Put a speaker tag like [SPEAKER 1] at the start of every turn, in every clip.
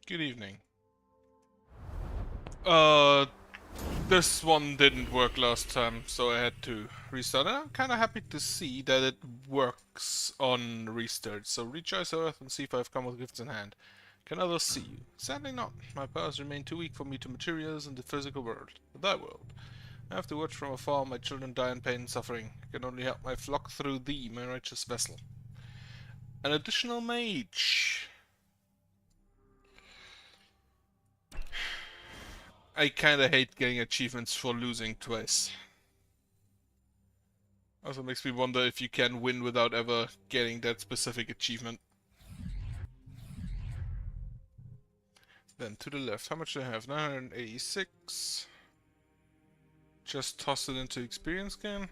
[SPEAKER 1] Good evening. Uh, this one didn't work last time, so I had to restart. And I'm kind of happy to see that it works on restart. So rejoice Earth and see if I've come with gifts in hand. Can others see you? Sadly not. My powers remain too weak for me to materialize in the physical world. Thy world. I have to watch from afar my children die in pain and suffering. I can only help my flock through thee, my righteous vessel. An additional mage. I kinda hate getting achievements for losing twice. Also makes me wonder if you can win without ever getting that specific achievement. Then to the left, how much do I have? 986. Just toss it into experience gain?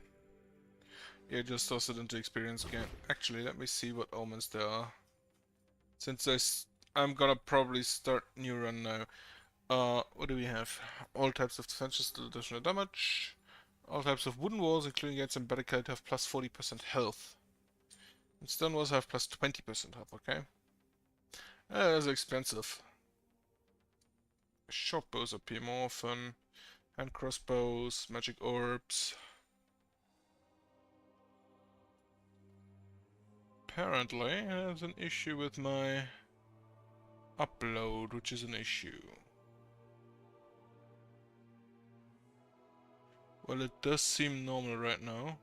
[SPEAKER 1] Yeah, just toss it into experience gain. Actually, let me see what omens there are. Since I'm gonna probably start new run now. What do we have? All types of defenses do additional damage. All types of wooden walls, including gates and barricade, have plus 40% health. And stone walls have plus 20% health, okay? That's expensive. Short bows appear more often. Hand crossbows, magic orbs. Apparently, I have an issue with my upload, which is an issue. Well, it does seem normal right now.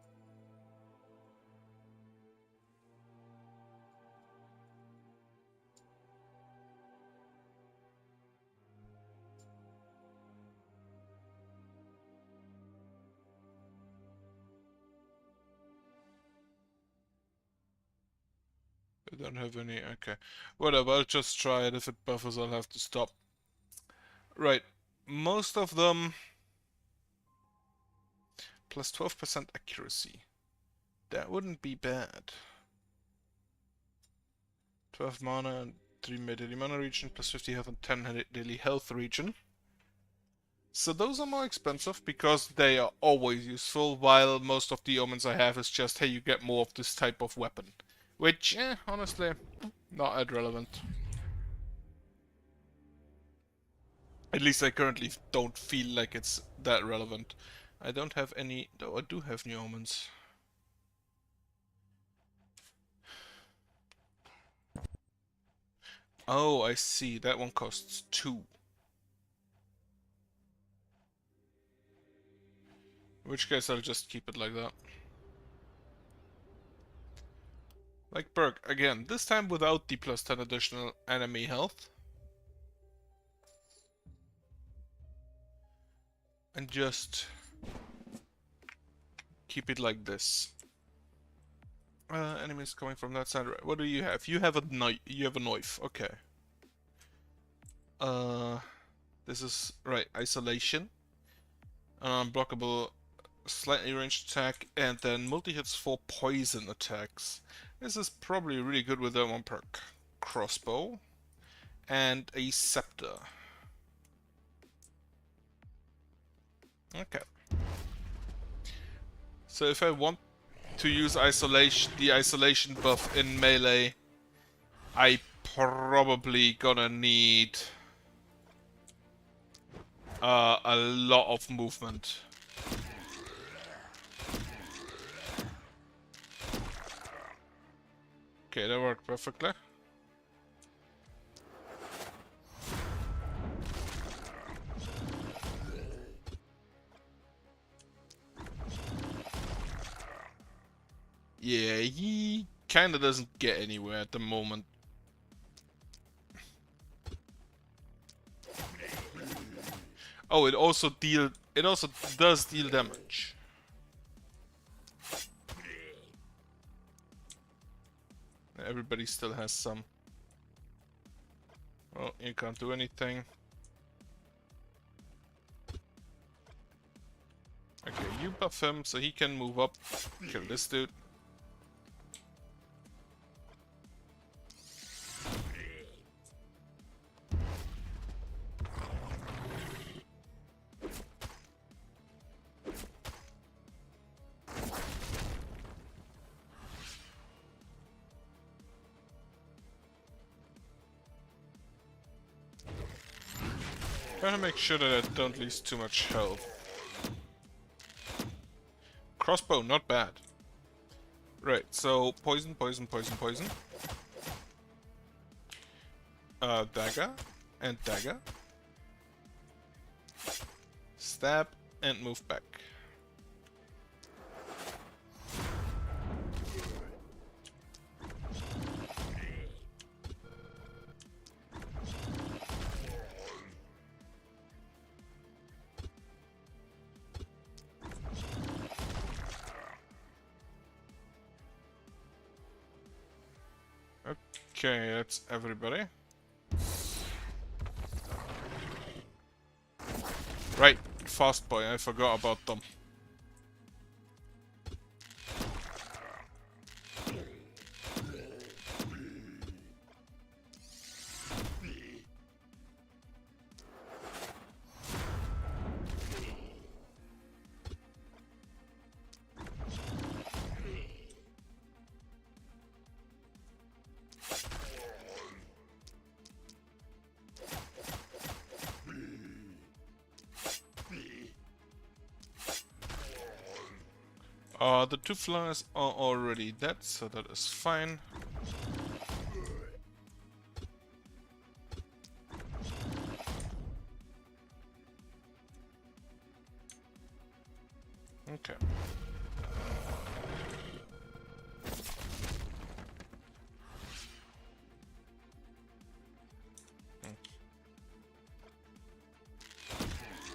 [SPEAKER 1] I don't have any, okay. Whatever, I'll just try it. If it buffers, I'll have to stop. Right, most of them plus 12% accuracy. That wouldn't be bad. 12 mana and 3 daily mana region, plus 50 health and 10 daily health region. So those are more expensive because they are always useful, while most of the omens I have is just, hey, you get more of this type of weapon. Which, honestly, not that relevant. At least I currently don't feel like it's that relevant. I don't have any, though I do have new omens. Oh, I see, that one costs 2. In which case I'll just keep it like that. Lakeburg, again, this time without the plus 10 additional enemy health. And just keep it like this. Enemies coming from that side. What do you have? You have a knife. You have a knife. Okay. This is right. Isolation, unblockable, slightly ranged attack, and then multi-hits for poison attacks. This is probably really good with that one perk. Crossbow and a scepter. Okay. So if I want to use isolation, the isolation buff in melee, I probably gonna need a lot of movement. Okay, that worked perfectly. Yeah, he kinda doesn't get anywhere at the moment. Oh, it also does deal damage. Everybody still has some. Well, you can't do anything. Okay, you buff him so he can move up. Kill this dude. Trying to make sure that I don't lose too much health. Crossbow, not bad. Right, so poison, poison, poison, poison. Dagger and dagger. Stab and move back. Okay, that's everybody. Right, fast boy, I forgot about them. The two flies are already dead, so that is fine. Okay.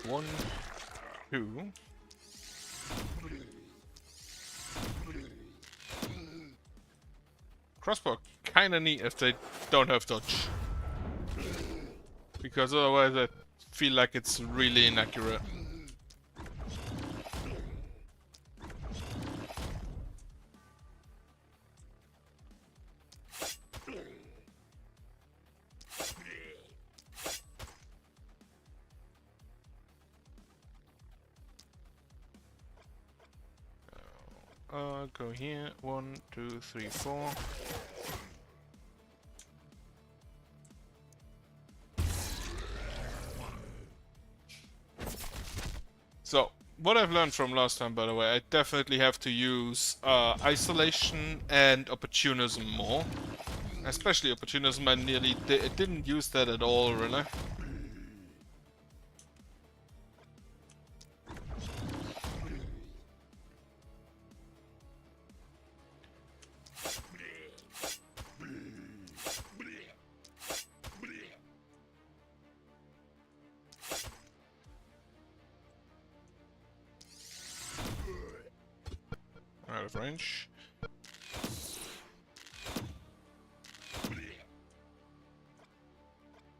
[SPEAKER 1] One, two. Crossbow kinda neat if they don't have dodge. Because otherwise I feel like it's really inaccurate. Go here. 1, 2, 3, 4. So, what I've learned from last time, by the way, I definitely have to use isolation and opportunism more. Especially opportunism, I nearly didn't use that at all, really. Out of range.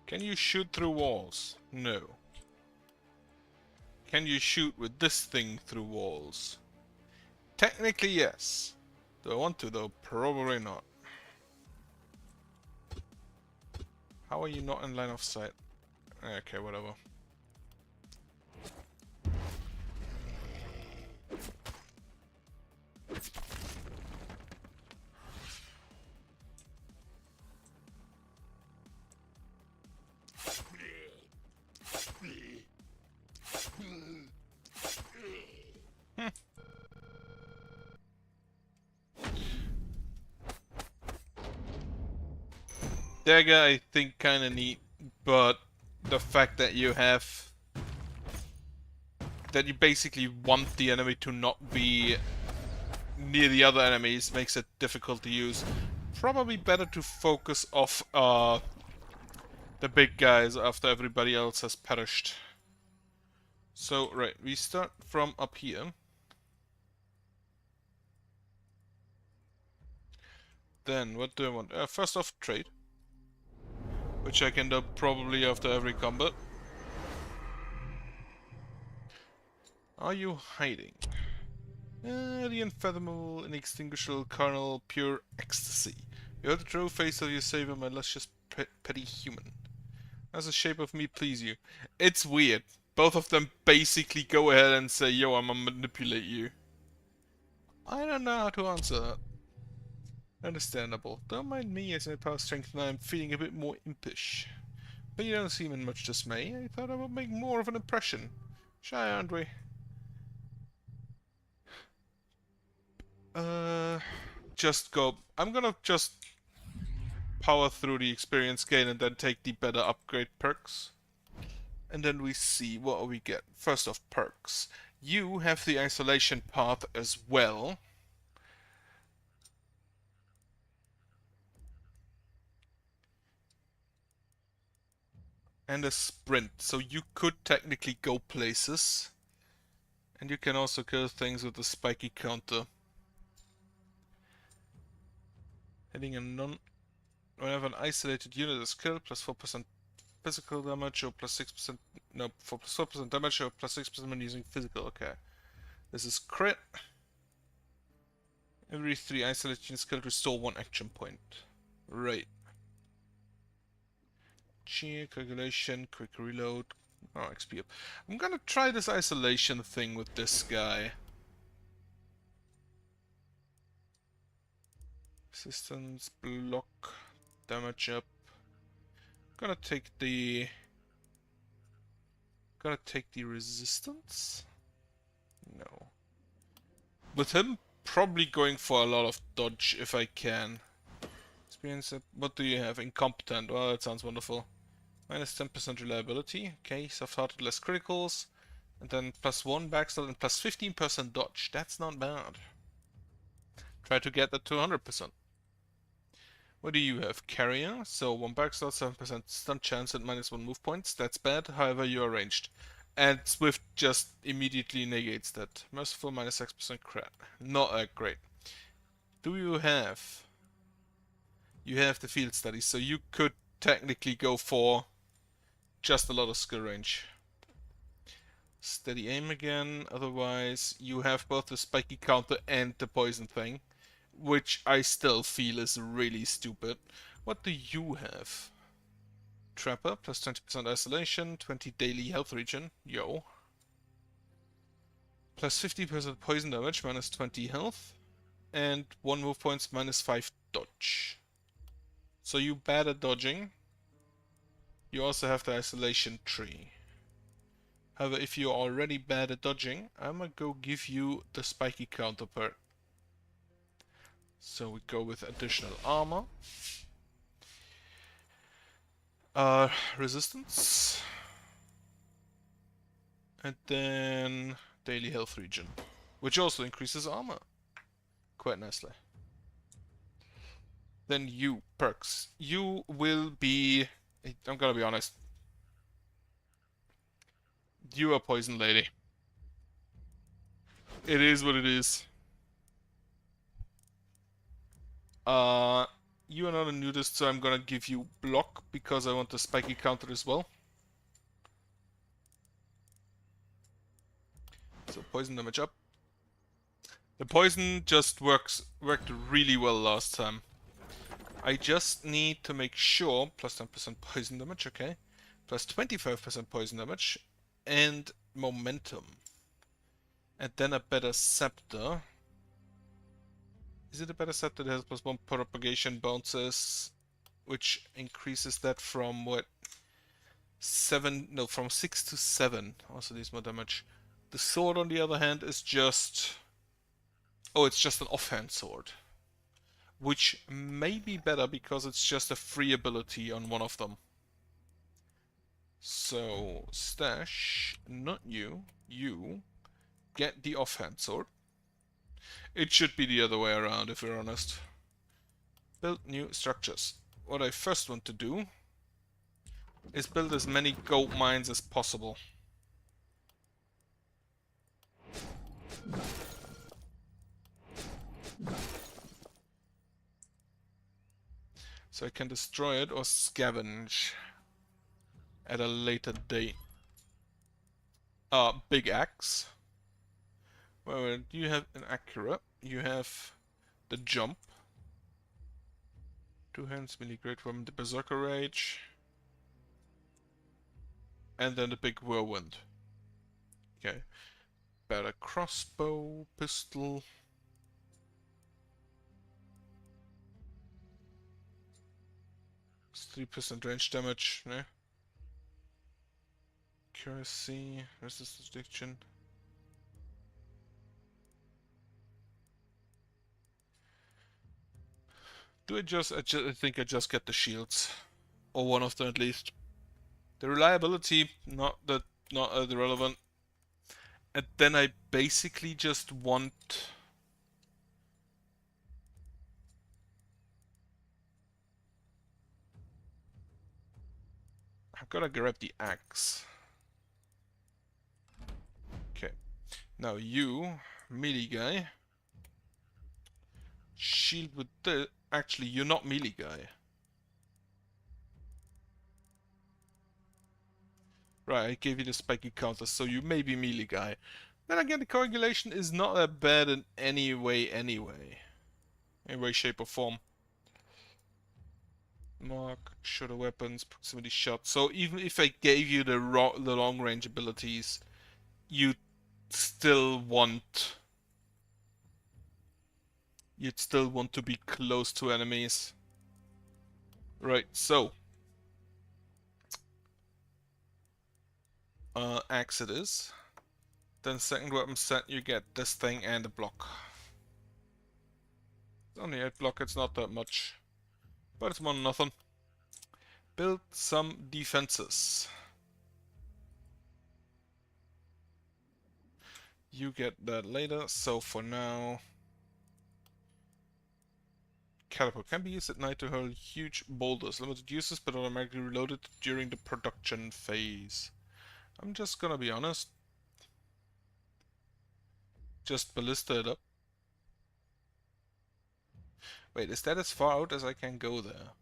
[SPEAKER 1] Can you shoot through walls? No. Can you shoot with this thing through walls? Technically, yes. Do I want to, though? Probably not. How are you not in line of sight? Okay, whatever. Dagger, I think, kinda neat, but the fact that you have... that you basically want the enemy to not be near the other enemies makes it difficult to use. Probably better to focus off the big guys after everybody else has perished. So, right, we start from up here. Then, what do I want? First off, trade. Which I can do probably after every combat. Are you hiding? The unfathomable, inextinguishable carnal, pure ecstasy. You're the true face of your savior, my luscious petty human. Has the shape of me please you? It's weird. Both of them basically go ahead and say, yo, I'ma manipulate you. I don't know how to answer that. Understandable. Don't mind me as my power strength now I'm feeling a bit more impish. But you don't seem in much dismay. I thought I would make more of an impression. Shy, aren't we? Just go. I'm gonna just power through the experience gain and then take the better upgrade perks. And then we see what we get. First off, perks. You have the isolation path as well. And a sprint, so you could technically go places. And you can also kill things with the spiky counter. Hitting a non... Whenever an isolated unit is killed, plus 4% physical damage or plus 6%... No, for plus 4% damage or plus 6% when using physical, okay. This is crit. Every 3 isolated units killed restore 1 action point. Right. Cheer, calculation, quick reload. Oh, XP up. I'm gonna try this isolation thing with this guy. Resistance, block, damage up. Gonna take the resistance? No. With him, probably going for a lot of dodge if I can. Experience it. What do you have? Incompetent. Well, that sounds wonderful. Minus 10% reliability. Okay, soft-hearted, less criticals. And then plus 1 backstab and plus 15% dodge. That's not bad. Try to get that to 100%. What do you have? Carrier. So 1 backstab, 7% stun chance and minus 1 move points. That's bad, however you are ranged. And Swift just immediately negates that. Merciful, minus 6% crit. Not that great. Do you have... You have the field study, so you could technically go for just a lot of skill range. Steady aim again, otherwise you have both the spiky counter and the poison thing, which I still feel is really stupid. What do you have? Trapper, plus 20% isolation, 20 daily health regen, yo. Plus 50% poison damage, minus 20 health, and 1 move points, minus 5 dodge. So you bad at dodging. You also have the isolation tree. However, if you're already bad at dodging, I'm gonna go give you the spiky counterpart. So we go with additional armor. Resistance. And then daily health regen, which also increases armor. Quite nicely. Then you, perks. You will be... I'm gonna be honest. You are Poison Lady. It is what it is. You are not a nudist, so I'm gonna give you block because I want the spiky counter as well. So poison damage up. The poison just worked really well last time. I just need to make sure, plus 10% poison damage, okay. Plus 25% poison damage, and momentum. And then a better scepter. Is it a better scepter that has plus 1 propagation bounces, which increases that from what? 7, no, from 6 to 7. Also deals more damage. The sword, on the other hand, is just... Oh, it's just an offhand sword. Which may be better because it's just a free ability on one of them. So, stash, not you, you get the offhand sword. It should be the other way around, if we're honest. Build new structures. What I first want to do is build as many gold mines as possible. So I can destroy it or scavenge at a later date. Big axe. Well, you have an accurate. You have the jump. 2 hands, melee great from the berserker rage. And then the big whirlwind. Okay. Better crossbow, pistol. It's 3% range damage, ne? Accuracy, resistance addiction. I think I just get the shields. Or one of them at least. The reliability, not relevant. And then I basically just want... I've gotta grab the axe. Okay. Now you, melee guy. Shield with the... Actually, you're not melee guy. Right, I gave you the spiky counter, so you may be melee guy. Then again, the coagulation is not that bad in any way anyway. Any way, shape or form. Mark, shorter weapons, proximity shot. So even if I gave you the long range abilities, you'd still want to be close to enemies. Right, so axe it is. Then second weapon set, you get this thing and a block. It's only 8 block, it's not that much. But it's more than nothing. Build some defenses. You get that later, so for now... Catapult can be used at night to hurl huge boulders. Limited uses, but automatically reloaded during the production phase. I'm just gonna be honest. Just ballista it up. Wait, is that as far out as I can go there?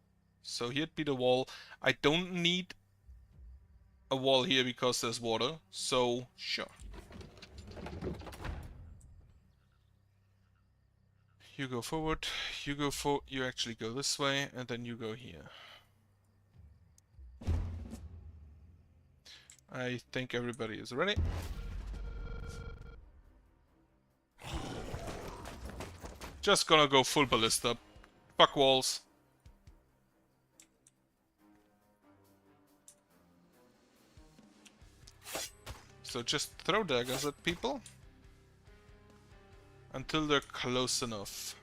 [SPEAKER 1] So here'd be the wall. I don't need a wall here because there's water, so sure. You go forward, you actually go this way, and then you go here. I think everybody is ready. Just gonna go full ballista. Fuck walls. So just throw daggers at people until they're close enough.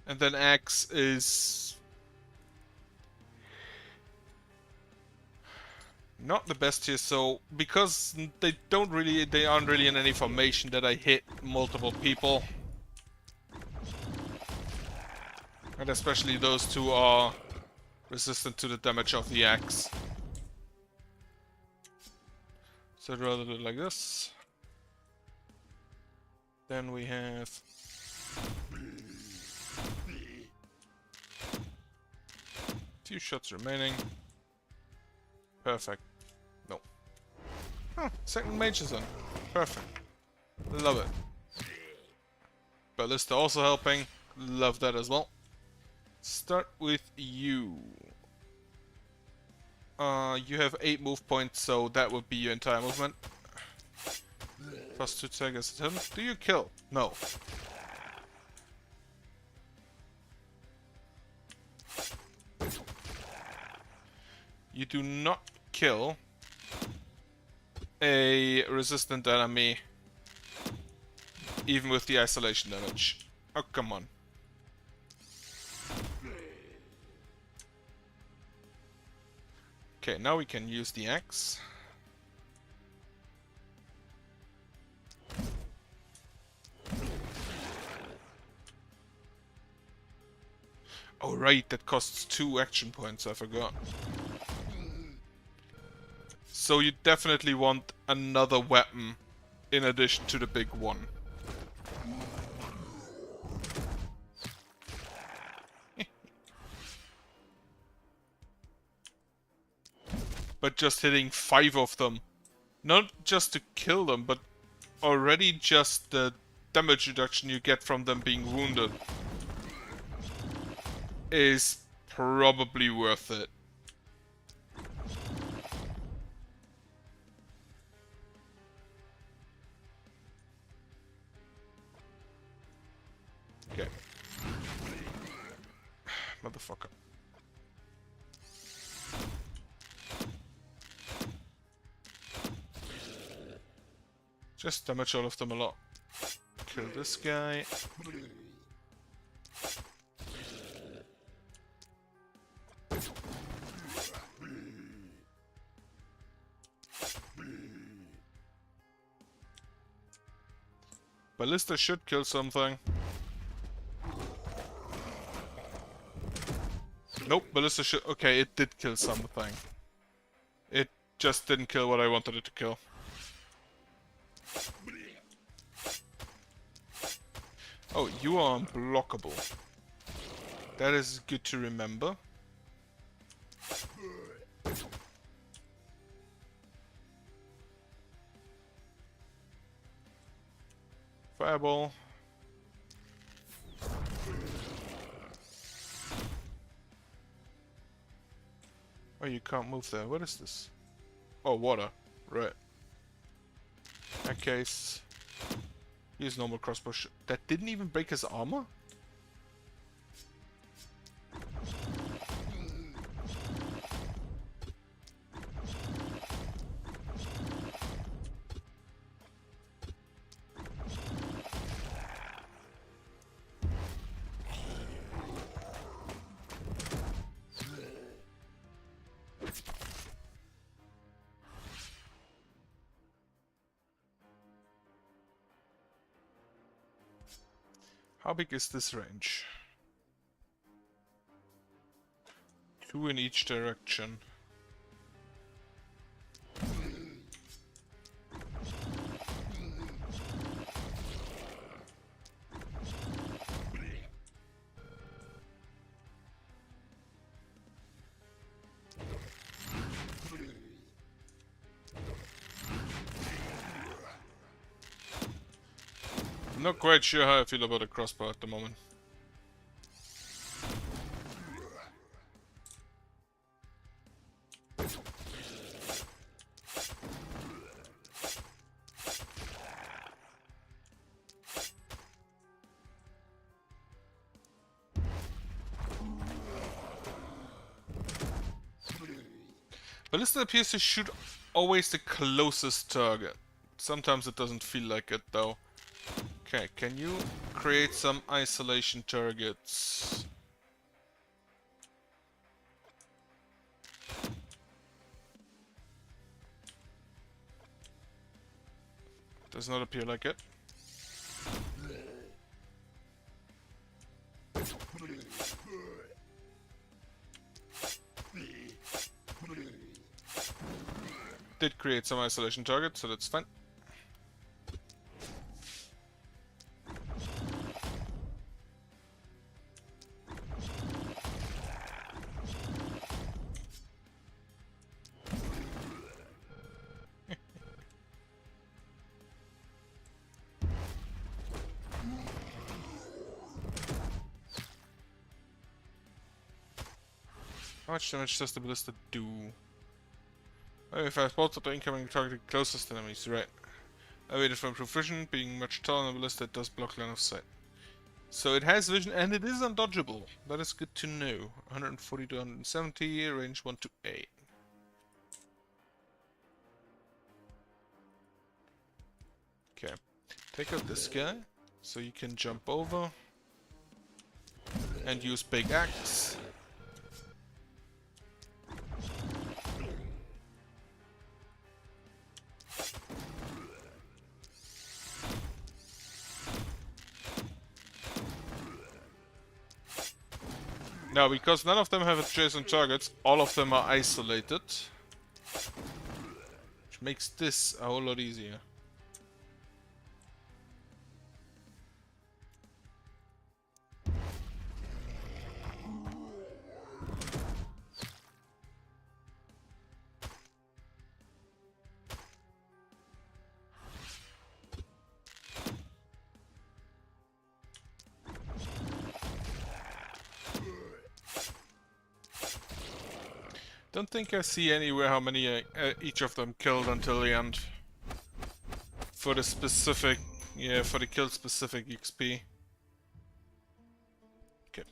[SPEAKER 1] And then axe is not the best here, so because they aren't really in any formation that I hit multiple people. And especially those two are resistant to the damage of the axe. So I'd rather do it like this. Then we have few shots remaining. Perfect. No. Huh, second mage is on. Perfect. Love it. Ballista also helping. Love that as well. Start with you. You have 8 move points, so that would be your entire movement. Plus 2 daggers at him. Do you kill? No. You do not kill a resistant enemy, even with the isolation damage. Oh, come on. Okay, now we can use the axe. Oh right, that costs 2 action points, I forgot. So you definitely want another weapon in addition to the big one. But just hitting 5 of them. Not just to kill them, but already just the damage reduction you get from them being wounded is probably worth it. Okay. Motherfucker. Just damage all of them a lot. Kill this guy. Ballista should kill something. Nope, Ballista should... Okay, it did kill something. It just didn't kill what I wanted it to kill. Oh, you are unblockable. That is good to remember. Fireball. Oh, you can't move there. What is this? Oh, water. Right. In that case, use normal crossbow. That didn't even break his armor? How big is this range? 2 in each direction. I'm not quite sure how I feel about a crossbow at the moment. Ballista appears to shoot always the closest target. Sometimes it doesn't feel like it though. Okay, can you create some isolation targets? Does not appear like it. Did create some isolation targets, so that's fine. How much damage does the ballista do? Oh, if I spotted the incoming target closest enemies, right. I waited for improved vision, being much taller than the ballista, it does block line of sight. So it has vision and it is undodgeable. That is good to know. 140 to 170, range 1 to 8. Okay, take out this guy, so you can jump over and use big axe. Now, because none of them have adjacent targets, all of them are isolated. Which makes this a whole lot easier. Don't think I see anywhere how many each of them killed until the end. For the specific, yeah, for the kill specific XP. Okay.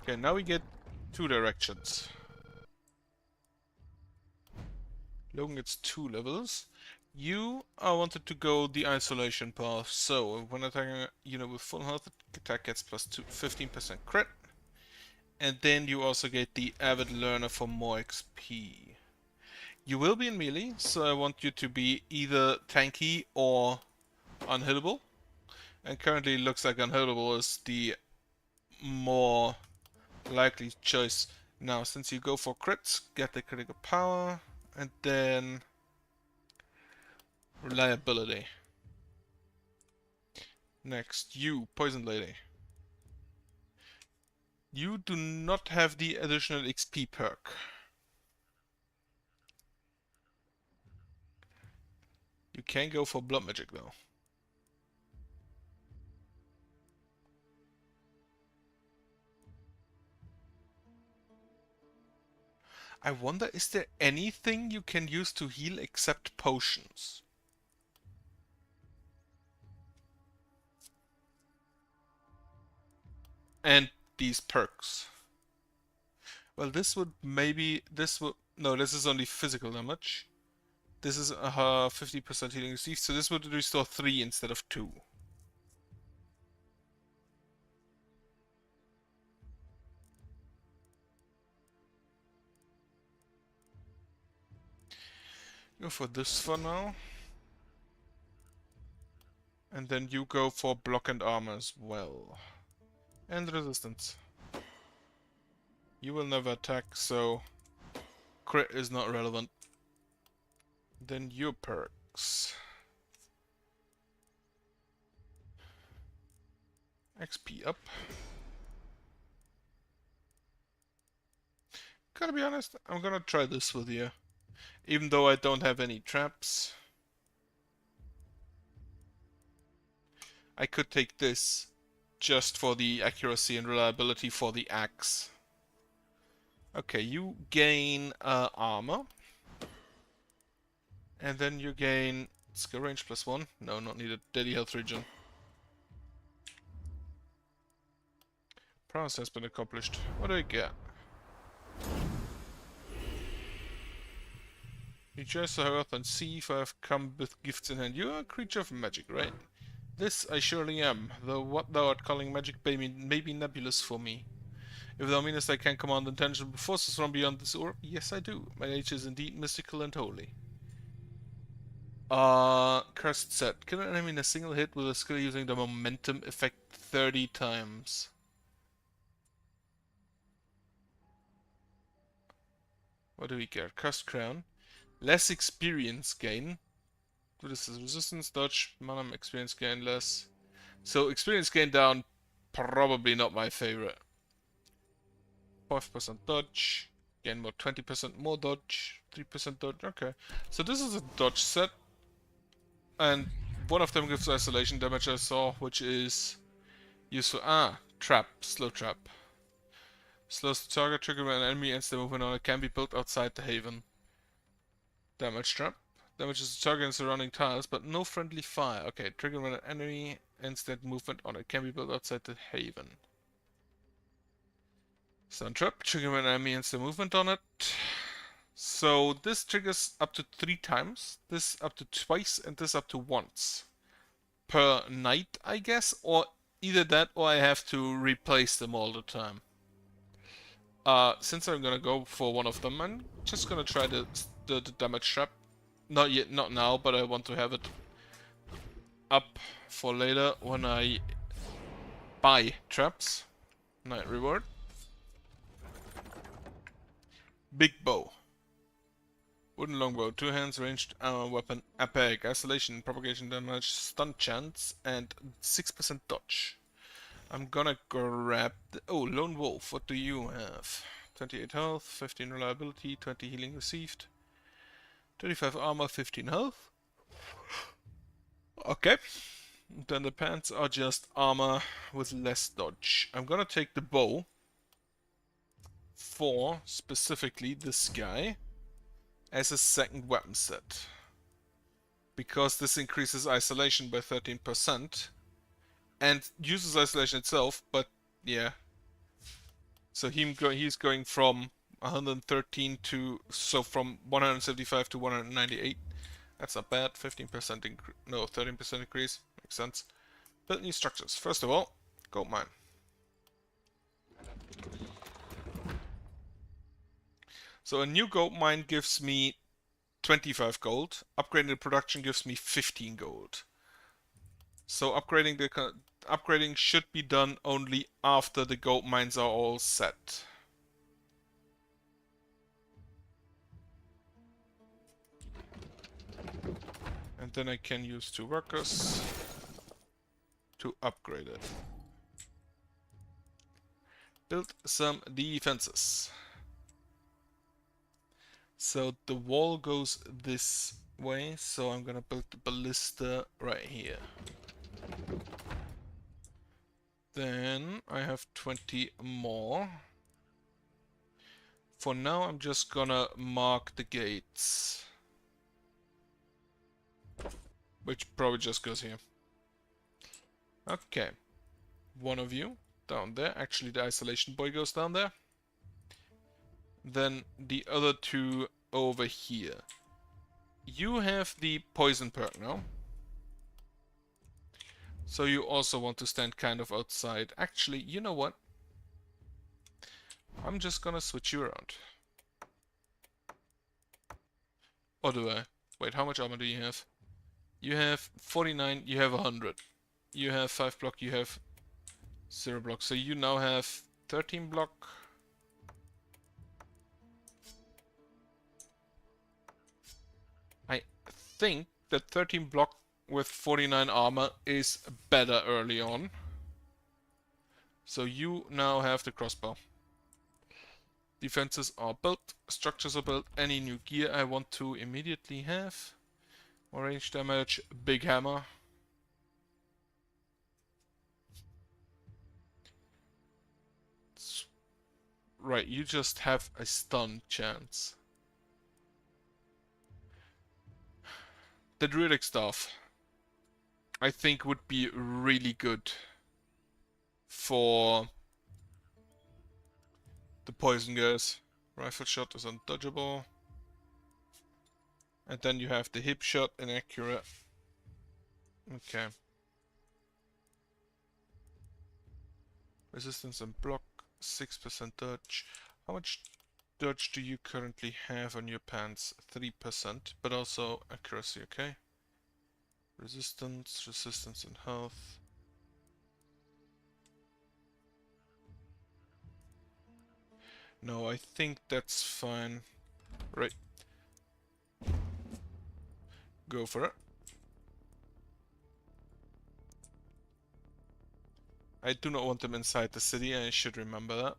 [SPEAKER 1] Okay, now we get 2 directions. Logan gets 2 levels. You wanted to go the isolation path, so when attacking a unit with full health, attack gets plus 15% crit. And then you also get the Avid Learner for more XP. You will be in melee, so I want you to be either tanky or unhittable. And currently it looks like unhittable is the more likely choice. Now, since you go for crits, get the critical power, and then reliability. Next, you, Poison Lady. You do not have the additional XP perk. You can go for Blood Magic though. I wonder, is there anything you can use to heal except potions? And these perks. Well, this would maybe... This would... No, this is only physical damage. This is 50% healing received, so this would restore 3 instead of 2. Go for this for now. And then you go for block and armor as well. And resistance. You will never attack, so crit is not relevant. Then your perks. XP up. Gotta be honest, I'm gonna try this with you. Even though I don't have any traps. I could take this just for the accuracy and reliability for the axe. Okay, you gain armor. And then you gain skill range +1. No, not needed. Daily health regen. Promise has been accomplished. What do I get? Rejoice the earth and see if I have come with gifts in hand. You are a creature of magic, right? This I surely am, though what thou art calling magic may be nebulous for me. If thou meanest I can command intangible forces from beyond this orb, yes I do. My nature is indeed mystical and holy. Cursed set. Kill an enemy in a single hit with a skill using the momentum effect 30 times. What do we get? Cursed Crown. Less experience gain. This is resistance, dodge, mana experience gain less. So experience gain down, probably not my favorite. 5% dodge, gain more 20% more dodge, 3% dodge, okay. So this is a dodge set. And one of them gives isolation damage I saw, which is useful. Trap, slow trap. Slows the target, trigger when an enemy ends the movement on it, can be built outside the haven. Damage trap. Damages the target and surrounding tiles, but no friendly fire. Okay, trigger when an enemy ends that movement on it, can be built outside the haven. Stun trap. Trigger when an enemy ends the movement on it. So this triggers up to 3 times, this up to twice, and this up to once. Per night, I guess, or either that or I have to replace them all the time. Since I'm gonna go for one of them, I'm just gonna try the damage trap. Not yet, not now, but I want to have it up for later when I buy traps. Night reward. Big bow. Wooden longbow, 2 hands, ranged weapon, epic, isolation, propagation damage, stun chance, and 6% dodge. I'm gonna grab the... Oh, Lone Wolf, what do you have? 28 health, 15 reliability, 20 healing received, 35 armor, 15 health. Okay. Then the pants are just armor with less dodge. I'm gonna take the bow for specifically this guy. as a second weapon set. Because this increases isolation by 13% and uses isolation itself, but yeah. So he's going from 113 to, so from 175 to 198. That's not bad. 15% increase, no, 13% increase. Makes sense. Build new structures. First of all, gold mine. So a new gold mine gives me 25 gold. Upgrading the production gives me 15 gold. So upgrading should be done only after the gold mines are all set. And then I can use 2 workers to upgrade it. Build some defenses. So the wall goes this way, so I'm gonna build the ballista right here. Then I have 20 more. For now I'm just gonna mark the gates. Which probably just goes here. Okay. One of you down there. Actually the isolation boy goes down there. Then the other 2 over here. You have the poison perk now. So you also want to stand kind of outside. Actually, you know what? I'm just gonna switch you around. Or do I? Wait, how much armor do you have? You have 49, you have 100. You have 5 block, you have 0 block. So you now have 13 block. I think that 13 block with 49 armor is better early on. So you now have the crossbow. Defenses are built, structures are built, any new gear I want to immediately have. More range damage, big hammer. Right, you just have a stun chance. The druidic staff, I think, would be really good for the poison guys. Rifle shot is undodgeable. And then you have the hip shot, inaccurate. Okay. Resistance and block, 6% dodge. How much dodge do you currently have on your pants? 3%, but also accuracy, okay? Resistance, resistance and health. No, I think that's fine. Right. Go for it. I do not want them inside the city, I should remember that.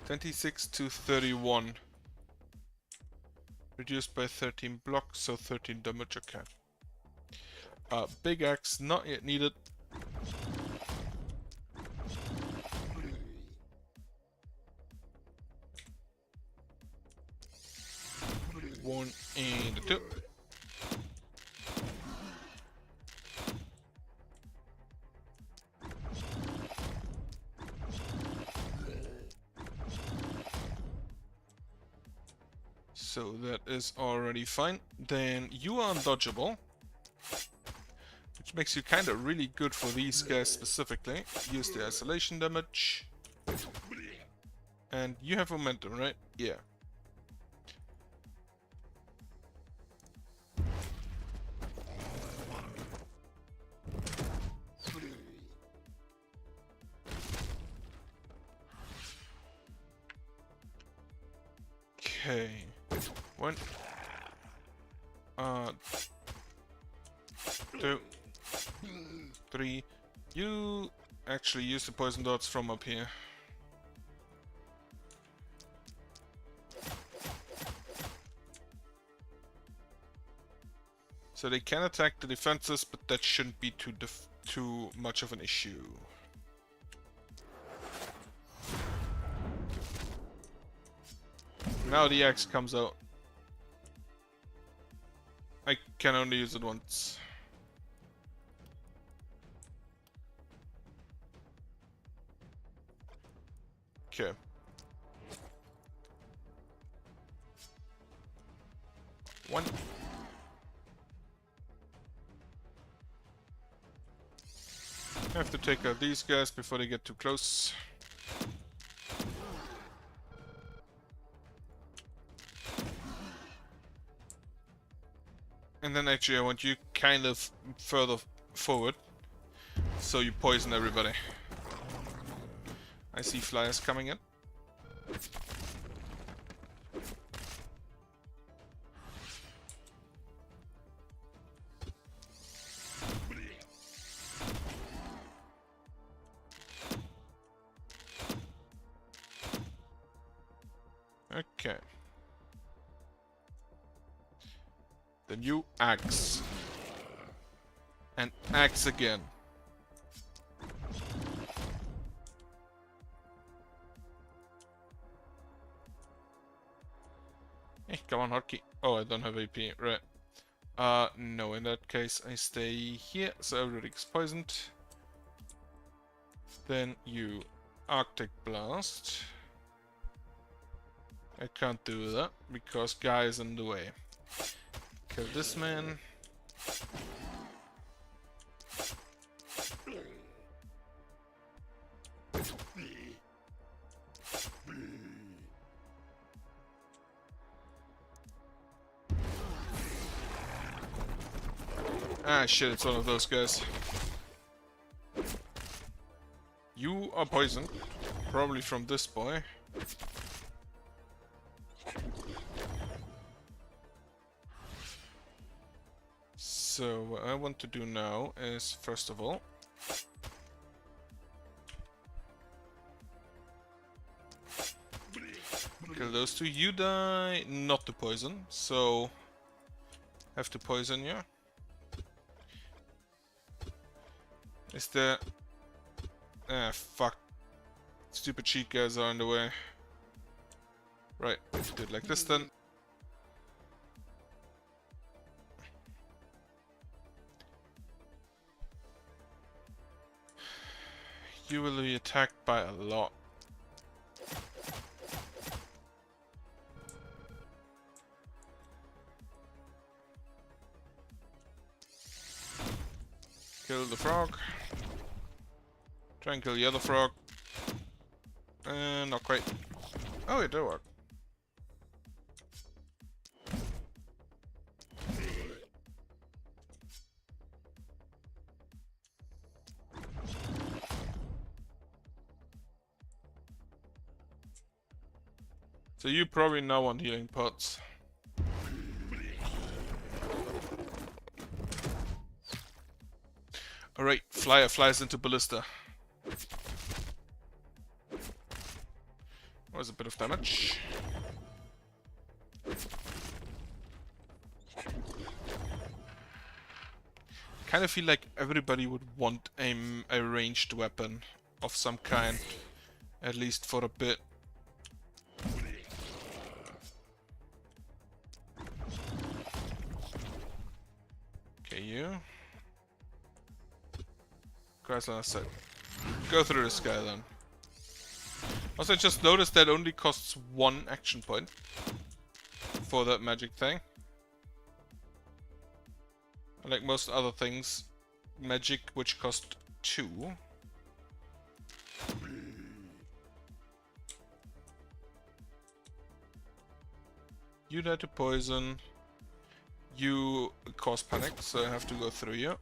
[SPEAKER 1] $26 to 31. Reduced by 13 blocks, so 13 damage, okay. Big axe, not yet needed. One and 2. So that is already fine. Then you are undodgeable, which makes you kind of really good for these guys specifically. Use the isolation damage. And you have momentum, right? Yeah. Okay. 1, 2, 3. You actually use the poison darts from up here. So they can attack the defenses, but that shouldn't be too much of an issue. Now the axe comes out. I can only use it once. Okay. One. I have to take out these guys before they get too close. And then actually I want you kind of further forward, so you poison everybody. I see flyers coming in. Okay. Then you axe. And axe again. Hey, come on, hotkey. Oh, I don't have AP, right. No, in that case I stay here, so everybody gets poisoned. Then you Arctic Blast. I can't do that, because guy is in the way. Kill this man. Ah shit, it's one of those guys. You are poisoned. Probably from this boy. So what I want to do now is, first of all, kill those two. You die not to poison, so have to poison you. Is there... Ah, fuck. Stupid cheat guys are in the way. Right, do it like this then. You will be attacked by a lot. Kill the frog. Try and kill the other frog. Not quite. Oh, it did work. So you probably now want healing pots. Alright, flyer flies into ballista. Was a bit of damage. Kind of feel like everybody would want a ranged weapon of some kind, at least for a bit. Okay, you. Chrysler said, go through this guy then. Also, I just noticed that only costs 1 action point for that magic thing. Like most other things, magic which cost 2. You die to poison. You cause panic, so I have to go through you.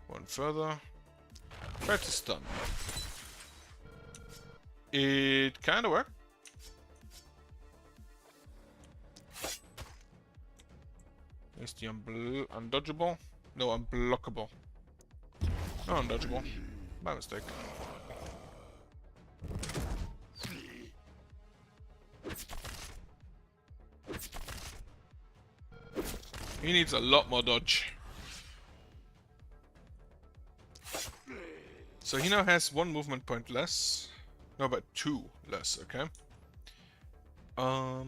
[SPEAKER 1] One further. Try to stun. It kinda worked. Is the undodgeable? No, unblockable. No, undodgeable. My mistake. He needs a lot more dodge. So he now has 1 movement point less. No, but 2 less, okay. I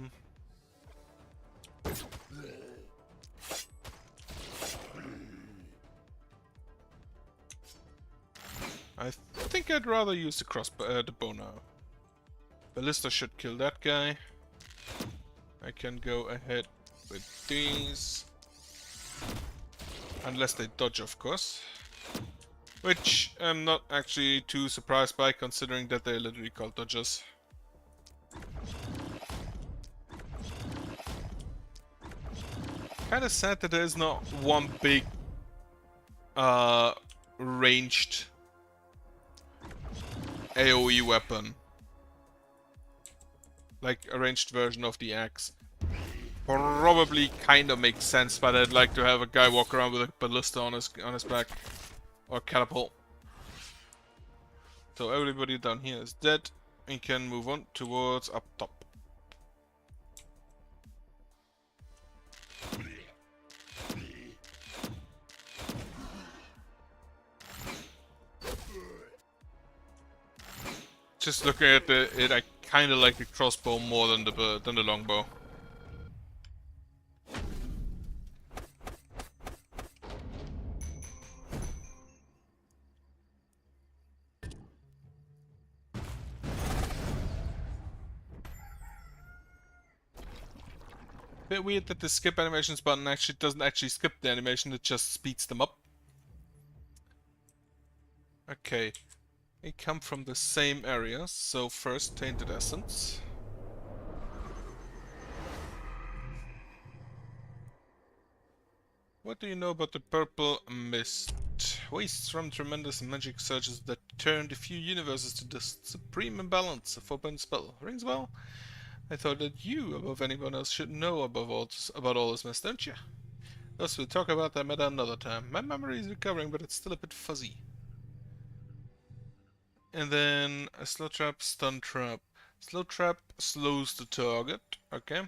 [SPEAKER 1] think I'd rather use the the bow now. Ballista should kill that guy. I can go ahead with these. Unless they dodge, of course. Which I'm not actually too surprised by, considering that they're literally called dodges. Kinda sad that there is not one big ranged AoE weapon. Like a ranged version of the axe. Probably kinda makes sense, but I'd like to have a guy walk around with a ballista on his back. Or catapult. So everybody down here is dead. We can move on towards up top. Just looking at it, I kind of like the crossbow more than the longbow. Bit weird that the skip animations button actually doesn't actually skip the animation; it just speeds them up. Okay, they come from the same area. So first, tainted essence. What do you know about the purple mist? Wastes from tremendous magic surges that turned a few universes to the supreme imbalance. A forbidden spell. Rings a bell? I thought that you, above anyone else, should know about all this mess, don't you? Thus, we'll talk about that matter another time. My memory is recovering, but it's still a bit fuzzy. And then a slow trap, stun trap. Slow trap slows the target. Okay.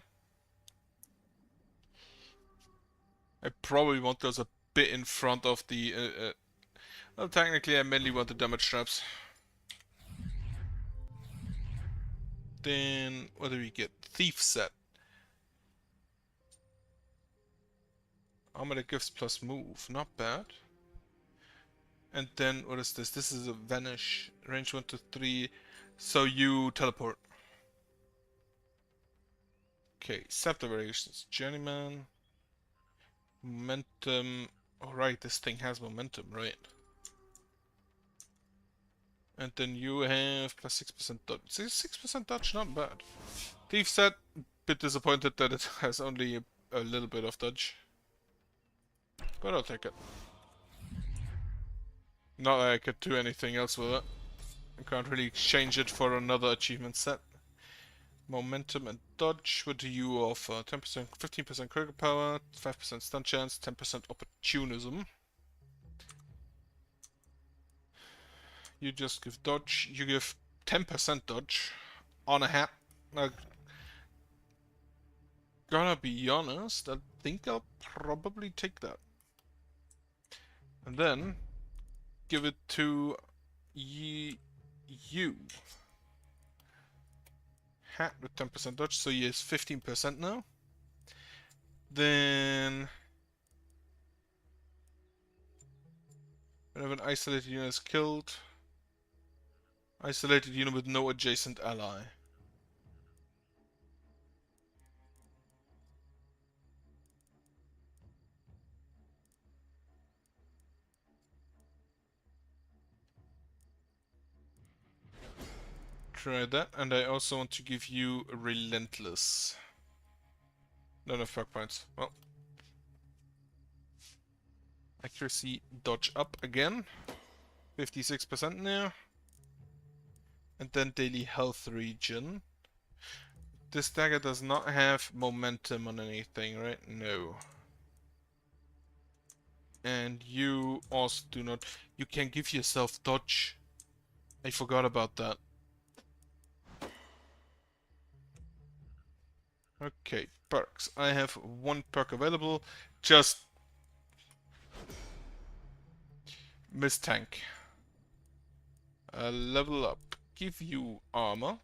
[SPEAKER 1] I probably want those a bit in front of the... well, technically I mainly want the damage traps. Then, what do we get? Thief set. Armor that gives plus move. Not bad. And then, what is this? This is a vanish. Range 1 to 3. So you teleport. Okay, scepter variations. Journeyman. Momentum. Alright, this thing has momentum, right? And then you have plus 6% dodge. 6% dodge, not bad. Thief set, bit disappointed that it has only a little bit of dodge. But I'll take it. Not that I could do anything else with it. I can't really exchange it for another achievement set. Momentum and dodge, what do you offer? 10%, 15% critical power, 5% stun chance, 10% opportunism. You just give dodge, you give 10% dodge on a hat. Gonna be honest, I think I'll probably take that. And then, give it to you. Hat with 10% dodge, so he has 15% now. Then, whenever an isolated unit is killed, isolated unit with no adjacent ally. Try that, and I also want to give you Relentless. Not enough perk points. Well. Accuracy, dodge up again. 56% now. And then daily health regen. This dagger does not have momentum on anything, right? No. And you also do not... You can give yourself dodge. I forgot about that. Okay, perks. I have one perk available. Just Miss Tank. Level up. Give you armor.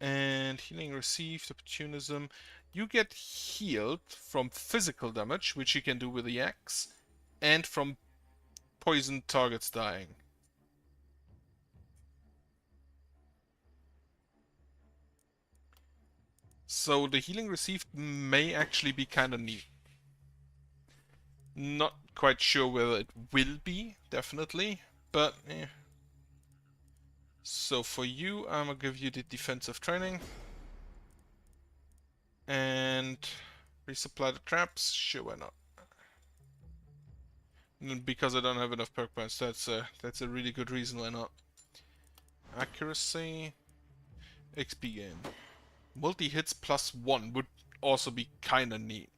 [SPEAKER 1] And healing received, opportunism. You get healed from physical damage, which you can do with the axe, and from poisoned targets dying. So the healing received may actually be kinda neat. Not quite sure whether it will be, definitely, but eh. So for you, I'm gonna give you the defensive training. And resupply the traps? Sure, why not? And because I don't have enough perk points, that's a really good reason why not. Accuracy, XP gain. Multi-hits +1 would also be kinda neat.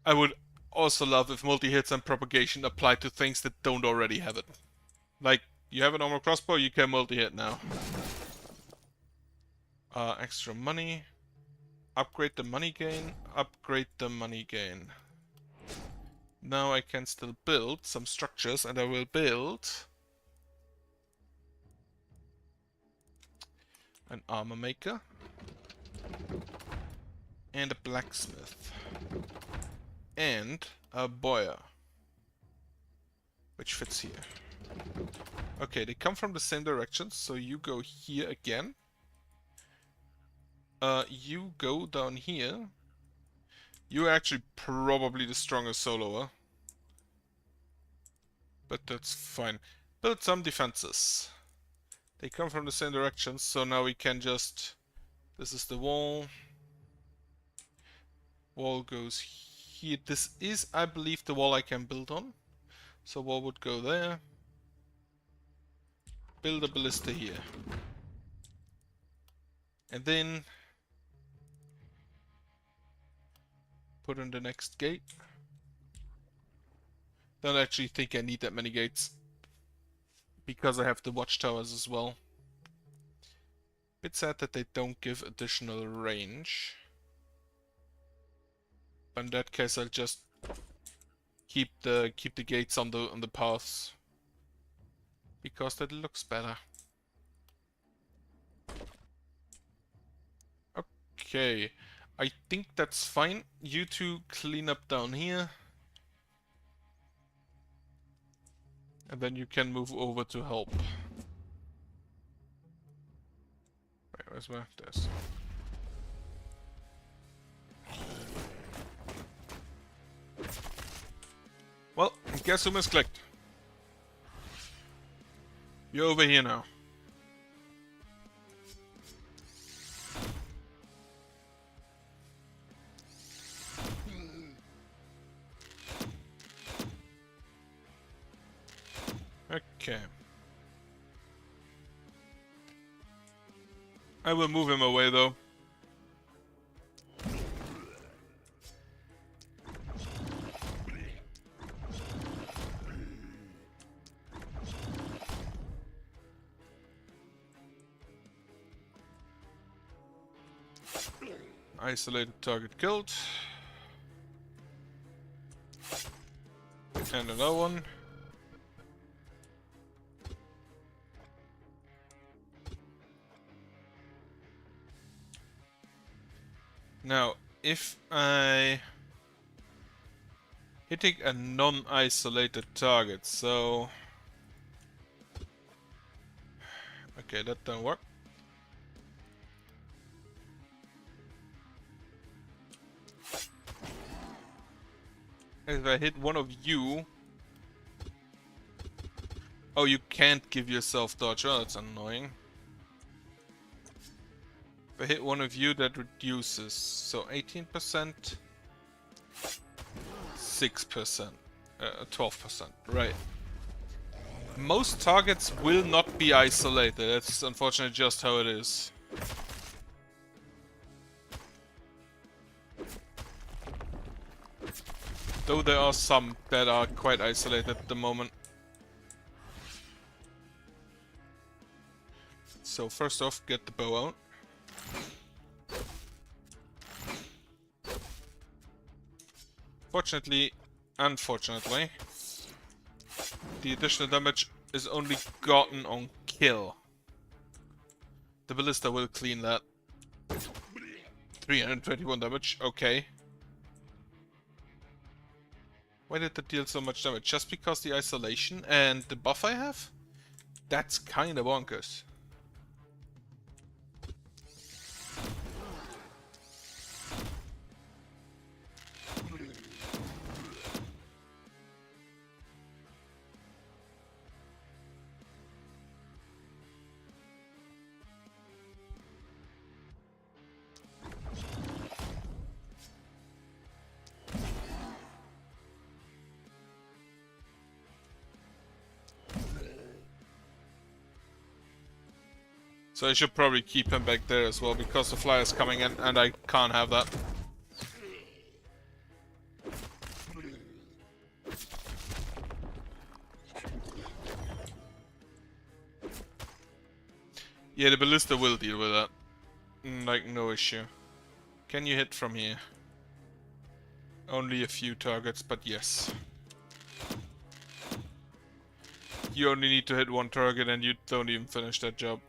[SPEAKER 1] I would also love if multi-hits and propagation applied to things that don't already have it. Like, you have a normal crossbow, you can multi-hit now. Extra money. Upgrade the money gain. Upgrade the money gain. Now I can still build some structures, and I will build an armor maker and a blacksmith and a boyar, which fits here. Okay, they come from the same direction, so you go here again. You go down here. You're actually probably the strongest soloer, but that's fine. Build some defenses. They come from the same direction, so now we can just... This is the wall. Wall goes here. This is, I believe, the wall I can build on. So wall would go there. Build a ballista here. And then put in the next gate. Don't actually think I need that many gates, because I have the watchtowers as well. Bit sad that they don't give additional range. But in that case, I'll just keep the gates on the paths, because that looks better. Okay, I think that's fine. You two clean up down here, and then you can move over to help. Wait, where's my desk? Well, guess who misclicked? You're over here now. Okay. I will move him away though. Isolated target killed. And another one. Now, if I hitting a non-isolated target, so okay, that don't work. If I hit one of you, oh, you can't give yourself dodge. Oh, that's annoying. If I hit one of you, that reduces. So 18%, 6%, 12%, right. Most targets will not be isolated. That's unfortunately just how it is. Though there are some that are quite isolated at the moment. So first off, get the bow out. Unfortunately, the additional damage is only gotten on kill. The ballista will clean that. 321 damage, okay. Why did that deal so much damage? Just because the isolation and the buff I have? That's kinda bonkers. So I should probably keep him back there as well, because the fly is coming in and I can't have that. Yeah, the ballista will deal with that. Like, no issue. Can you hit from here? Only a few targets, but yes. You only need to hit one target and you don't even finish that job.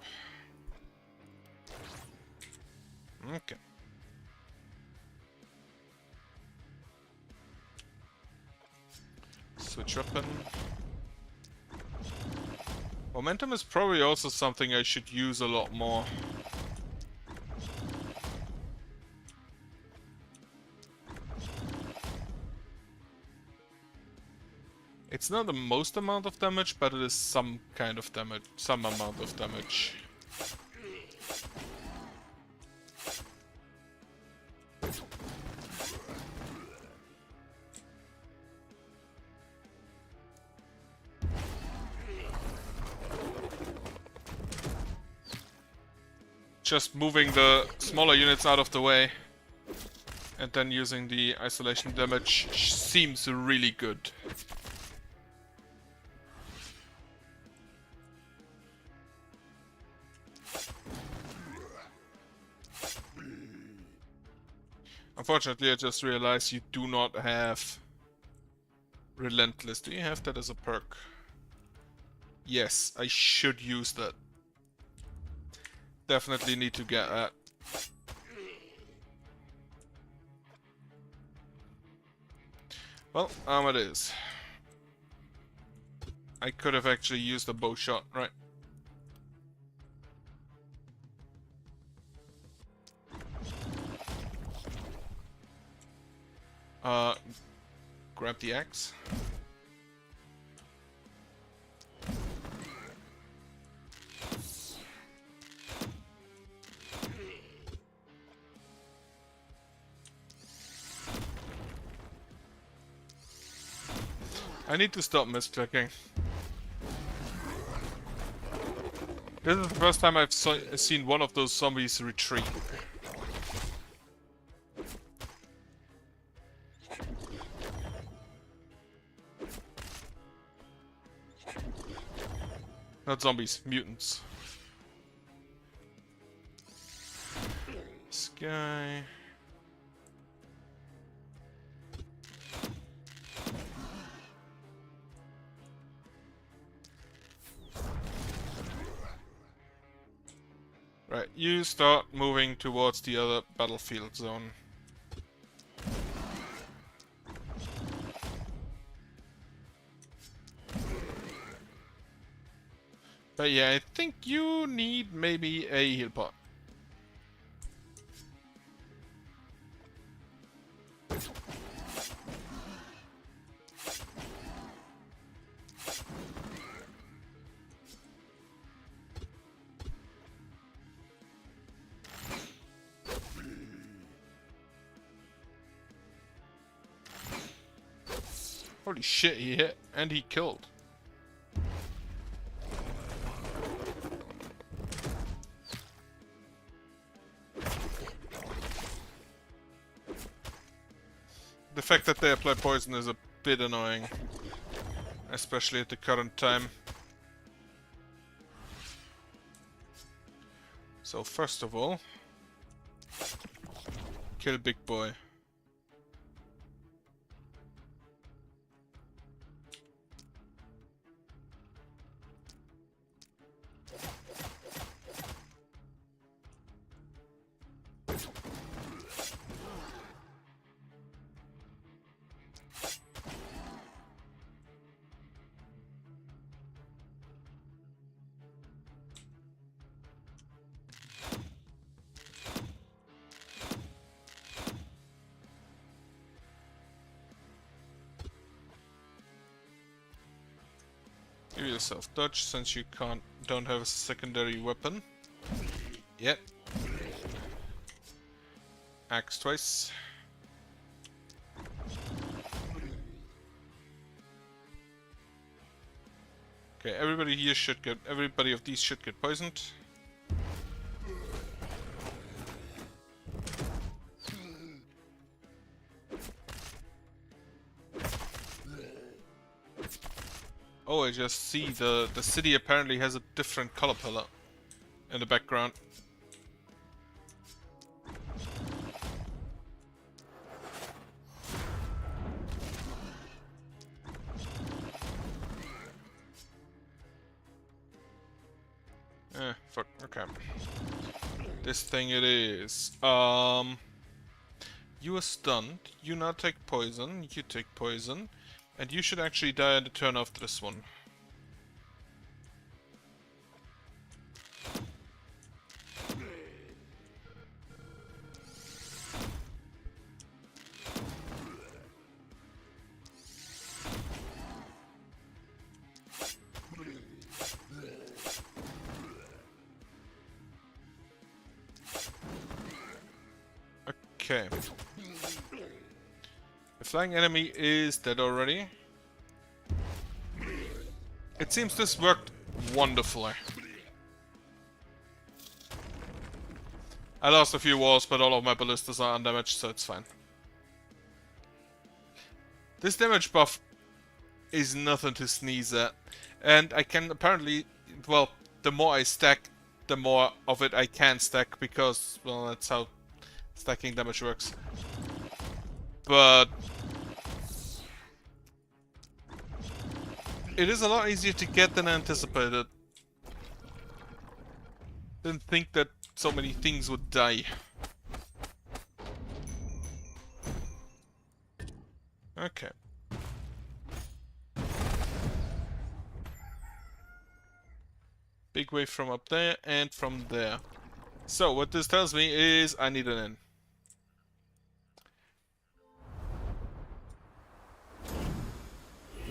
[SPEAKER 1] Okay. Switch weapon. Momentum is probably also something I should use a lot more. It's not the most amount of damage, but it is some kind of damage, some amount of damage. Just moving the smaller units out of the way and then using the isolation damage seems really good. Unfortunately, I just realized you do not have Relentless. Do you have that as a perk? Yes, I should use that. Definitely need to get that. Well, it is. I could have actually used a bow shot, right? Grab the axe. I need to stop misclicking. This is the first time I've seen one of those zombies retreat. Not zombies, mutants. This guy. Right, you start moving towards the other battlefield zone. But yeah, I think you need maybe a heal pot. Holy shit, he hit and he killed. The fact that they apply poison is a bit annoying, especially at the current time. So first of all, kill big boy. Give yourself dodge since you don't have a secondary weapon yet. Axe twice. Okay, everybody of these should get poisoned. Oh, I just see the city apparently has a different color palette in the background. Fuck, okay. This thing it is. You are stunned, you now take poison, you take poison, and you should actually die on the turn after this one. Okay. The flying enemy is dead already. It seems this worked wonderfully. I lost a few walls, but all of my ballistas are undamaged, so it's fine. This damage buff is nothing to sneeze at. And I can apparently, well, the more I stack, the more of it I can stack, because, well, that's how stacking damage works. But it is a lot easier to get than anticipated. Didn't think that so many things would die. Okay. Big wave from up there and from there. So what this tells me is I need an inn.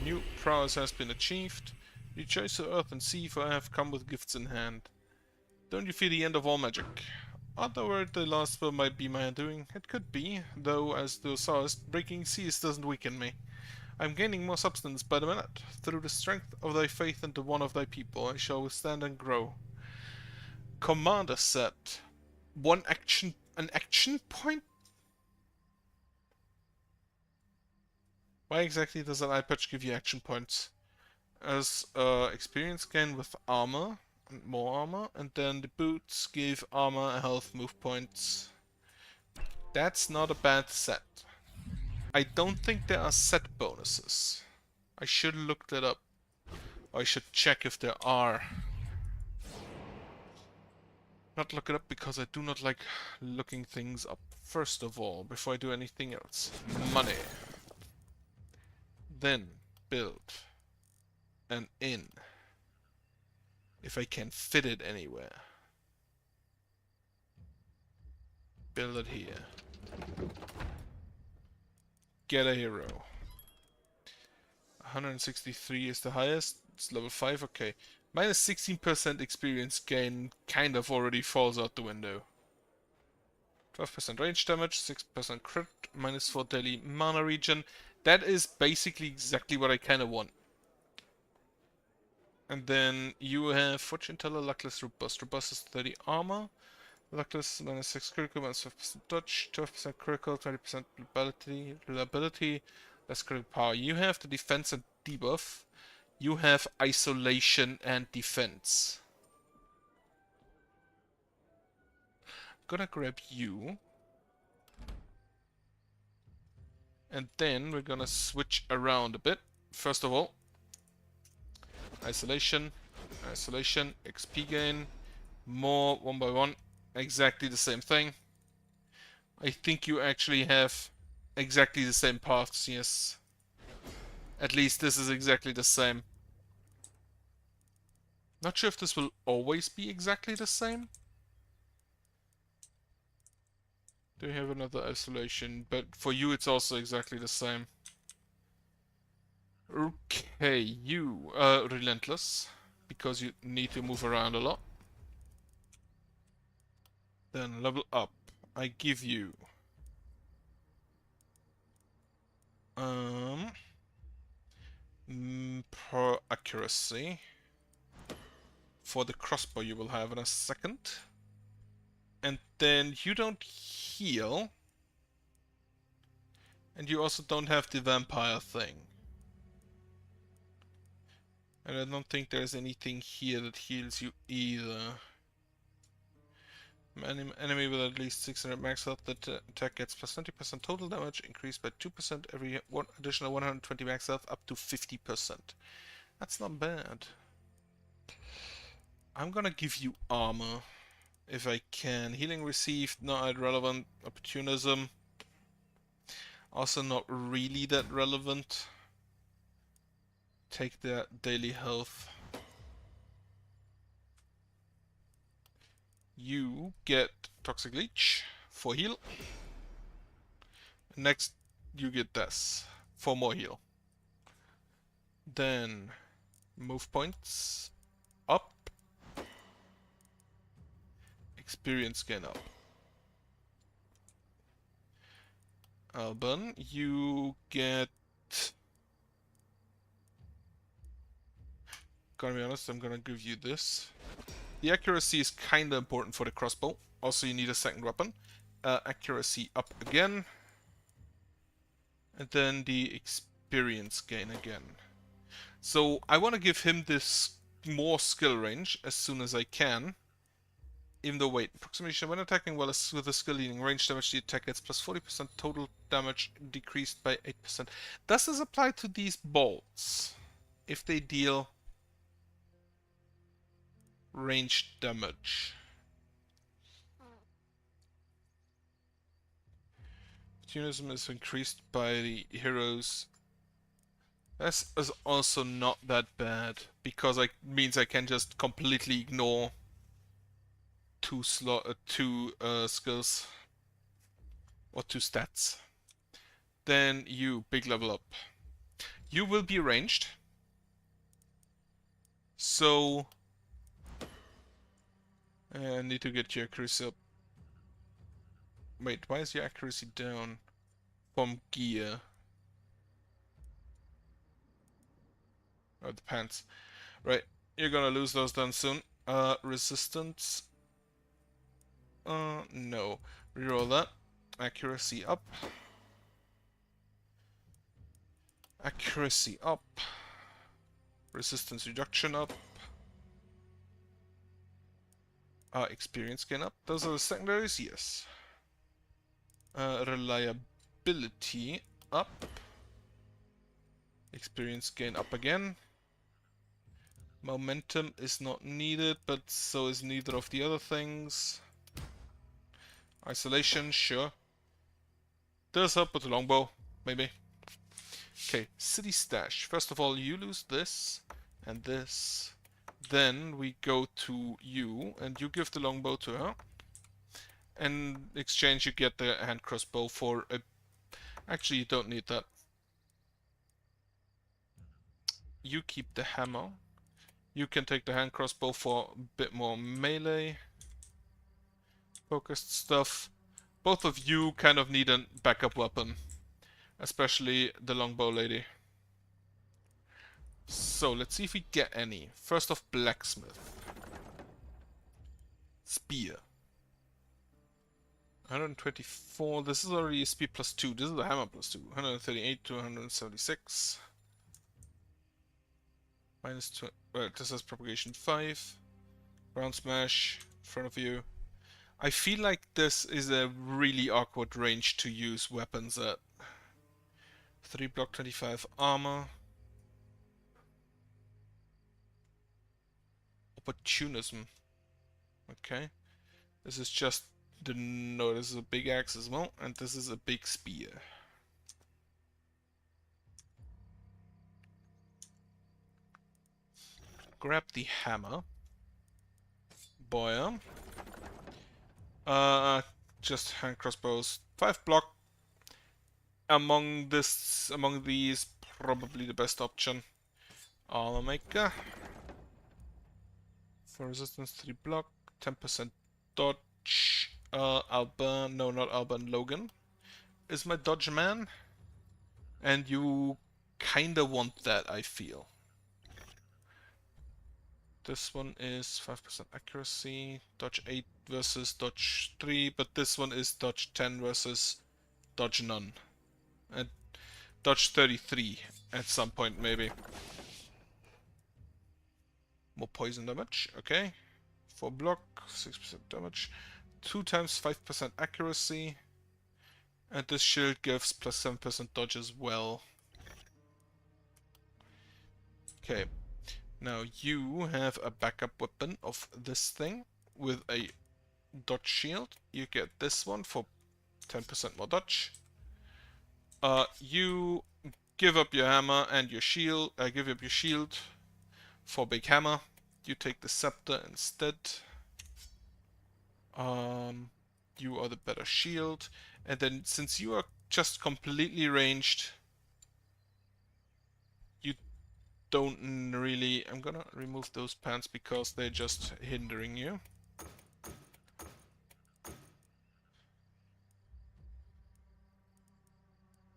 [SPEAKER 1] New prowess has been achieved. Rejoice to earth and sea, for I have come with gifts in hand. Don't you fear the end of all magic? Although the last spell might be my undoing, it could be, though as thou sawest, breaking seas doesn't weaken me. I'm gaining more substance by the minute. Through the strength of thy faith and the one of thy people, I shall withstand and grow. Commander set. An action point? Why exactly does an eye patch give you action points? As experience gain with armor, and more armor, and then the boots give armor, health, move points. That's not a bad set. I don't think there are set bonuses. I should look that up. Or I should check if there are. Not look it up because I do not like looking things up. First of all, before I do anything else. Money. Then build an inn. If I can fit it anywhere. Build it here. Get a hero. 163 is the highest. It's level 5, okay. Minus 16% experience gain kind of already falls out the window. 12% range damage, 6% crit, minus 4 daily mana regen. That is basically exactly what I kind of want. And then you have Fortune Teller, Luckless, Robust. Robust is 30 armor. Luckless, minus 6 critical, minus 5% dodge, 12% critical, 20% reliability, less critical power. You have the defense and debuff. You have isolation and defense. gonna grab you. And then we're gonna switch around a bit. First of all, isolation, isolation, XP gain, more 1 by 1, exactly the same thing. I think you actually have exactly the same paths, yes. At least this is exactly the same. Not sure if this will always be exactly the same. Do we have another isolation? But for you it's also exactly the same. Okay, you relentless, because you need to move around a lot. Then level up. I give you per accuracy. For the crossbow you will have in a second. And then you don't heal. And you also don't have the vampire thing. And I don't think there's anything here that heals you either. Enemy with at least 600 max health, that attack gets plus 20% total damage, increased by 2% every one additional 120 max health, up to 50%. That's not bad. I'm gonna give you armor, if I can. Healing received, not relevant. Opportunism, also not really that relevant. Take the daily health. You get Toxic Leech for heal. Next, you get this for more heal. Then, move points up. Experience gain up. Alban, you get... Gotta be honest, I'm gonna give you this. The accuracy is kinda important for the crossbow. Also, you need a second weapon. Accuracy up again. And then the experience gain again. So, I want to give him this more skill range as soon as I can. Even though, wait, approximation when attacking while with a skill leading range damage, the attack gets plus 40% total damage decreased by 8%. Does this apply to these bolts? If they deal range damage. Opportunism is increased by the heroes. This is also not that bad, because it means I can just completely ignore two skills or two stats. Then you big level up. You will be ranged, so I need to get your accuracy up. Wait, why is your accuracy down from gear? Oh, the pants. Right, you're gonna lose those then soon. Resistance. No. Reroll that. Accuracy up. Accuracy up. Resistance reduction up. Experience gain up. Those are the secondaries? Yes. Reliability up. Experience gain up again. Momentum is not needed, but so is neither of the other things. Isolation, sure. Does help with the longbow, maybe. Okay, city stash. First of all, you lose this and this. Then we go to you, and you give the longbow to her. And in exchange, you get the hand crossbow for a... Actually, you don't need that. You keep the hammer. You can take the hand crossbow for a bit more melee focused stuff. Both of you kind of need a backup weapon, especially the longbow lady. So let's see if we get any. First off, blacksmith. Spear. 124. This is already a speed plus 2. This is the hammer plus 2. 138 to 176. Minus 2. Well, this has propagation 5. Ground smash in front of you. I feel like this is a really awkward range to use weapons at. 3 block, 25 armor. Opportunism. Okay. This is just the... No, this is a big axe as well, and this is a big spear. Grab the hammer. Boya. Just hand crossbows. 5 block. Among these, probably the best option. Armor maker. For resistance 3 block, 10% dodge. Alban, no, not Alban, Logan is my dodge man. And you kinda want that, I feel. This one is 5% accuracy, dodge 8 versus dodge 3, but this one is dodge 10 versus dodge none. And dodge 33 at some point, maybe. More poison damage, okay. 4 block, 6% damage. 2 times 5% accuracy. And this shield gives plus 7% dodge as well. Okay. Now you have a backup weapon of this thing with a dodge shield. You get this one for 10% more dodge. You give up your hammer and your shield. Give up your shield for big hammer. You take the scepter instead. You are the better shield. And then since you are just completely ranged, you don't really... I'm gonna remove those pants because they're just hindering you.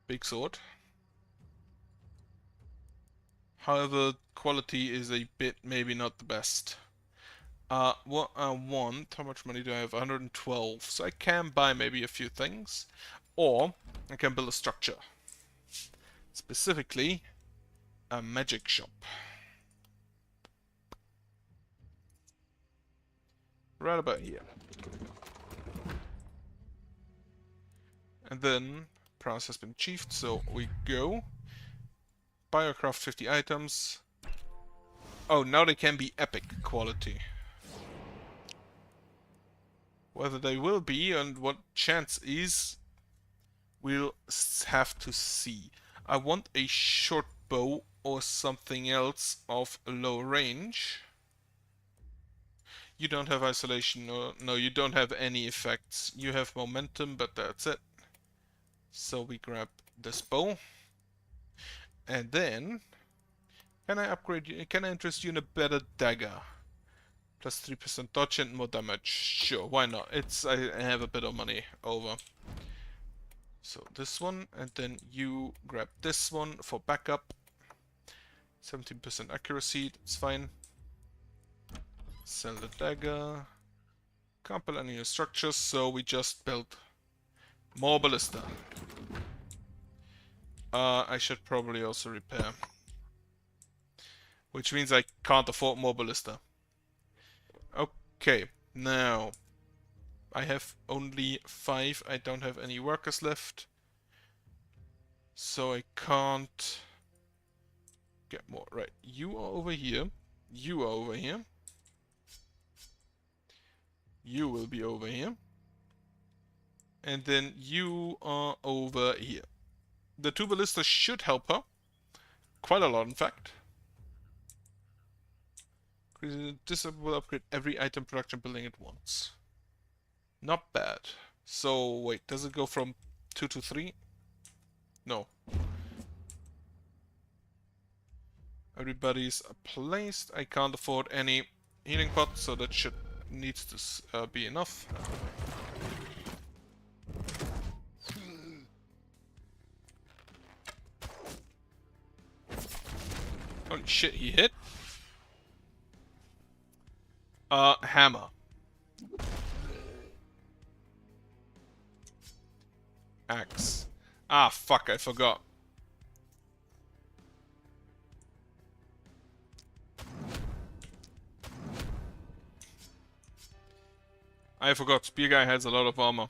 [SPEAKER 1] Big sword. However, quality is a bit maybe not the best. What I want, how much money do I have? 112. So I can buy maybe a few things. Or I can build a structure. Specifically, a magic shop. Right about here. And then, price has been achieved, so we go. Biocraft 50 items. Oh, now they can be epic quality. Whether they will be and what chance is, we'll have to see. I want a short bow or something else of low range. You don't have isolation, no, you don't have any effects. You have momentum, but that's it. So we grab this bow. And then, can I upgrade you? Can I interest you in a better dagger? Plus 3% dodge and more damage. Sure, why not? I have a bit of money over. So this one, and then you grab this one for backup. 17% accuracy, that's fine. Sell the dagger. Can't build any new structures, so we just built more ballista. I should probably also repair. Which means I can't afford more ballista. Okay, now I have only 5. I don't have any workers left. So I can't get more. Right, you are over here. You are over here. You will be over here. And then you are over here. The 2 ballistas should help her. Quite a lot, in fact. This will upgrade every item production building at once. Not bad. So, wait, does it go from 2 to 3? No. Everybody's placed. I can't afford any healing pots, so that needs to be enough. Holy shit, he hit. Hammer. Axe. Ah, fuck, I forgot. I forgot, spear guy has a lot of armor.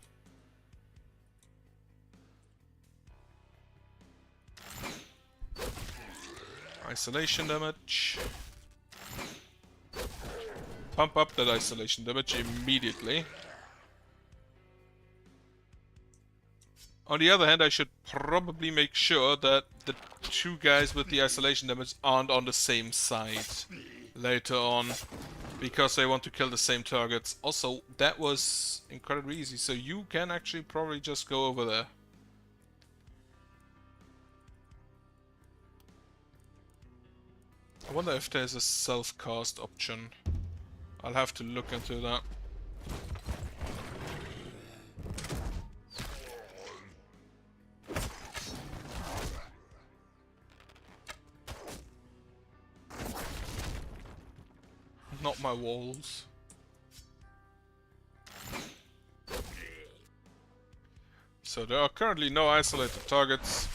[SPEAKER 1] Isolation damage. Pump up that isolation damage immediately. On the other hand, I should probably make sure that the two guys with the isolation damage aren't on the same side later on, because they want to kill the same targets. Also, that was incredibly easy, so you can actually probably just go over there. I wonder if there's a self-cast option. I'll have to look into that. Not my walls. So there are currently no isolated targets.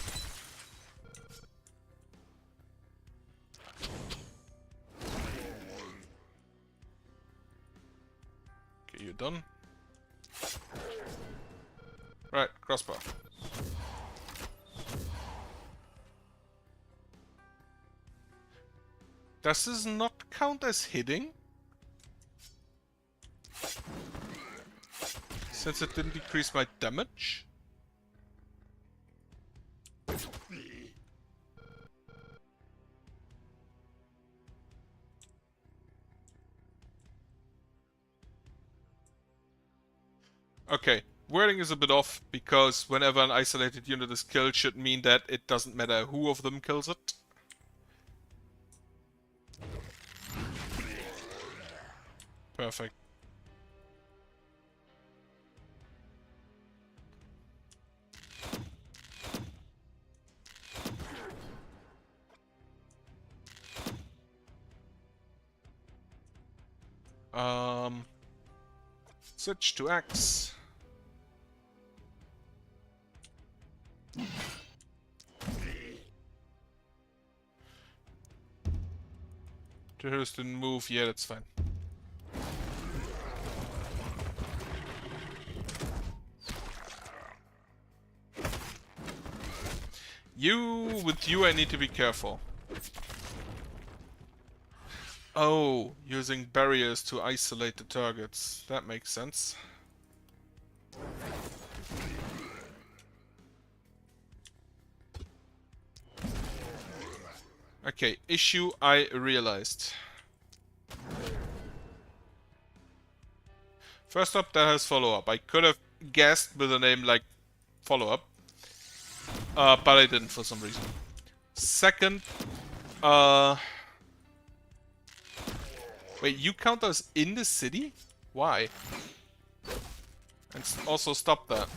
[SPEAKER 1] Okay, you done? Right, crossbar. Does this not count as hitting? Since it didn't decrease my damage? Okay, wording is a bit off, because whenever an isolated unit is killed should mean that it doesn't matter who of them kills it. Perfect. Switch to axe. Terrorist didn't move. Yeah, that's fine. With you I need to be careful. Oh, using barriers to isolate the targets. That makes sense. Okay, issue I realized. First up, that has follow-up. I could have guessed with a name like follow-up, but I didn't for some reason. Second, wait, you count us in the city? Why? And also stop that.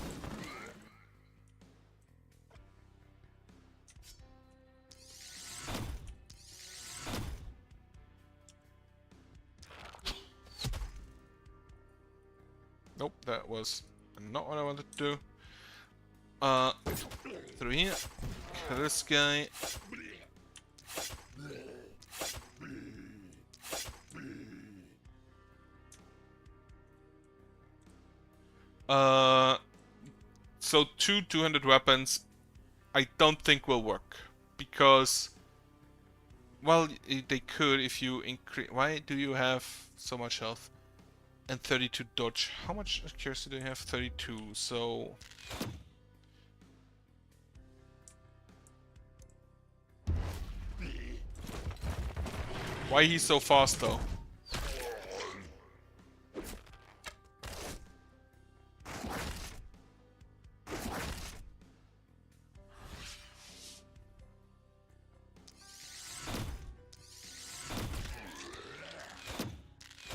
[SPEAKER 1] Nope, that was not what I wanted to do. Through here. Kill this guy. So two 200 weapons I don't think will work. Because, well, they could if you increase... Why do you have so much health? And 32 dodge. How much accuracy do you have? 32, so... Why he's so fast though?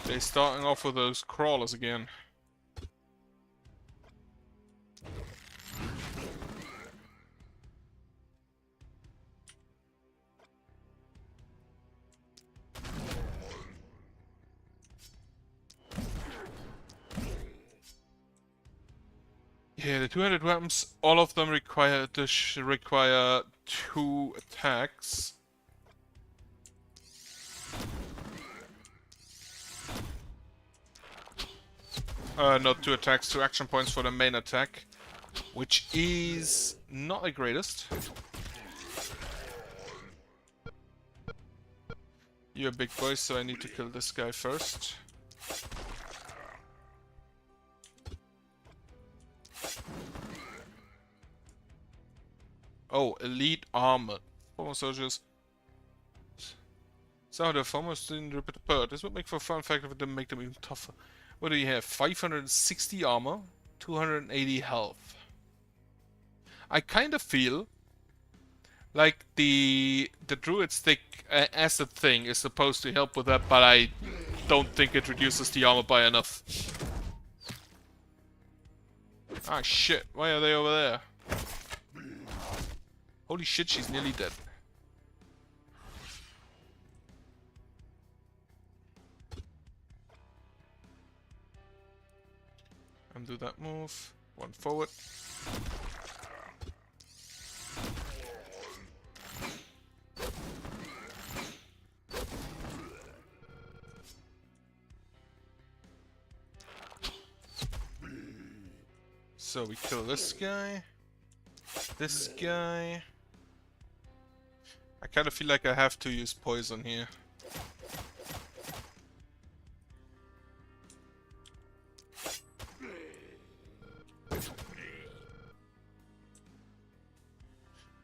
[SPEAKER 1] They're starting off with those crawlers again. Yeah, the 200 weapons, all of them require 2 attacks. Not 2 attacks, 2 action points for the main attack. Which is not the greatest. You're a big boy, so I need to kill this guy first. Oh, elite armor. Former soldiers. Some of the former student repeat the bird. This would make for a fun fact if it didn't make them even tougher. What do you have? 560 armor, 280 health. I kind of feel like the druid stick acid thing is supposed to help with that, but I don't think it reduces the armor by enough. Ah shit, why are they over there? Holy shit, she's nearly dead. Undo that move. 1 forward. So we kill this guy. This guy. I kind of feel like I have to use poison here.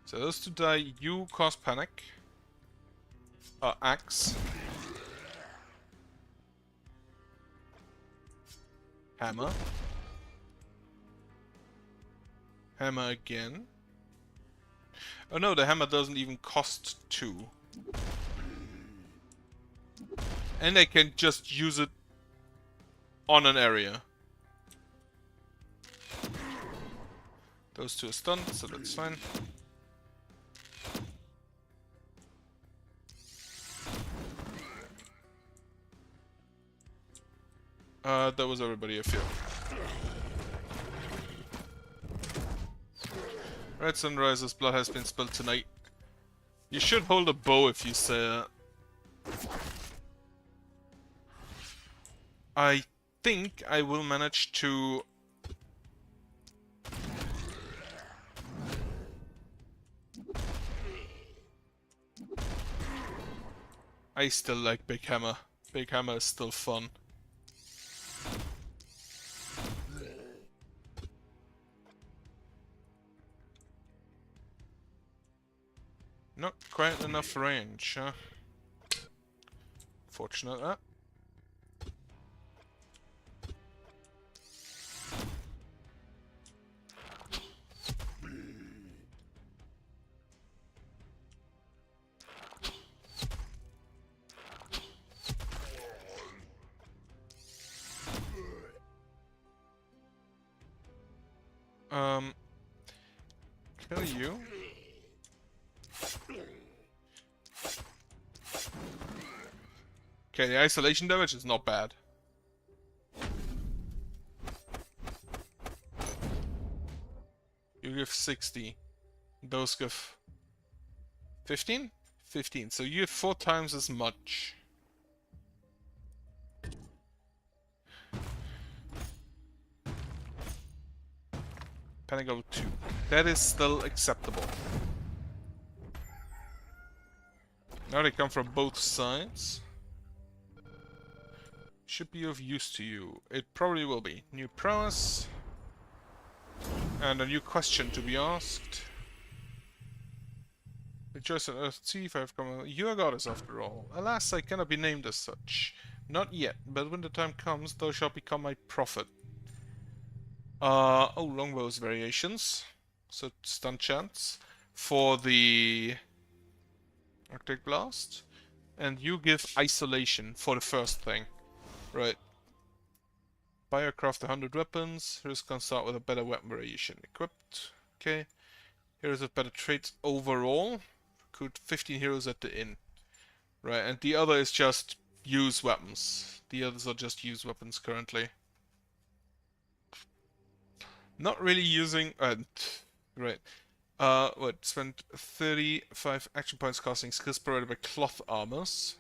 [SPEAKER 1] So those two die, you cause panic. Axe. Hammer. Hammer again. Oh no, the hammer doesn't even cost 2. And I can just use it on an area. Those two are stunned, so that's fine. That was everybody, I feel. Red sun rises, blood has been spilled tonight. You should hold a bow if you say that. I think I will manage to... I still like Big Hammer. Big Hammer is still fun. Not quite enough range, huh? Fortunate that. Kill you. Okay, the isolation damage is not bad. You give 60. Those give 15? 15. So you have 4 times as much. Panic level 2. That is still acceptable. Now they come from both sides. Should be of use to you. It probably will be. New prowess. And a new question to be asked. Rejoice on earth, see if I have come. You are a goddess after all. Alas, I cannot be named as such. Not yet, but when the time comes, thou shalt become my prophet. Oh, longbow's variations. So stun chance for the Arctic Blast. And you give isolation for the first thing. Right. Biocraft 100 weapons. Heroes can start with a better weapon variation. Equipped. Okay. Heroes have better traits overall. Recruit 15 heroes at the inn. Right, and the other is just use weapons. The others are just use weapons currently. Not really using... right. What? Spend 35 action points casting skills provided by cloth armors.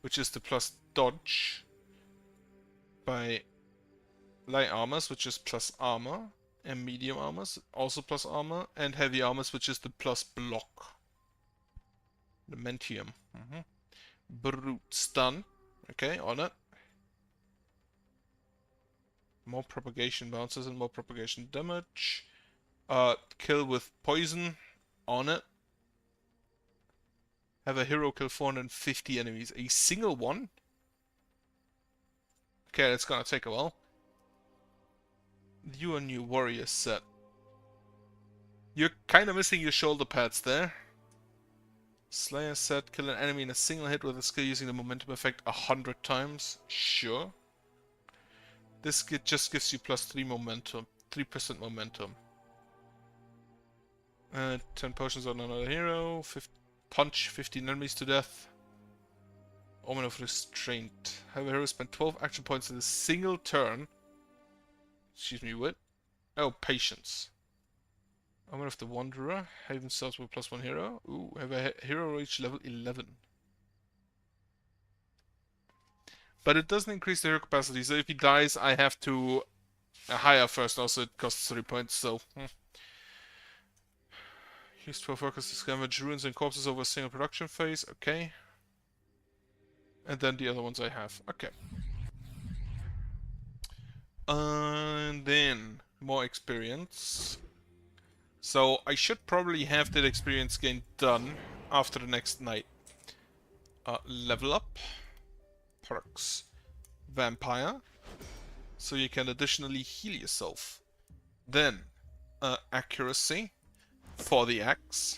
[SPEAKER 1] Which is the plus dodge. By light armors, which is plus armor, and medium armors, also plus armor, and heavy armors, which is the plus block. The Mentium. Brute stun. Okay, on it. More propagation bounces and more propagation damage. Kill with poison. On it. Have a hero kill 450 enemies. A single one? Okay, that's gonna take a while. You a new warrior set. You're kinda missing your shoulder pads there. Slayer set, kill an enemy in a single hit with a skill using the momentum effect 100 times. Sure. This just gives you plus 3 momentum. 3% momentum. 10 potions on another hero. Punch 15 enemies to death. Omen of Restraint. Have a hero spend 12 action points in a single turn. Excuse me, what? Oh, Patience. Omen of the Wanderer. Have himself with plus 1 hero. Ooh, have a hero reach level 11. But it doesn't increase the hero capacity, so if he dies, I have to hire first. Also, it costs 3 points, so... Used for focus to scavenge ruins and corpses over a single production phase. Okay. And then the other ones I have. Okay. And then more experience. So I should probably have that experience gain done after the next night. Level up. Perks. Vampire. So you can additionally heal yourself. Then accuracy for the axe.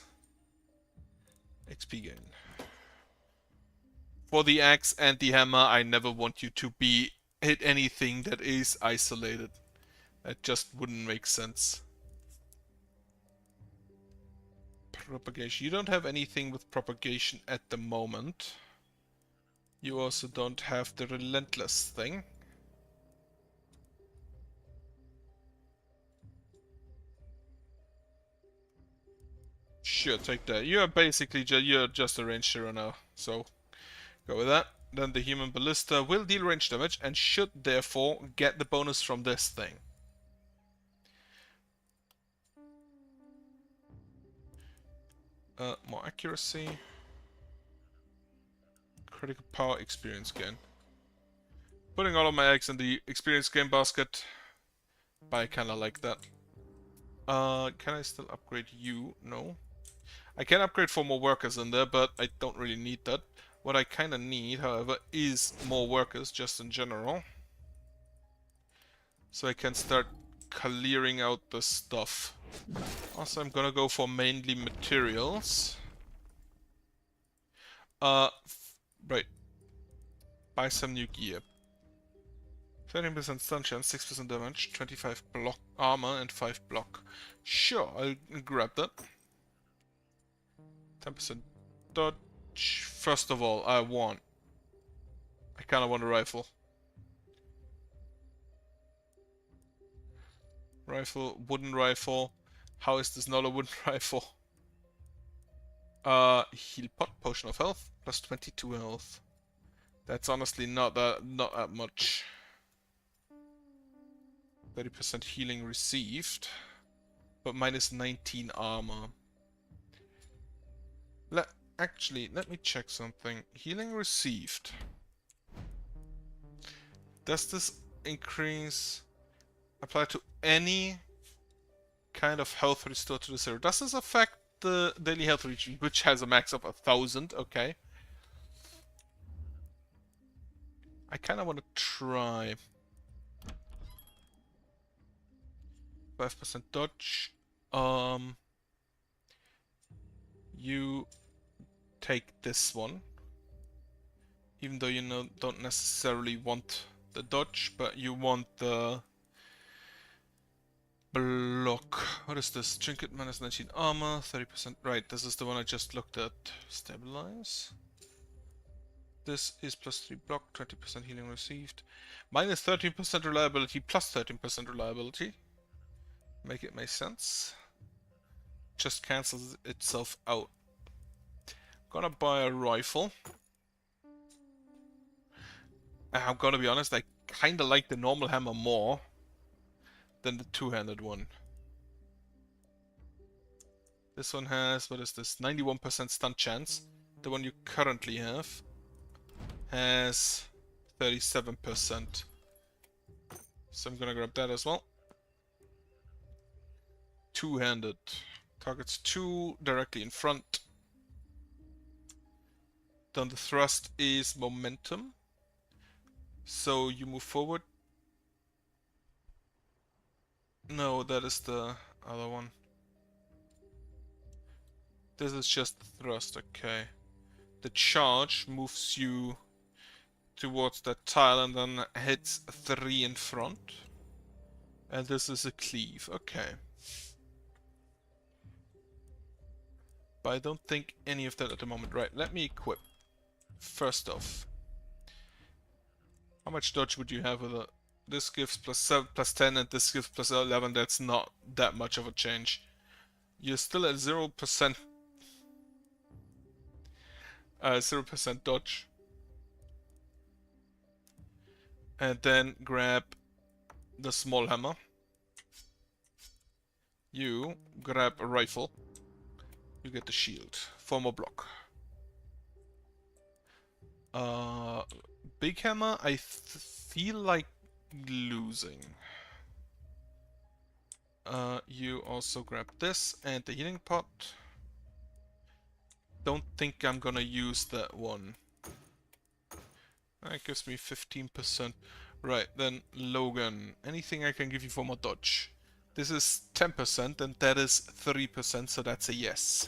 [SPEAKER 1] XP gain. For the axe and the hammer, I never want you to hit anything that is isolated. That just wouldn't make sense. Propagation. You don't have anything with propagation at the moment. You also don't have the relentless thing. Sure, take that. You're basically you're just a ranged hero now, so go with that. Then the human ballista will deal range damage and should therefore get the bonus from this thing. More accuracy. Critical power experience gain. Putting all of my eggs in the experience gain basket. But I kinda like that. Can I still upgrade you? No. I can upgrade for more workers in there, but I don't really need that. What I kinda need, however, is more workers, just in general. So I can start clearing out the stuff. Also, I'm gonna go for mainly materials. Right. Buy some new gear. 13% stun chance, 6% damage, 25 block armor, and 5 block. Sure, I'll grab that. 10% dodge. First of all, I kinda want a rifle. Rifle, wooden rifle. How is this not a wooden rifle? Heal pot, potion of health, plus 22 health. That's honestly not that much. 30% healing received, but minus 19 armor. Actually, let me check something. Healing received. Does this increase apply to any kind of health restored to the zero? Does this affect the daily health region, which has a max of 1000? Okay. I kind of want to try. 5% dodge. You take this one. Even though you don't necessarily want the dodge, but you want the block. What is this? Trinket minus 19 armor, 30%. Right, this is the one I just looked at. Stabilize. This is plus 3 block, 20% healing received. Minus 13% reliability, plus 13% reliability. Make it make sense. Just cancels itself out. Gonna buy a rifle. I'm gonna be honest, I kinda like the normal hammer more. than the two-handed one. This one has, what is this, 91% stun chance. The one you currently have has 37%. So I'm gonna grab that as well. Two-handed. Targets two directly in front. Then the thrust is momentum. So you move forward. No, that is the other one. This is just the thrust, okay. The charge moves you towards that tile and then hits 3 in front. And this is a cleave, okay. But I don't think any of that at the moment. Right, let me equip. First off, how much dodge would you have with a... This gives plus 7, plus 10 and this gives plus 11. That's not that much of a change. You're still at 0%. 0% dodge. And then grab the small hammer. You grab a rifle. You get the shield. 4 more block. Big hammer, I feel like losing. You also grab this and the healing pot. Don't think I'm gonna use that one. That gives me 15%. Right, then Logan. Anything I can give you for more dodge? This is 10% and that is 3%, so that's a yes.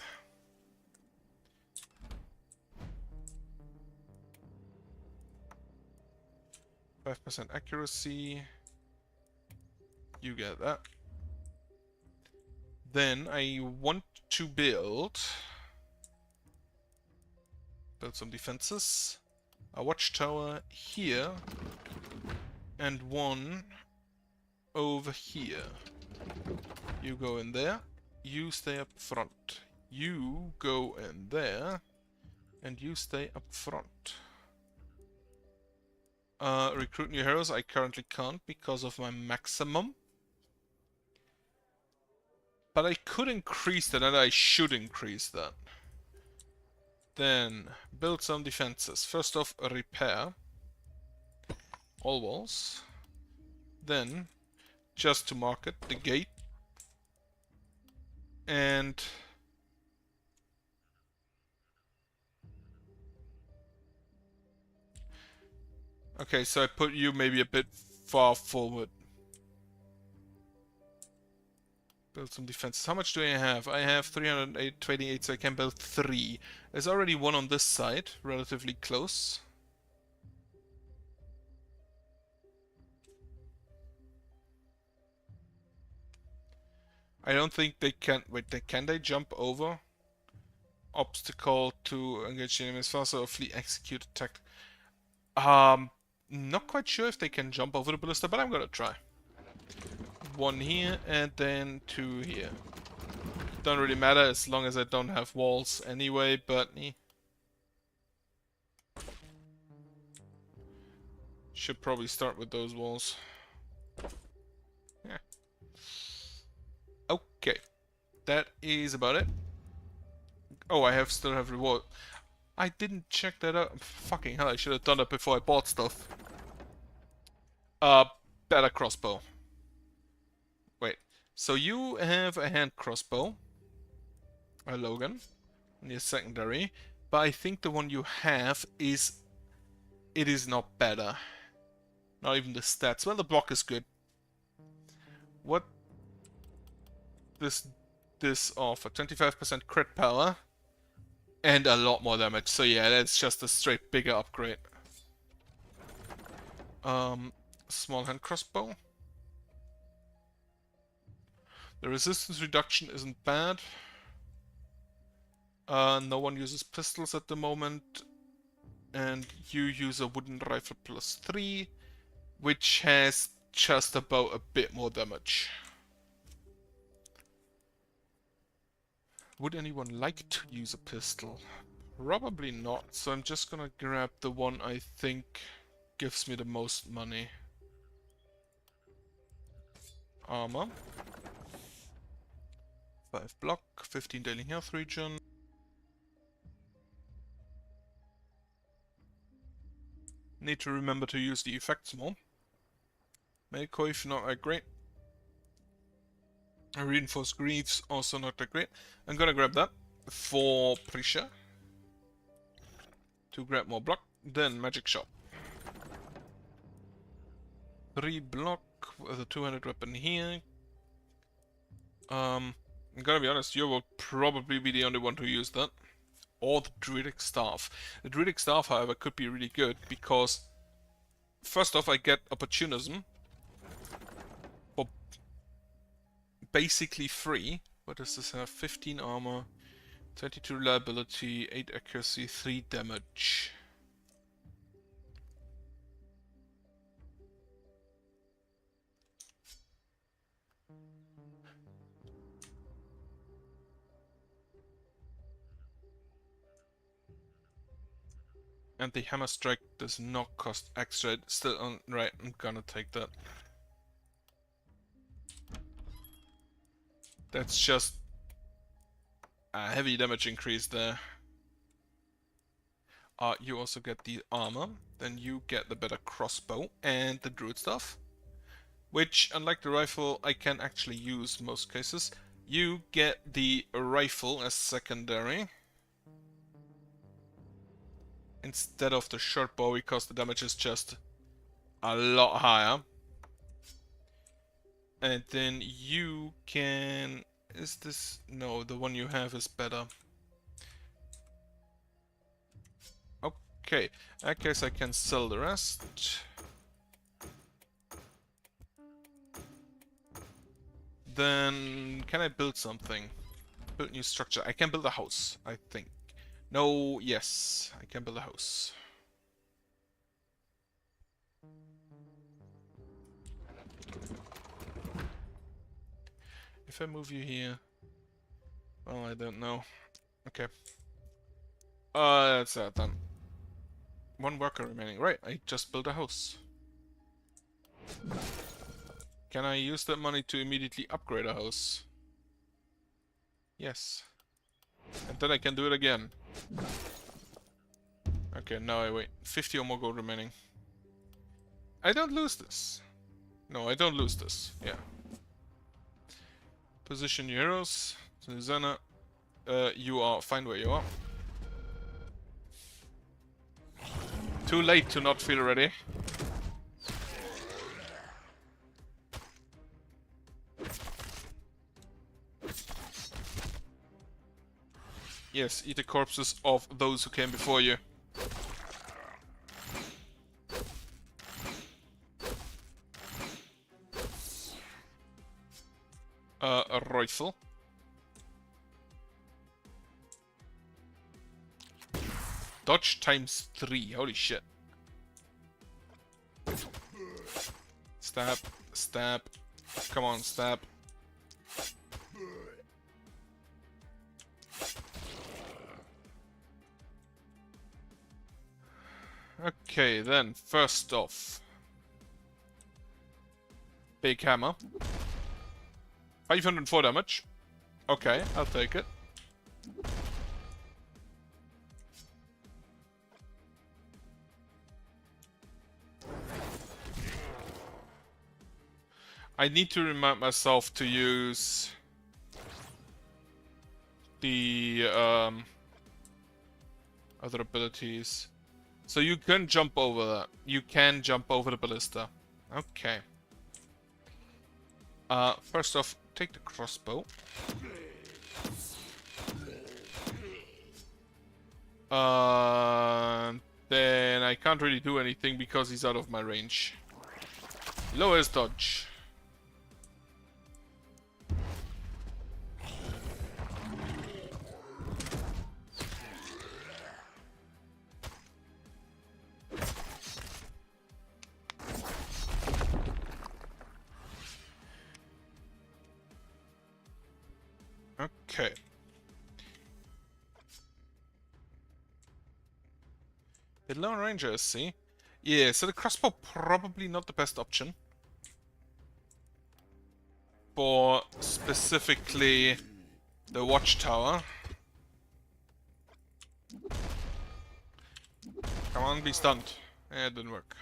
[SPEAKER 1] %5 accuracy. You get that. Then I want to build some defenses. A watchtower here and one over here. You go in there, you stay up front. You go in there and you stay up front. Recruit new heroes, I currently can't because of my maximum. But I could increase that and I should increase that. Then build some defenses. First off, repair all walls. Then, just to market, the gate. And okay, so I put you maybe a bit far forward. Build some defenses. How much do I have? I have 328, so I can build 3. There's already one on this side, relatively close. I don't think they can... Wait, can they jump over? Obstacle to engage the enemy is faster or flee execute attack. Not quite sure if they can jump over the ballista, but I'm gonna try. One here and then 2 here. Don't really matter as long as I don't have walls anyway, but should probably start with those walls. Yeah. Okay. That is about it. Oh, I still have reward. I didn't check that out. Fucking hell, I should have done that before I bought stuff. Better crossbow. Wait. So you have a hand crossbow. Logan. And your secondary. But I think the one you have is... It is not better. Not even the stats. Well, the block is good. What... This offer. 25% crit power. And a lot more damage. So yeah, that's just a straight bigger upgrade. Small hand crossbow. The resistance reduction isn't bad. No one uses pistols at the moment. And you use a wooden rifle plus 3, which has just about a bit more damage. Would anyone like to use a pistol? Probably not, so I'm just gonna grab the one I think gives me the most money. armor. 5 block, 15 daily health regen. Need to remember to use the effects more. Make not that great. Reinforced Greaves also not that great. I'm gonna grab that for Prisha. To grab more block. Then Magic Shop. 3 block with a 200 weapon here. I'm gonna be honest, you will probably be the only one to use that. Or the Druidic Staff. The Druidic Staff, however, could be really good because first off I get Opportunism for basically free. What does this have? 15 armor, 22 reliability, 8 accuracy, 3 damage. And the Hammer Strike does not cost extra. Still on right, I'm gonna take that. That's just a heavy damage increase there. You also get the armor, then you get the better crossbow and the druid staff. Which, unlike the rifle, I can actually use most cases. You get the rifle as secondary. Instead of the short bow, because the damage is just a lot higher. And then you can... Is this... No, the one you have is better. Okay, in that case I can sell the rest. Then... Can I build something? Build new structure. I can build a house, I think. No, yes, I can build a house. If I move you here... Well, I don't know. Okay. That's that then. 1 worker remaining. Right, I just built a house. Can I use that money to immediately upgrade a house? Yes. And then I can do it again. Okay, now I wait. 50 or more gold remaining. I don't lose this. No, I don't lose this. Yeah. Position your heroes. Susanna, you are fine where you are. Too late to not feel ready. Yes, eat the corpses of those who came before you. A rifle. Dodge times 3, holy shit. Stab, stab. Come on, stab. Okay, then, first off. Big hammer. 504 damage. Okay, I'll take it. I need to remind myself to use the other abilities. So you can jump over that. You can jump over the ballista. Okay. First off, take the crossbow. Then I can't really do anything because he's out of my range. Lowest dodge. Okay. The Lone Ranger, see? Yeah, so the crossbow probably not the best option. for specifically the watchtower. Come on, be stunned. Yeah, it didn't work.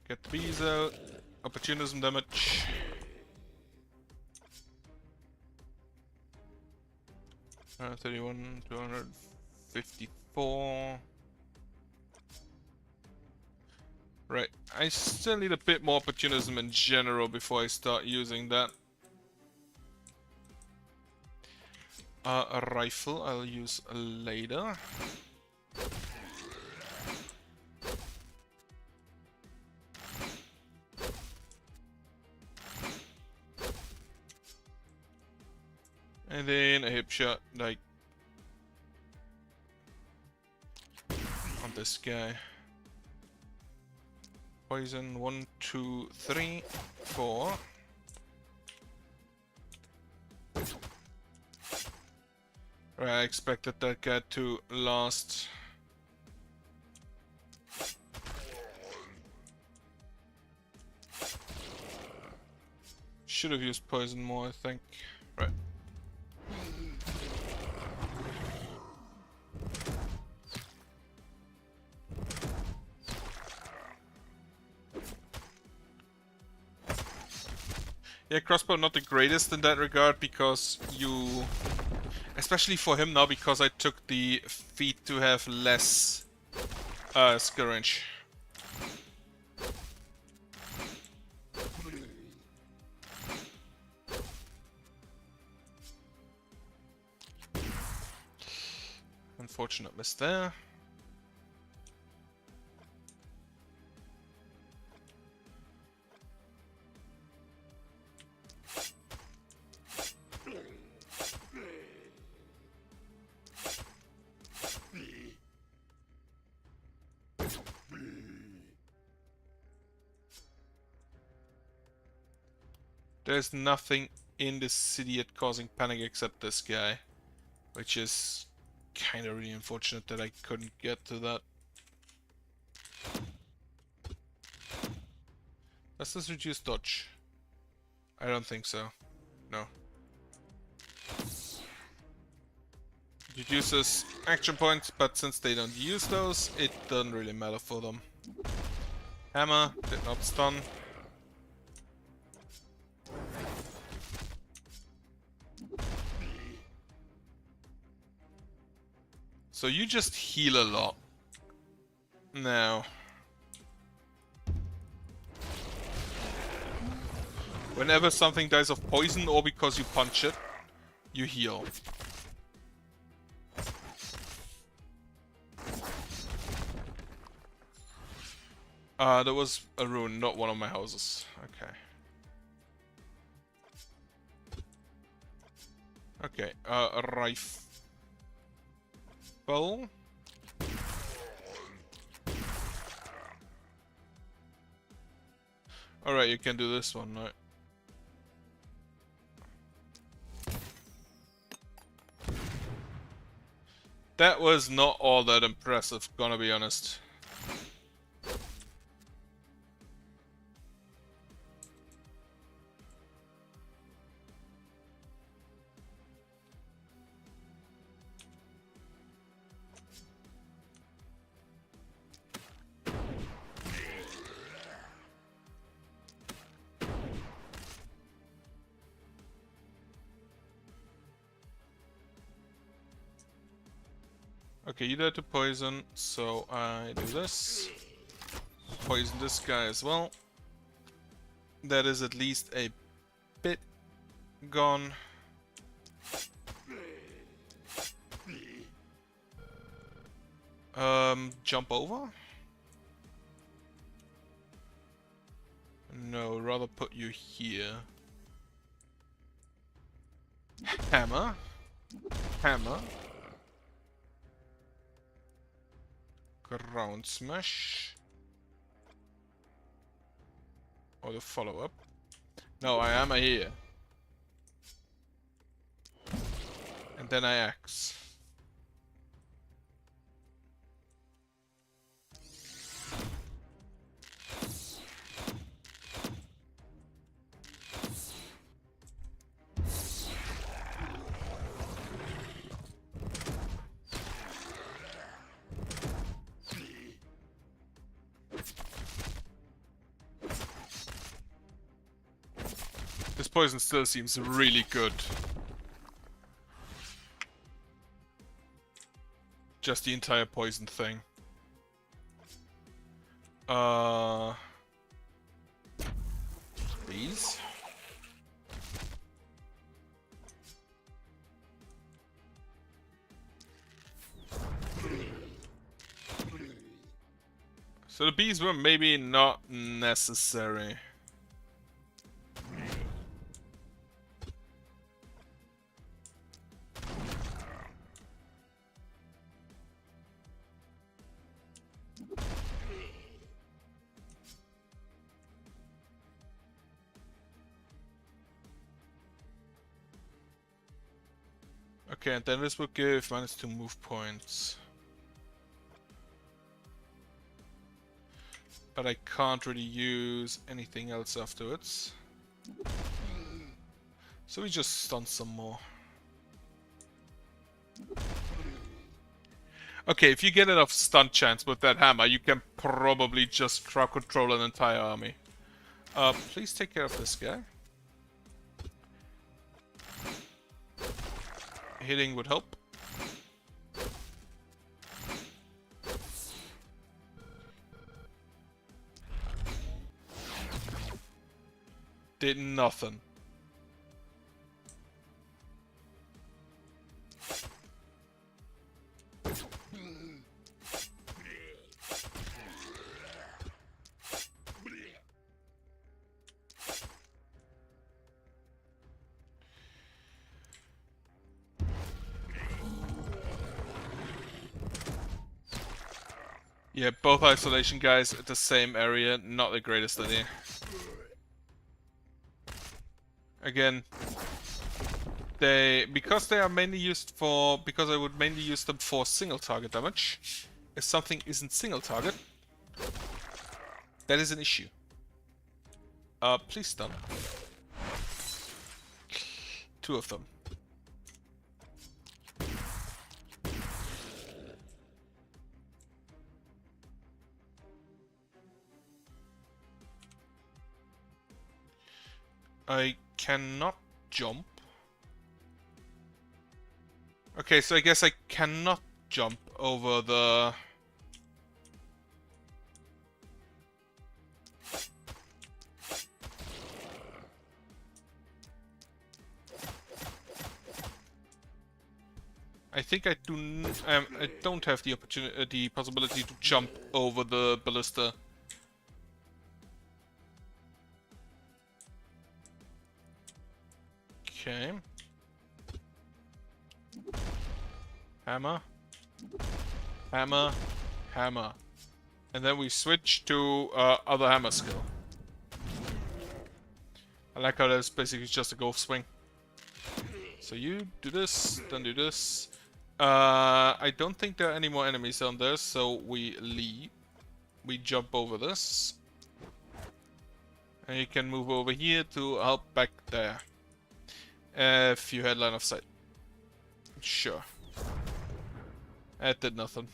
[SPEAKER 1] Get the bees out. Opportunism damage. Uh, 31, 254. Right, I still need a bit more opportunism in general before I start using that. A rifle I'll use later. And then a hip shot, like on this guy. Poison 1, 2, 3, 4. Right, I expected that guy to last. Should have used poison more, I think. Right. Yeah, crossbow not the greatest in that regard because you... Especially for him now because I took the feat to have less skill range. Unfortunate miss there. There's nothing in this city yet causing panic except this guy, which is kind of really unfortunate that I couldn't get to that. Does this reduce dodge? I don't think so. No. It reduces action points, but since they don't use those, it doesn't really matter for them. Hammer did not stun. So you just heal a lot. Now. Whenever something dies of poison or because you punch it, you heal. There was a rune, not one of my houses. Okay. Okay, a rifle. Alright, you can do this one, right? That was not all that impressive, gonna be honest. Okay, you dare to poison, so I do this. Poison this guy as well. That is at least a bit gone. Jump over? No, rather put you here. Hammer. Hammer. Ground smash. Or the follow-up. No, I am here. And then I axe. poison still seems really good. Just the entire poison thing. Bees. So the bees were maybe not necessary. Okay, and then this will give -2 move points. But I can't really use anything else afterwards. So we just stun some more. Okay, if you get enough stun chance with that hammer, you can probably just crowd control an entire army. Please take care of this guy. Hitting would help. Did nothing. Yeah, both isolation guys at the same area, not the greatest idea. Again, because they are mainly used for, because I would mainly use them for single target damage. If something isn't single target, that is an issue. Please stun. 2 of them. I cannot jump. Okay, so I guess I cannot jump over the... I think I don't have the opportunity, the possibility to jump over the ballista. Okay. Hammer. Hammer. Hammer. And then we switch to other hammer skill. I like how that's basically just a golf swing. So you do this, then do this. I don't think there are any more enemies on there, so we leave. We jump over this. And you can move over here to help back there. If you had line of sight. Sure. That did nothing.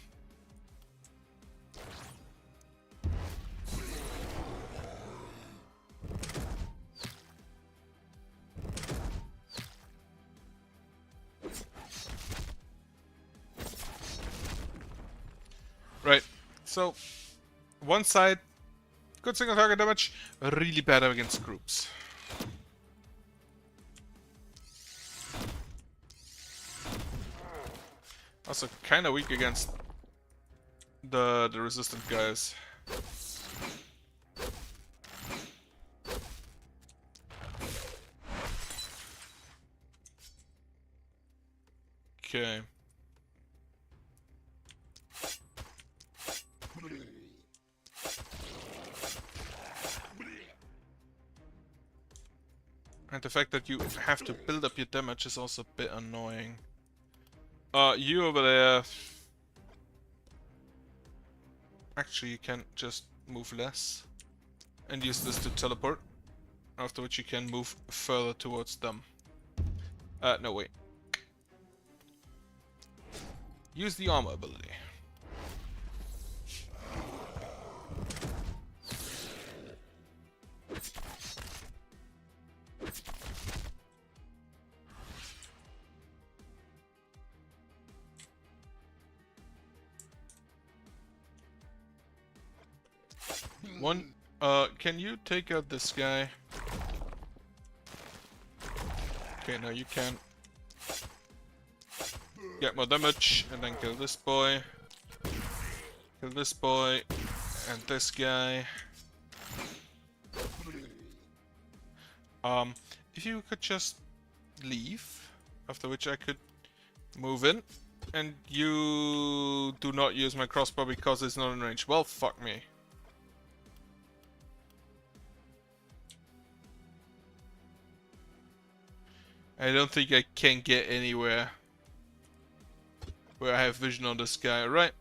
[SPEAKER 1] Right, so one side, good single target damage, really bad against groups. Also kinda weak against the resistant guys. Okay. And the fact that you have to build up your damage is also a bit annoying. You over there... Actually, you can just move less. And use this to teleport. After which you can move further towards them. No, wait. Use the armor ability. Can you take out this guy? Okay, now you can. Get more damage, and then kill this boy. Kill this boy, and this guy. If you could just leave, after which I could move in. And you do not use my crossbow because it's not in range. Well, fuck me. I don't think I can get anywhere where I have vision on this guy. Right.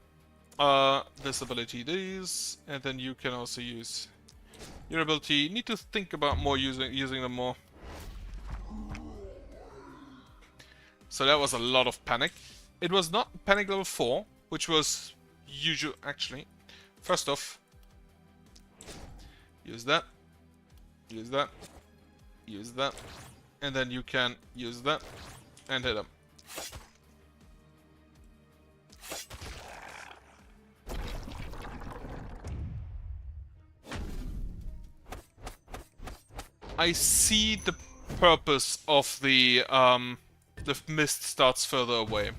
[SPEAKER 1] This ability, these, and then you can also use your ability. You need to think about more using them more. So that was a lot of panic. It was not panic level 4, which was usual actually. First off, use that, use that, use that, and then you can use that and hit him. I see the purpose of the mist starts further away.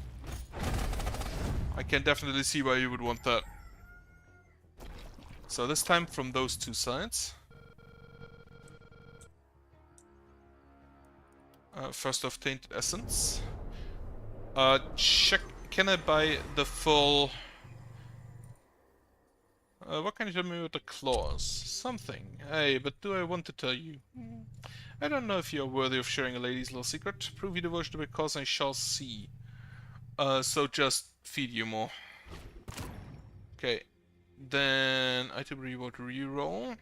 [SPEAKER 1] I can definitely see why you would want that. So this time from those two sides. First off, Tainted Essence. Check, can I buy the full... what can you tell me with the claws? Something. Hey, but do I want to tell you? I don't know if you are worthy of sharing a lady's little secret. Prove your devotion to my cause and I shall see. So just feed you more. Okay. Then item reward reroll.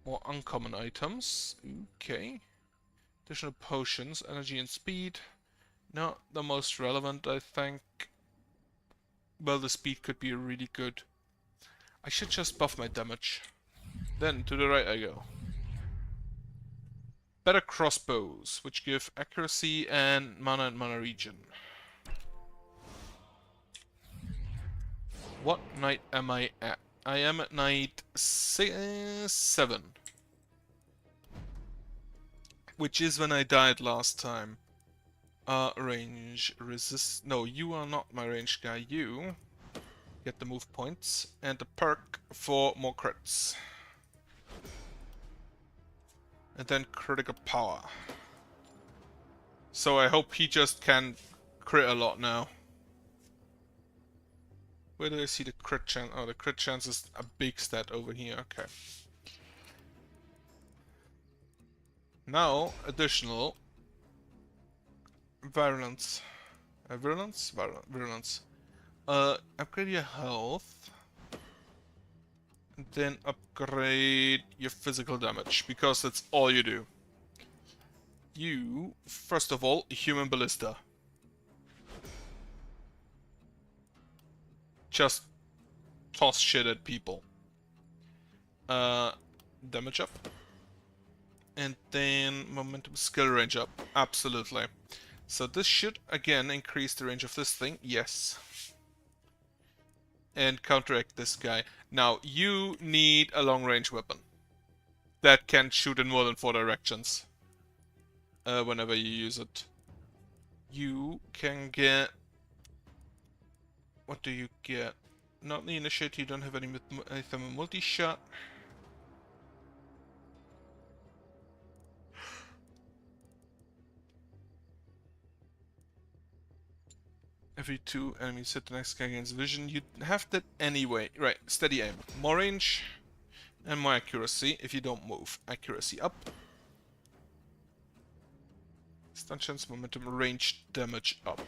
[SPEAKER 1] More uncommon items. Okay. Additional potions, energy and speed. Not the most relevant, I think. Well, the speed could be really good. I should just buff my damage. Then, to the right I go. Better crossbows, which give accuracy and mana regen. What night am I at? I am at night 7. Which is when I died last time. Range, resist... No, you are not my range guy. You get the move points and the perk for more crits. And then critical power. So I hope he just can crit a lot now. Where do I see the crit chance? Oh, the crit chance is a big stat over here. Okay. Now, additional virulence. Virulence. Upgrade your health. And then upgrade your physical damage, because that's all you do. You, first of all, human ballista. Just toss shit at people. Damage up. And then momentum skill range up. Absolutely. So this should again increase the range of this thing. Yes. And counteract this guy. Now, you need a long range weapon that can shoot in more than 4 directions whenever you use it. You can get... What do you get? Not the initiate, you don't have anything multi-shot. Every 2 enemies hit the next guy against vision. You have that anyway. Right, steady aim. More range and more accuracy if you don't move. Accuracy up. Stun chance, momentum, range, damage up.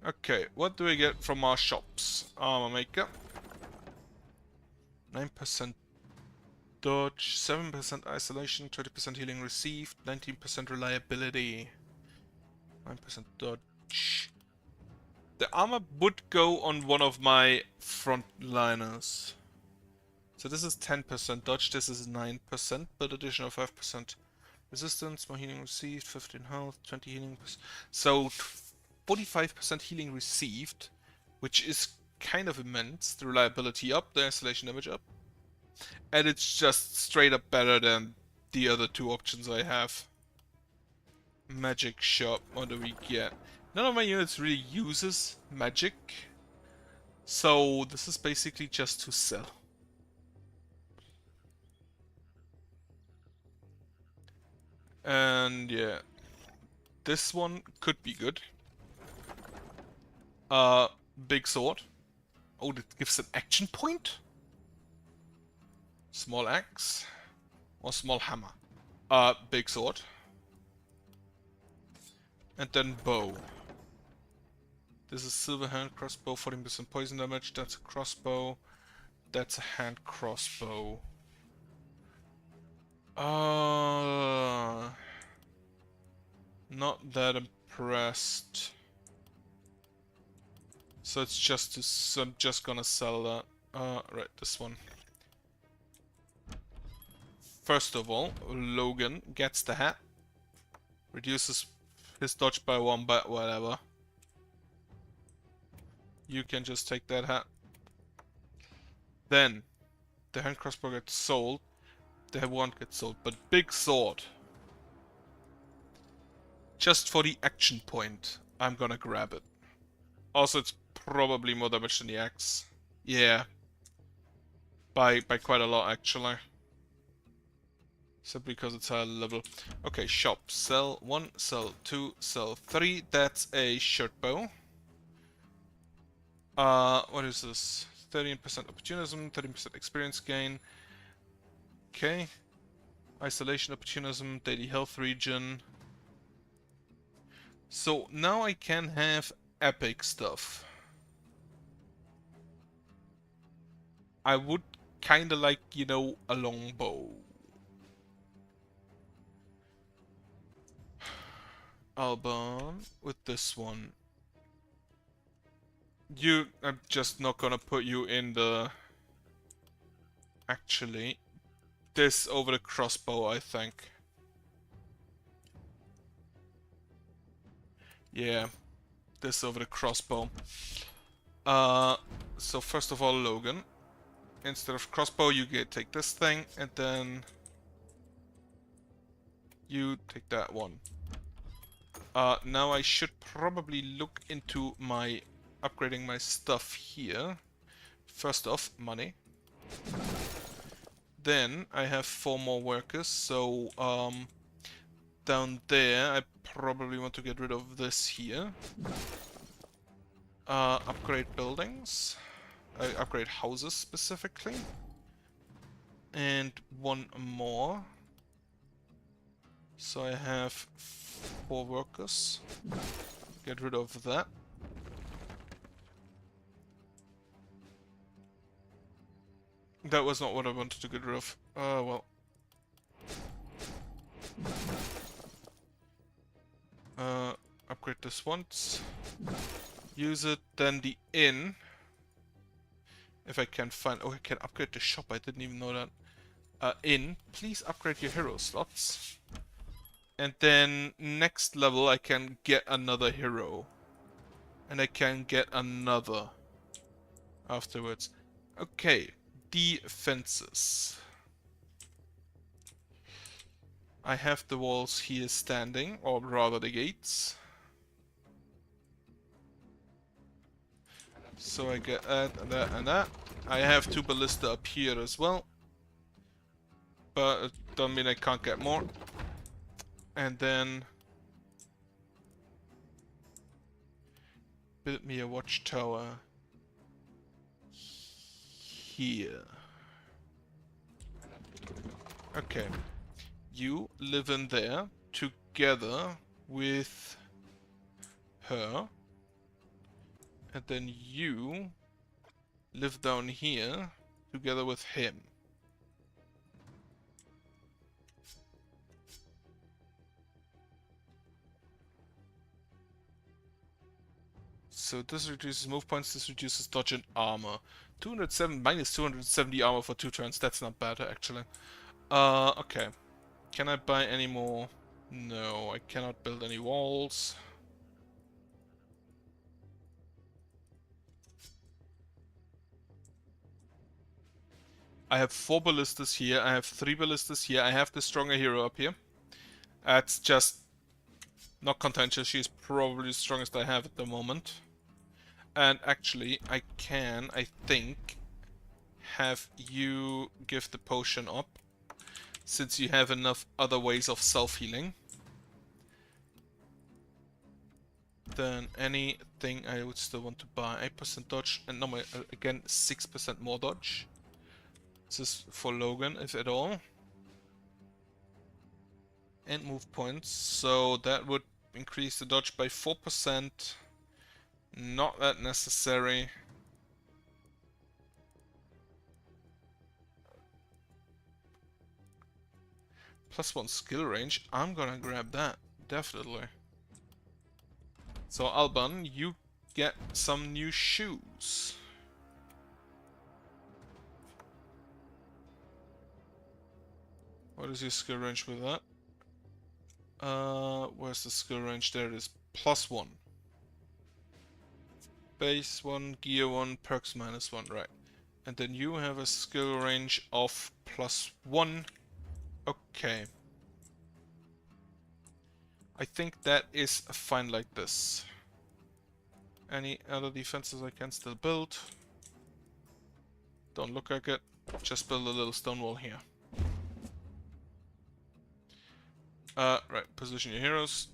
[SPEAKER 1] Okay, what do we get from our shops? Armor maker. 9% dodge, 7% isolation, 20% healing received, 19% reliability. 9% dodge. The armor would go on one of my frontliners. So this is 10% dodge, this is 9%, but additional 5% resistance, more healing received, 15 health, 20 healing. So 45% healing received, which is kind of immense. The reliability up, the isolation damage up. And it's just straight up better than the other two options I have. Magic shop, what do we get? None of my units really uses magic. So this is basically just to sell. And yeah, this one could be good. Big sword. Oh, that gives an action point? Small axe. Or small hammer. Big sword. And then bow. This is silver hand crossbow, 14% poison damage. That's a crossbow. That's a hand crossbow. Not that impressed. So it's just to, so I'm just gonna sell that. Right, this one. First of all, Logan gets the hat. Reduces his dodge by 1, but whatever. You can just take that hat. Then, the hand crossbow gets sold. The wand gets sold, but big sword. Just for the action point, I'm gonna grab it. Also, it's probably more damage than the axe. Yeah. By quite a lot, actually. Simply because it's higher level. Okay, shop. Sell 1, sell 2, sell 3. That's a shirt bow. What is this? 13% opportunism, 13% experience gain. Okay. Isolation opportunism, daily health regen. So now I can have epic stuff. I would kinda like, you know, a longbow. Alban with this one. I'm just not gonna put you in the... Actually, this over the crossbow, I think. Yeah, this over the crossbow. So first of all, Logan. Instead of crossbow, you take this thing, and then you take that one. Now I should probably look into my upgrading my stuff here. First off, money. Then I have 4 more workers, so down there I probably want to get rid of this here. Upgrade buildings. Upgrade houses specifically. And 1 more. So I have 4 workers. Get rid of that. That was not what I wanted to get rid of. Well. Upgrade this once. Use it, then the inn. If I can find... Oh, I can upgrade the shop, I didn't even know that. Inn, please upgrade your hero slots. And then next level I can get another hero. And I can get another afterwards. Okay, defenses. I have the walls here standing, or rather the gates. So I get that and that and that. I have 2 ballista up here as well. But it doesn't mean I can't get more. And then build me a watchtower here. Okay. You live in there together with her. And then you live down here together with him. So this reduces move points, this reduces dodge and armor. 207 minus 270 armor for 2 turns, that's not bad actually. Okay. Can I buy any more? No, I cannot build any walls. I have 4 ballistas here, I have 3 ballistas here, I have the stronger hero up here. That's just not contentious, she's probably the strongest I have at the moment. And actually, I can, I think, have you give the potion up, since you have enough other ways of self-healing. Then anything I would still want to buy. 8% dodge, and no, again, 6% more dodge. This is for Logan, if at all. And move points, so that would increase the dodge by 4%. Not that necessary. +1 skill range, I'm gonna grab that, definitely. So Alban, you get some new shoes. What is your skill range with that? Where's the skill range? There it is. +1. Base 1, gear 1, perks -1, right. And then you have a skill range of +1. Okay. I think that is fine like this. Any other defenses I can still build? Don't look like it. Just build a little stone wall here. Right, position your heroes.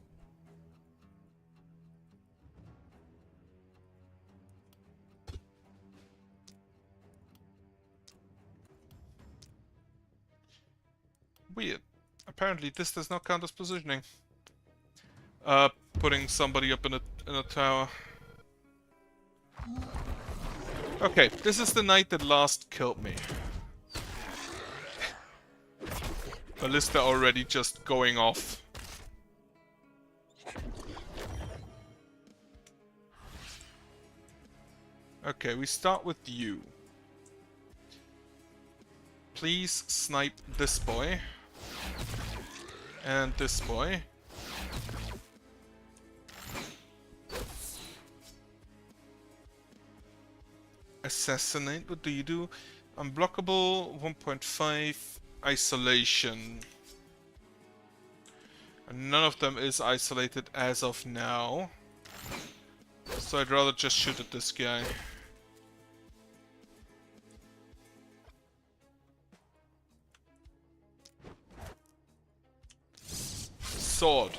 [SPEAKER 1] Weird. Apparently this does not count as positioning. Putting somebody up in a tower. Okay, this is the knight that last killed me. Ballista already just going off. Okay, we start with you. Please snipe this boy. And this boy. Assassinate, what do you do? Unblockable, 1.5, isolation. And none of them is isolated as of now. So I'd rather just shoot at this guy. Sword.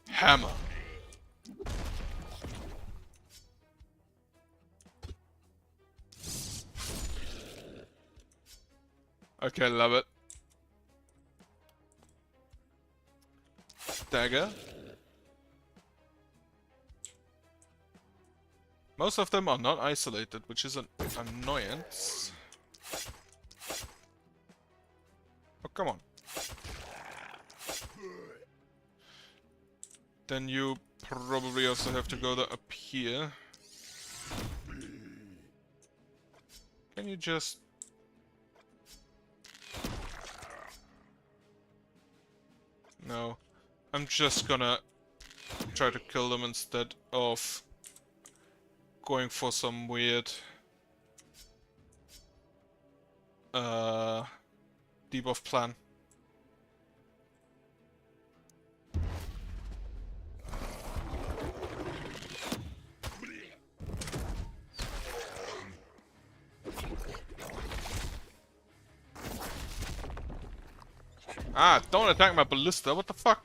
[SPEAKER 1] Hammer. Okay, love it. Dagger. Most of them are not isolated, which is an annoyance. Oh, come on. Then you probably also have to go up here. Can you just... No. I'm just gonna try to kill them instead of going for some weird debuff plan. Ah, don't attack my ballista, what the fuck?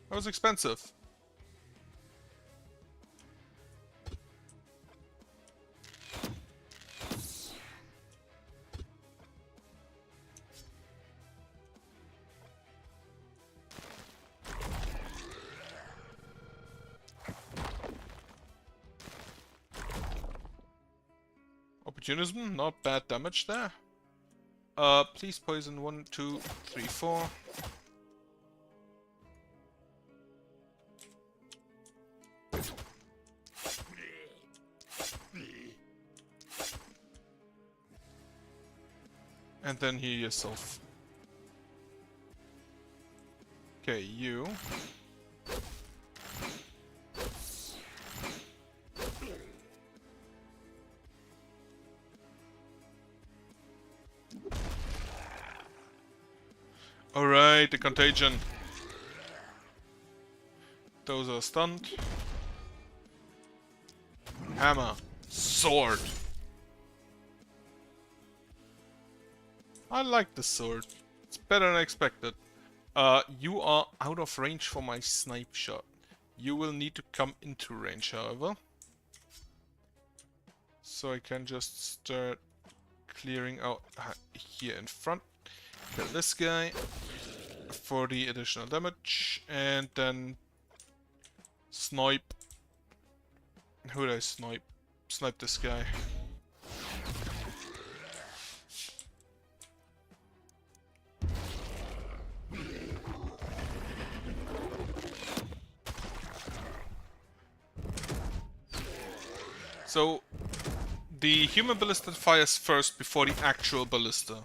[SPEAKER 1] That was expensive. Opportunism, not bad damage there. Please poison 1, 2, 3, 4. And then heal yourself. Okay, you. Alright, the contagion. Those are stunned. Hammer. Sword. I like the sword. It's better than I expected. You are out of range for my snipe shot. You will need to come into range, however. So I can just start clearing out here in front. Kill this guy for the additional damage. And then snipe. Who did I snipe? Snipe this guy. So, the human ballista fires first before the actual ballista.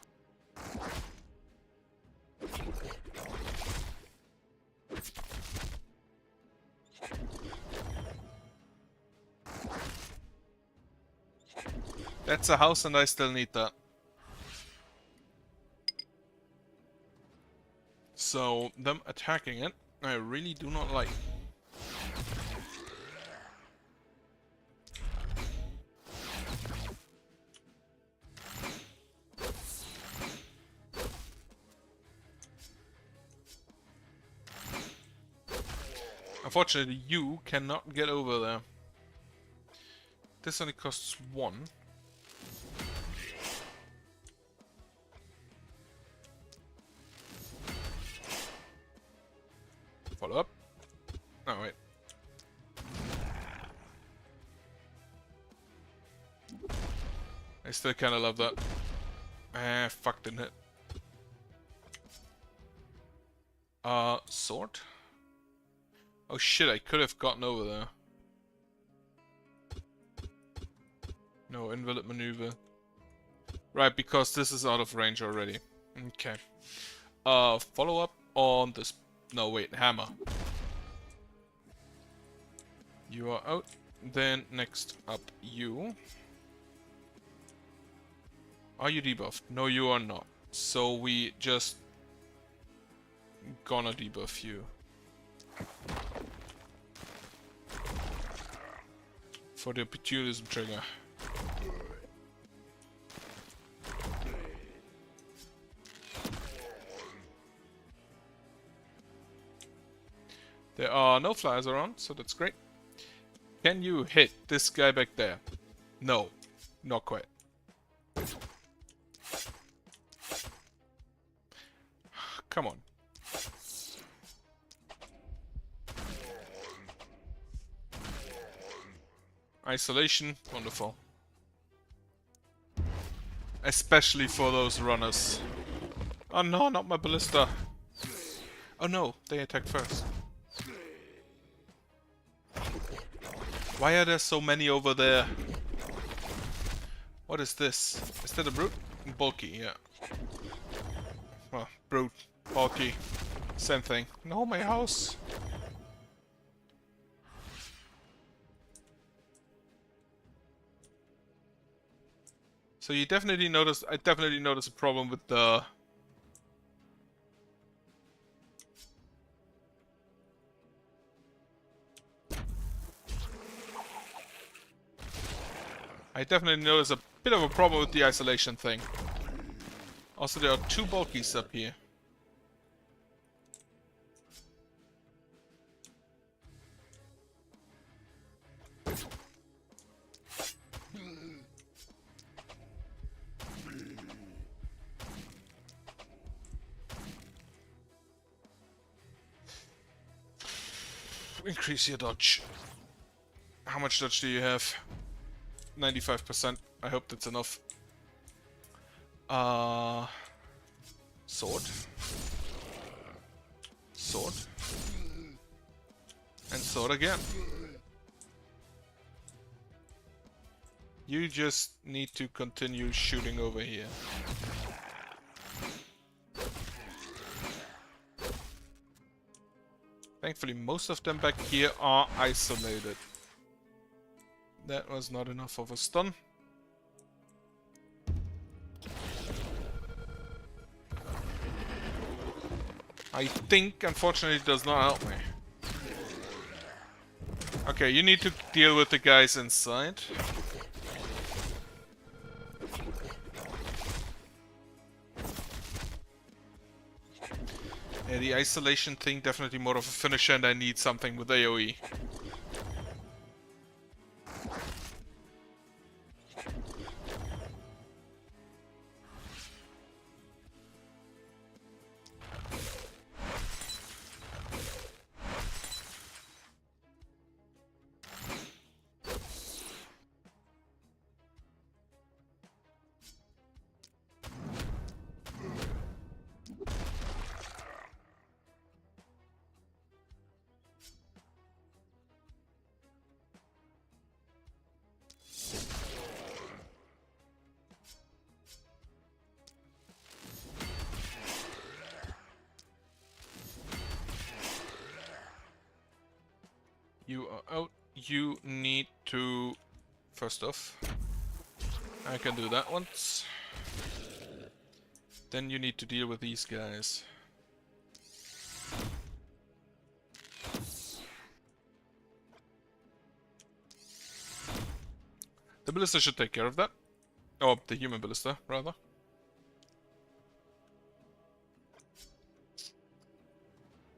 [SPEAKER 1] That's a house and I still need that. So, them attacking it, I really do not like. Unfortunately, you cannot get over there. This only costs 1. Follow up. Oh, wait. I still kinda love that. Ah, fuck, didn't hit. Sword? Oh shit, I could have gotten over there. No, invalid maneuver. Right, because this is out of range already. Okay. Follow up on this. No, wait, hammer. You are out. Then next up, you. Are you debuffed? No, you are not. So we just gonna debuff you. For the opportunism trigger. There are no flyers around, so that's great. Can you hit this guy back there? No, not quite. Come on. Isolation, wonderful. Especially for those runners. Oh no, not my ballista. Oh no, they attack first. Why are there so many over there? What is this? Is that a brute? Bulky, yeah. Well, brute, bulky, same thing. No, my house. So you definitely notice, I definitely notice a problem with the... I definitely notice a bit of a problem with the isolation thing. Also, there are 2 bulkies up here. Increase your dodge. How much dodge do you have? 95%. I hope that's enough. Sword. Sword. And sword again. You just need to continue shooting over here. Thankfully, most of them back here are isolated. That was not enough of a stun. I think, unfortunately, it does not help me. Okay, you need to deal with the guys inside. Yeah, the isolation thing definitely more of a finisher, and I need something with AoE. You are out. You need to... First off, I can do that once. Then you need to deal with these guys. The ballista should take care of that. Oh, the human ballista, rather.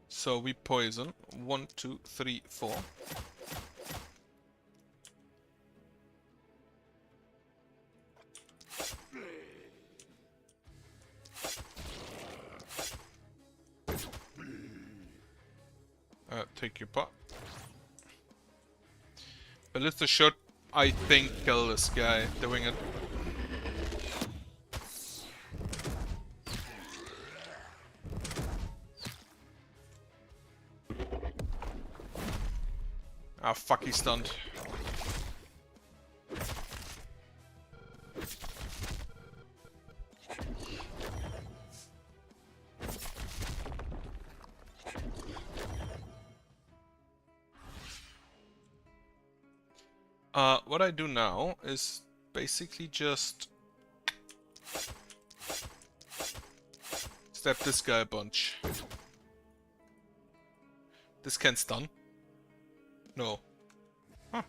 [SPEAKER 1] So we poison. 1, 2, 3, 4. Take your pot. Ballista should, I think, kill this guy doing it. Ah, fuck, he's stunned. What I do now is basically just stab this guy a bunch. This can stun. No. Huh.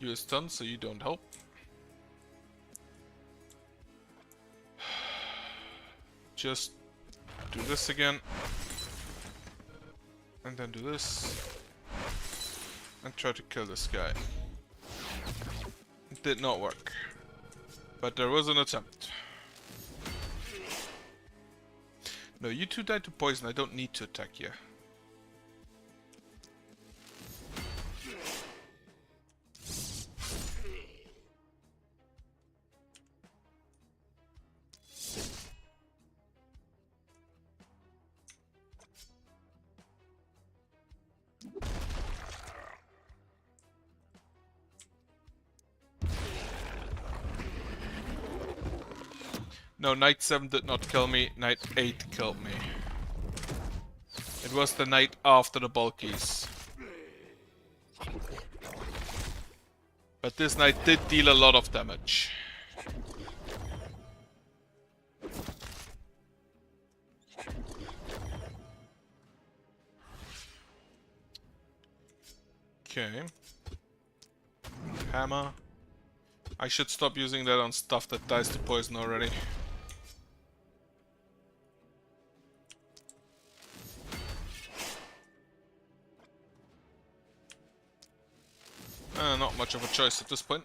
[SPEAKER 1] You're stunned, so you don't help. Just do this again. And then do this. And try to kill this guy. It did not work. But there was an attempt. No, you two died to poison. I don't need to attack you. No, Knight 7 did not kill me, Knight 8 killed me. It was the knight after the bulkies. But this knight did deal a lot of damage. Okay. Hammer. I should stop using that on stuff that dies to poison already. Not much of a choice at this point.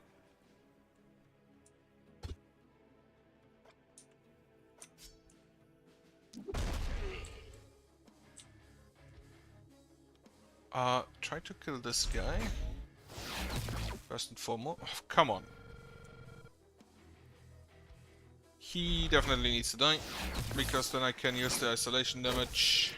[SPEAKER 1] Try to kill this guy. First and foremost. Oh, come on. He definitely needs to die, because then I can use the isolation damage.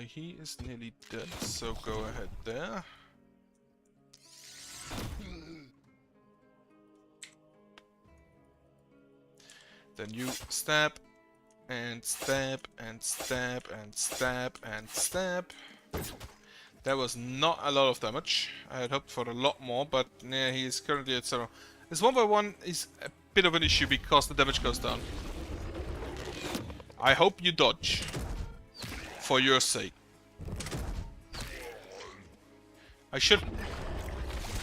[SPEAKER 1] He is nearly dead, so go ahead there. Then you stab, and stab, and stab, and stab, and stab. That was not a lot of damage. I had hoped for a lot more, but yeah, he is currently at 0. This 1x1 is a bit of an issue because the damage goes down. I hope you dodge. For your sake. I should...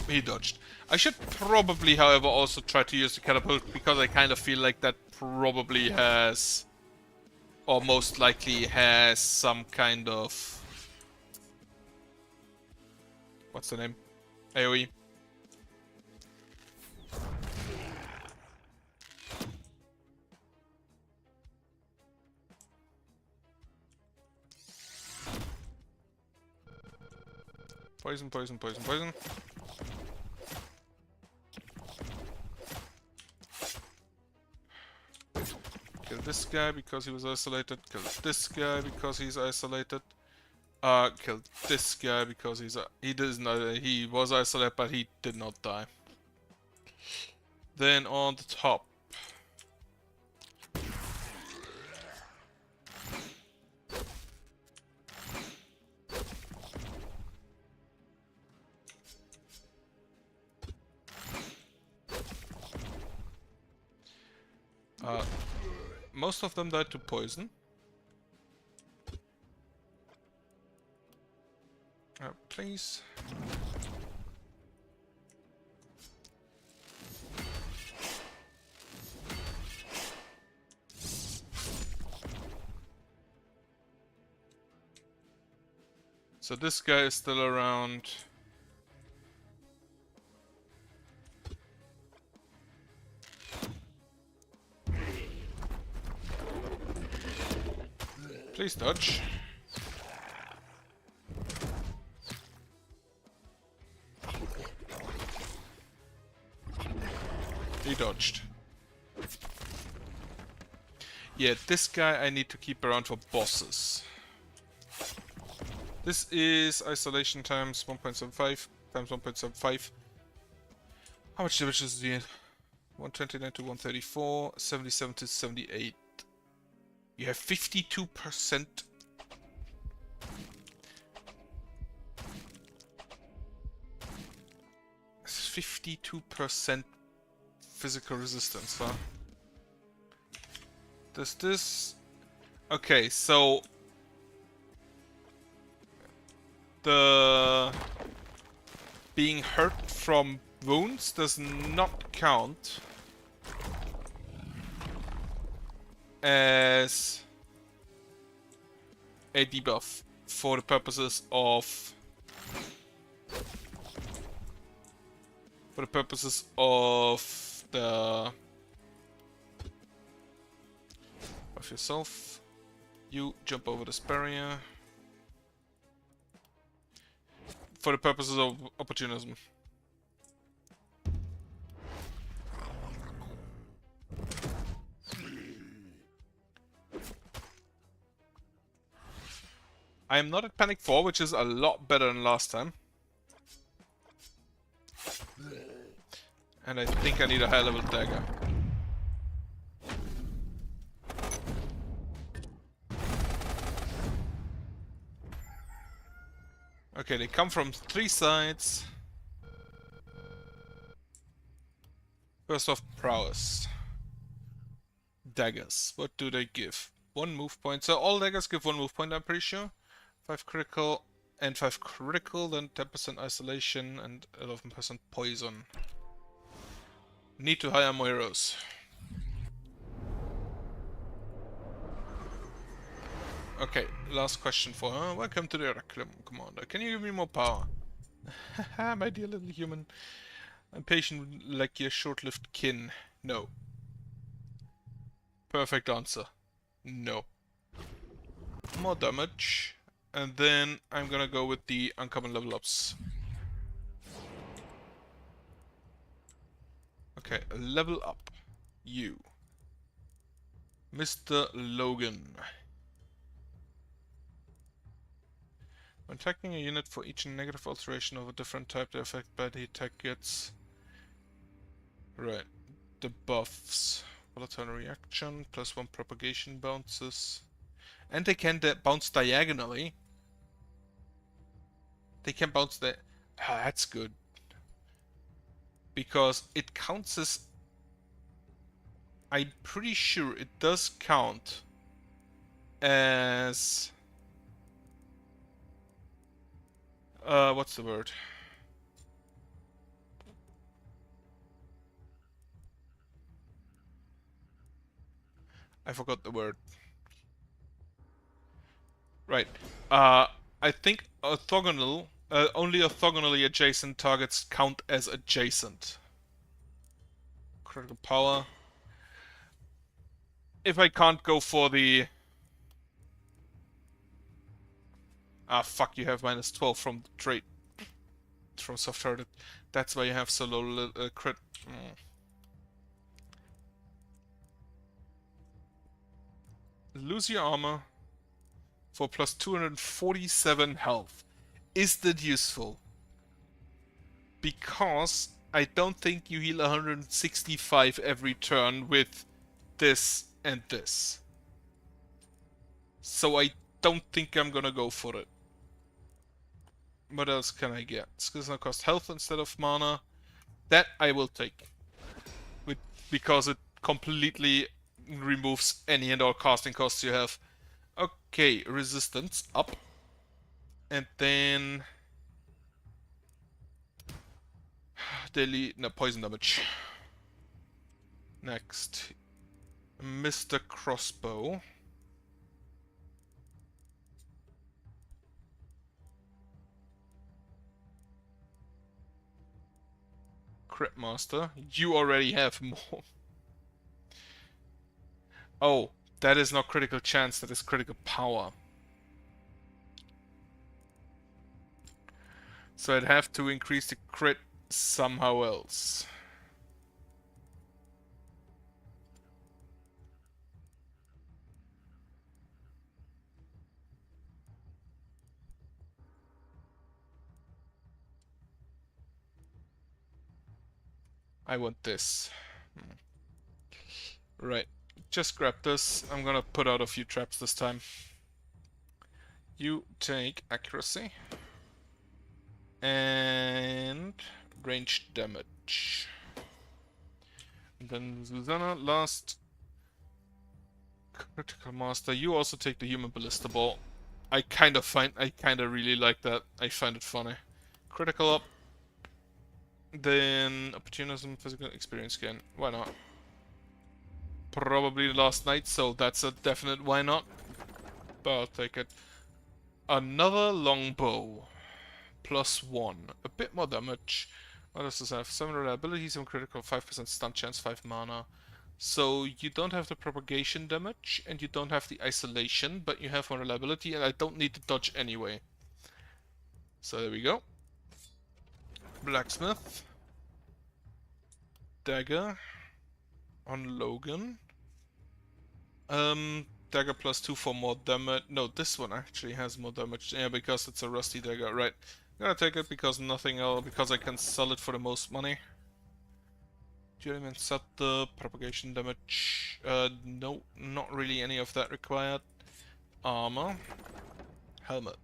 [SPEAKER 1] He dodged. I should probably, however, also try to use the catapult, because I kind of feel like that probably has... Or most likely has some kind of... What's the name? AoE. Poison, poison, poison, poison. Kill this guy because he was isolated. Kill this guy because he's isolated. Kill this guy because he was isolated, but he did not die. Then on the top. Most of them died to poison. Please. So this guy is still around. Please dodge. He dodged. Yeah, this guy I need to keep around for bosses. This is isolation times 1.75 times 1.75. How much damage is it? 129 to 134, 77 to 78. You have 52%. That's 52% physical resistance, huh? Does this... Okay, so... The... Being hurt from wounds does not count as a debuff for the purposes of the of yourself. You jump over this barrier for the purposes of opportunism. I am not at Panic 4, which is a lot better than last time. And I think I need a high level dagger. Okay, they come from 3 sides. First off, prowess. Daggers. What do they give? 1 move point. So all daggers give 1 move point, I'm pretty sure. 5 critical and 5 critical, then 10% isolation and 11% poison. Need to hire more heroes. Okay, last question for her. Welcome to the Oracle Commander. Can you give me more power? Haha, my dear little human. I'm patient like your short-lived kin. No. Perfect answer. No. More damage. And then I'm gonna go with the uncommon level ups. Okay, level up. You. Mr. Logan. When attacking a unit for each negative alteration of a different type, the effect by the attack gets... Right. The buffs. Volatile reaction, +1 propagation bounces. And they can bounce diagonally. They can bounce the... Ah, that's good. Because it counts as... I'm pretty sure it does count as... what's the word? I forgot the word. Right. I think orthogonal, only orthogonally adjacent targets count as adjacent. Critical power. If I can't go for the... Ah, fuck, you have -12 from the trait. From soft target. That's why you have so low crit. Lose your armor for plus 247 health. Is that useful? Because I don't think you heal 165 every turn with this and this. So I don't think I'm gonna go for it. What else can I get? Skills now cost health instead of mana. That I will take. Because it completely removes any and all casting costs you have. Okay, resistance up. And then... daily... no, poison damage. Next. Mr. Crossbow. Crit Master. You already have more. Oh, that is not critical chance, that is critical power. So I'd have to increase the crit somehow else. I want this. Right. Just grab this. I'm gonna put out a few traps this time. You take accuracy. And range damage. And then Susanna, last critical master. You also take the human ballista ball. I kind of really like that. I find it funny. Critical up. Then opportunism, physical experience gain. Why not? Probably last night, so that's a definite why not. But I'll take it. Another longbow. +1. A bit more damage. What does this have? 7 reliability, 7 critical, 5% stun chance, 5 mana. So you don't have the propagation damage, and you don't have the isolation, but you have more reliability, and I don't need to dodge anyway. So there we go. Blacksmith. Dagger. On Logan. Dagger +2 for more damage. No, this one actually has more damage. Yeah, because it's a rusty dagger. Right. I'm gonna take it because nothing else. Because I can sell it for the most money. Journeyman set the propagation damage. No, not really any of that required. Armor. Helmet.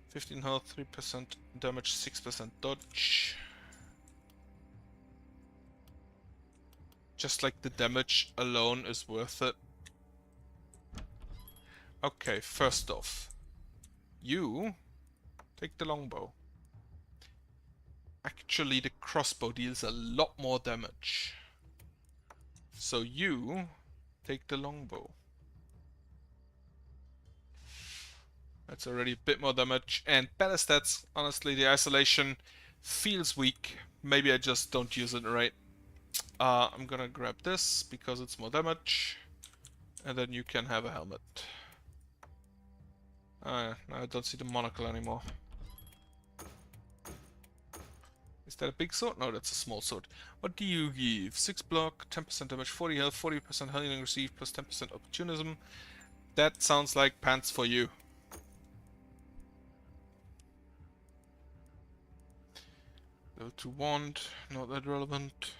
[SPEAKER 1] 15 health, 3% damage, 6% dodge. Just like the damage alone is worth it. Okay, first off, you take the longbow. Actually, the crossbow deals a lot more damage. So you take the longbow. That's already a bit more damage and better stats. Honestly, the isolation feels weak. Maybe I just don't use it right. I'm gonna grab this because it's more damage. And then you can have a helmet. Now I don't see the monocle anymore. Is that a big sword? No, that's a small sword. What do you give? 6 block, 10% damage, 40 health, 40% healing received, plus 10% opportunism. That sounds like pants for you. Level 2 wand, not that relevant.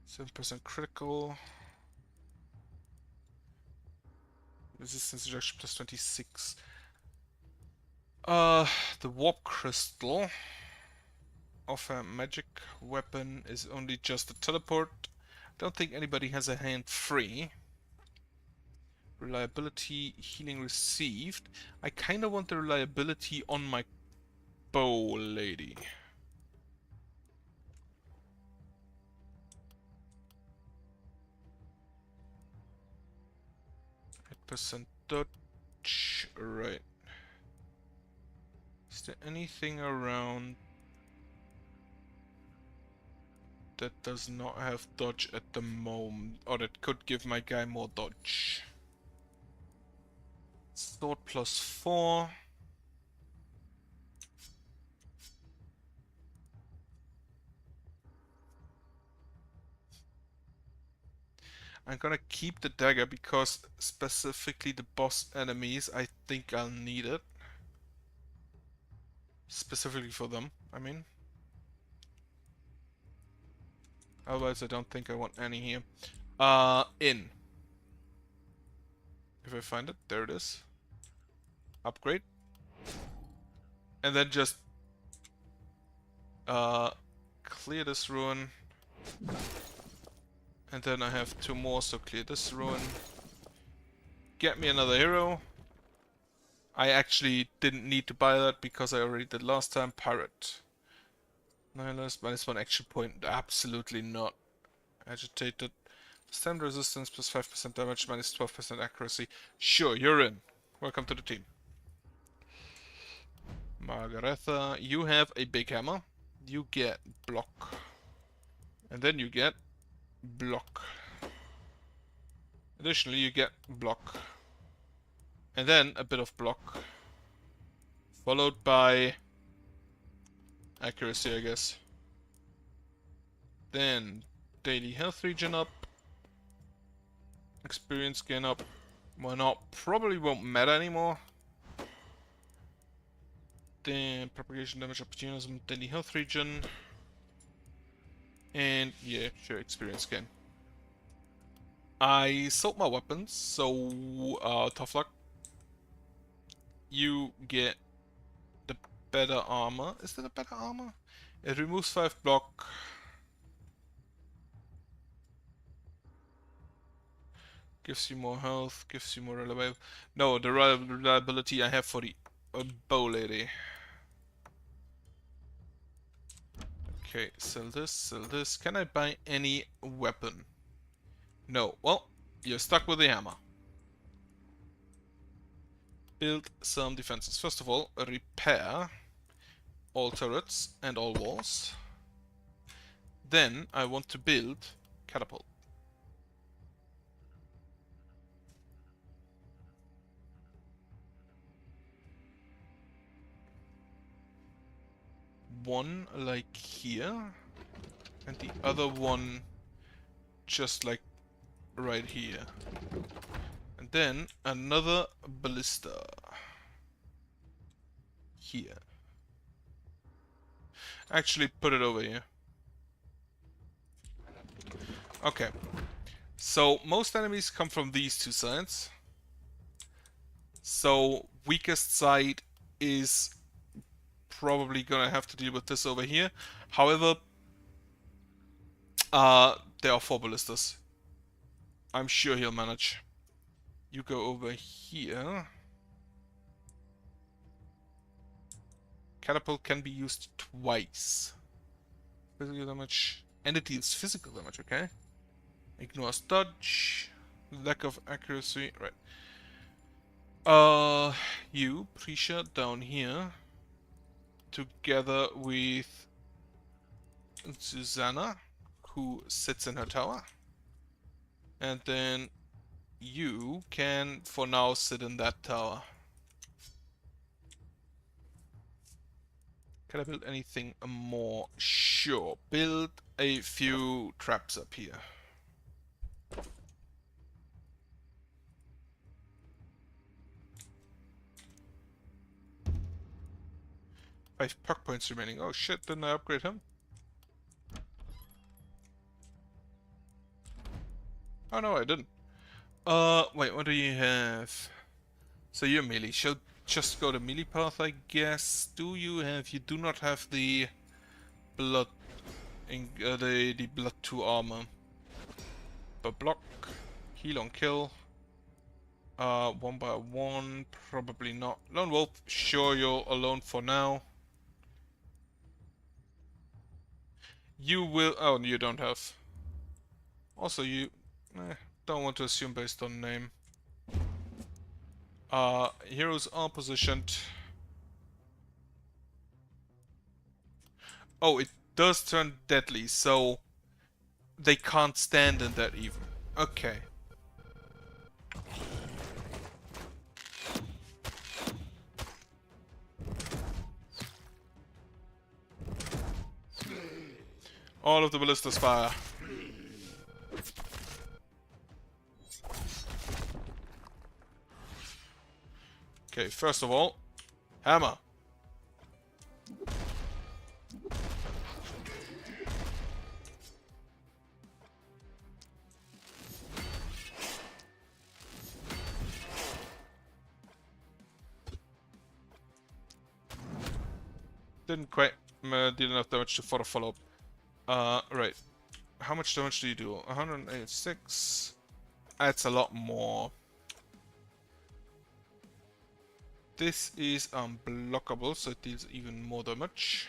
[SPEAKER 1] 7% critical. Resistance reduction plus 26. The warp crystal of a magic weapon is only just a teleport. Don't think anybody has a hand free. Reliability, healing received. I kinda want the reliability on my bow lady. 8% dodge. Right. Is there anything around that does not have dodge at the moment? Or that could give my guy more dodge? Sword plus 4. I'm gonna keep the dagger because specifically the boss enemies, I think I'll need it. Specifically for them, I mean. Otherwise I don't think I want any here. In. If I find it, there it is. Upgrade. And then just clear this ruin. And then I have 2 more, so clear this ruin. Get me another hero. I actually didn't need to buy that because I already did last time. Pirate. Nihilist, -1 action point. Absolutely not. Agitated. Stand resistance plus 5% damage, -12% accuracy. Sure, you're in. Welcome to the team. Margaretha, you have a big hammer. You get block. And then you get block. Additionally, you get block. And then a bit of block. Followed by accuracy, I guess. Then daily health regen up. Experience gain up. Why not? Probably won't matter anymore. Then propagation damage opportunism, daily health regen. And yeah, sure, experience gain. I sold my weapons, so tough luck. You get the better armor. Is that a better armor? It removes 5 block. Gives you more health, gives you more reliability. No, the reliability I have for the bow lady. Okay, sell this, sell this. Can I buy any weapon? No. Well, you're stuck with the hammer. Build some defenses. First of all, repair all turrets and all walls. Then I want to build catapult. One like here, and the other one just like right here. And then another ballista here. Actually, put it over here. Okay. So most enemies come from these 2 sides. So weakest side is probably gonna have to deal with this over here. However, there are 4 ballistas. I'm sure he'll manage. You go over here. Catapult can be used twice. Physical damage. And it deals physical damage, okay? Ignores dodge. Lack of accuracy. Right. You, Prisha, down here. Together with Susanna, who sits in her tower. And then you can, for now, sit in that tower. Can I build anything more? Sure. Build a few traps up here. 5 puck points remaining. Oh shit, didn't I upgrade him? Oh no, I didn't. Wait, what do you have? So you're melee. Should just go the melee path, I guess. Do you have? You do not have the blood, the blood 2 armor. But block, heal on kill. 1 by 1, probably not. Lone Wolf, sure you're alone for now. You will. Oh, you don't have. Also, you don't want to assume based on name. Heroes are positioned. Oh, it does turn deadly, so they can't stand in that even. Okay. All of the ballistas fire. Okay, first of all, hammer. Didn't quite deal enough damage for a follow-up. Right. How much damage do you do? 186. That's a lot more. This is unblockable, so it deals even more damage.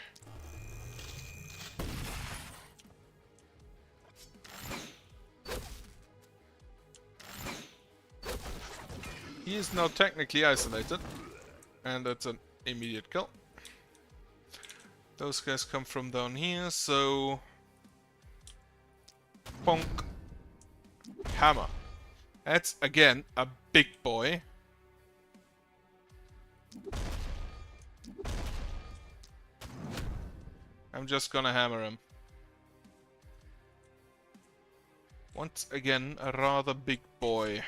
[SPEAKER 1] He is now technically isolated, and that's an immediate kill. Those guys come from down here, so... Bonk. Hammer. That's, again, a big boy. I'm just gonna hammer him. Once again, a rather big boy.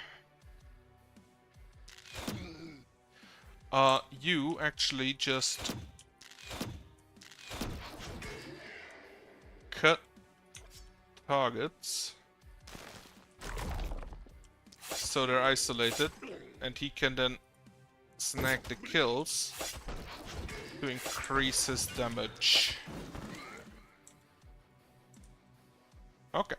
[SPEAKER 1] You actually just... cut targets so they're isolated, and he can then snag the kills to increase his damage. Okay.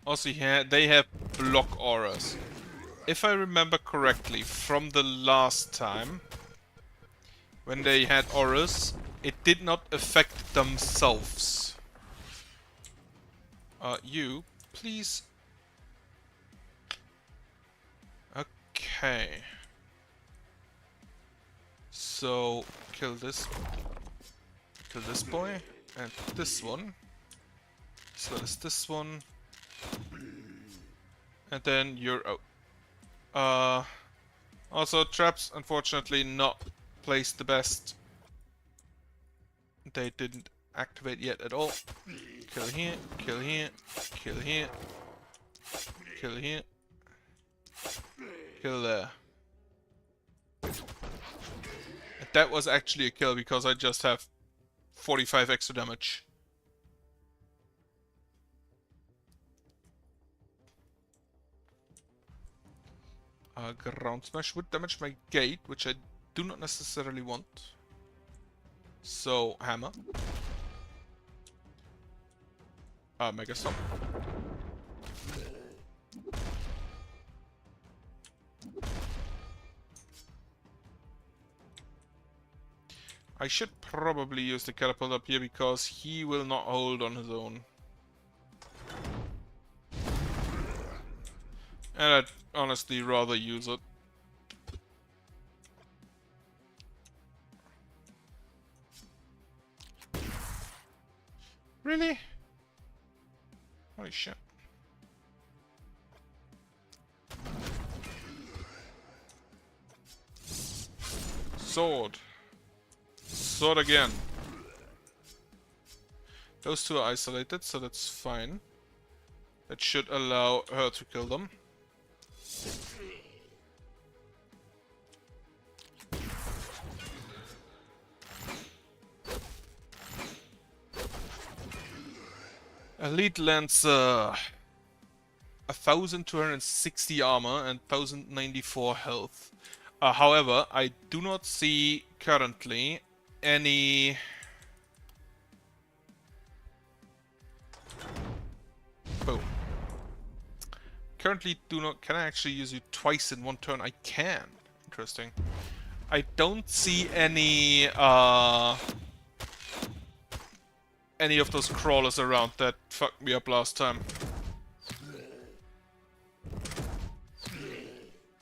[SPEAKER 1] Also, they have block auras. If I remember correctly from the last time, when they had auras, it did not affect themselves. You, please. Okay. So, kill this boy, and this one, as well as this one. And then you're out. Also, traps, unfortunately, not placed the best. They didn't activate yet at all. Kill here, kill here, kill here, kill here, kill there. And that was actually a kill because I just have 45 extra damage. Ground Smash would damage my gate, which I do not necessarily want. So, hammer. Mega Stomp. I should probably use the catapult up here because he will not hold on his own. And I'd honestly rather use it. Really? Holy shit. Sword. Sword again. Those two are isolated, so that's fine. That should allow her to kill them. Elite Lancer. 1260 armor and 1094 health. However, I do not see currently any... Boom. Currently do not... Can I actually use you twice in one turn? I can. Interesting. I don't see any of those crawlers around that fucked me up last time.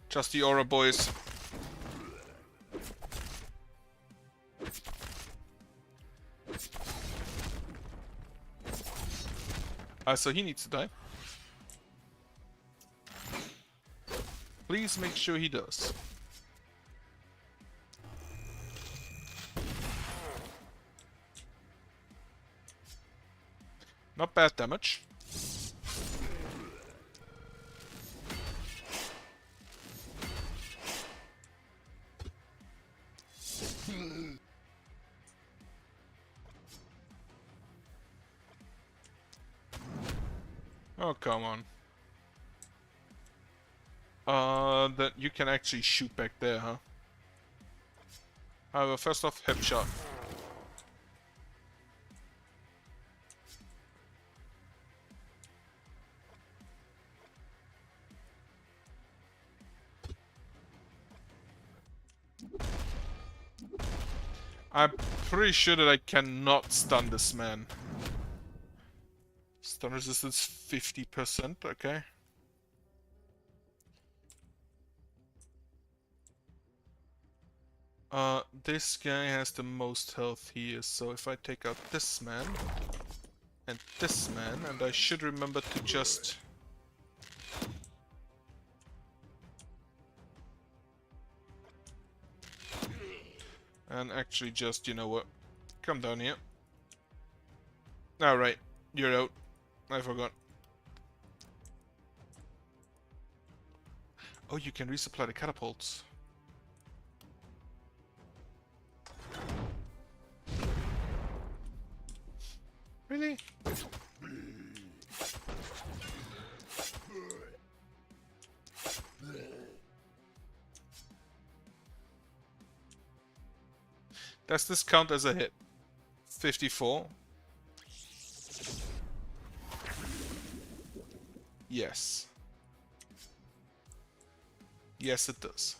[SPEAKER 1] Just the aura boys. So he needs to die. Please make sure he does. Not bad damage. Oh, come on. That you can actually shoot back there, huh? However, first off, hip shot. I'm pretty sure that I cannot stun this man. Stun resistance 50%, okay. This guy has the most health here, so if I take out this man, and this man, and I should remember to just... And actually just, you know what, come down here. Alright, you're out. I forgot. Oh, you can resupply the catapults. Really? Does this count as a hit? 54? Yes. Yes, it does.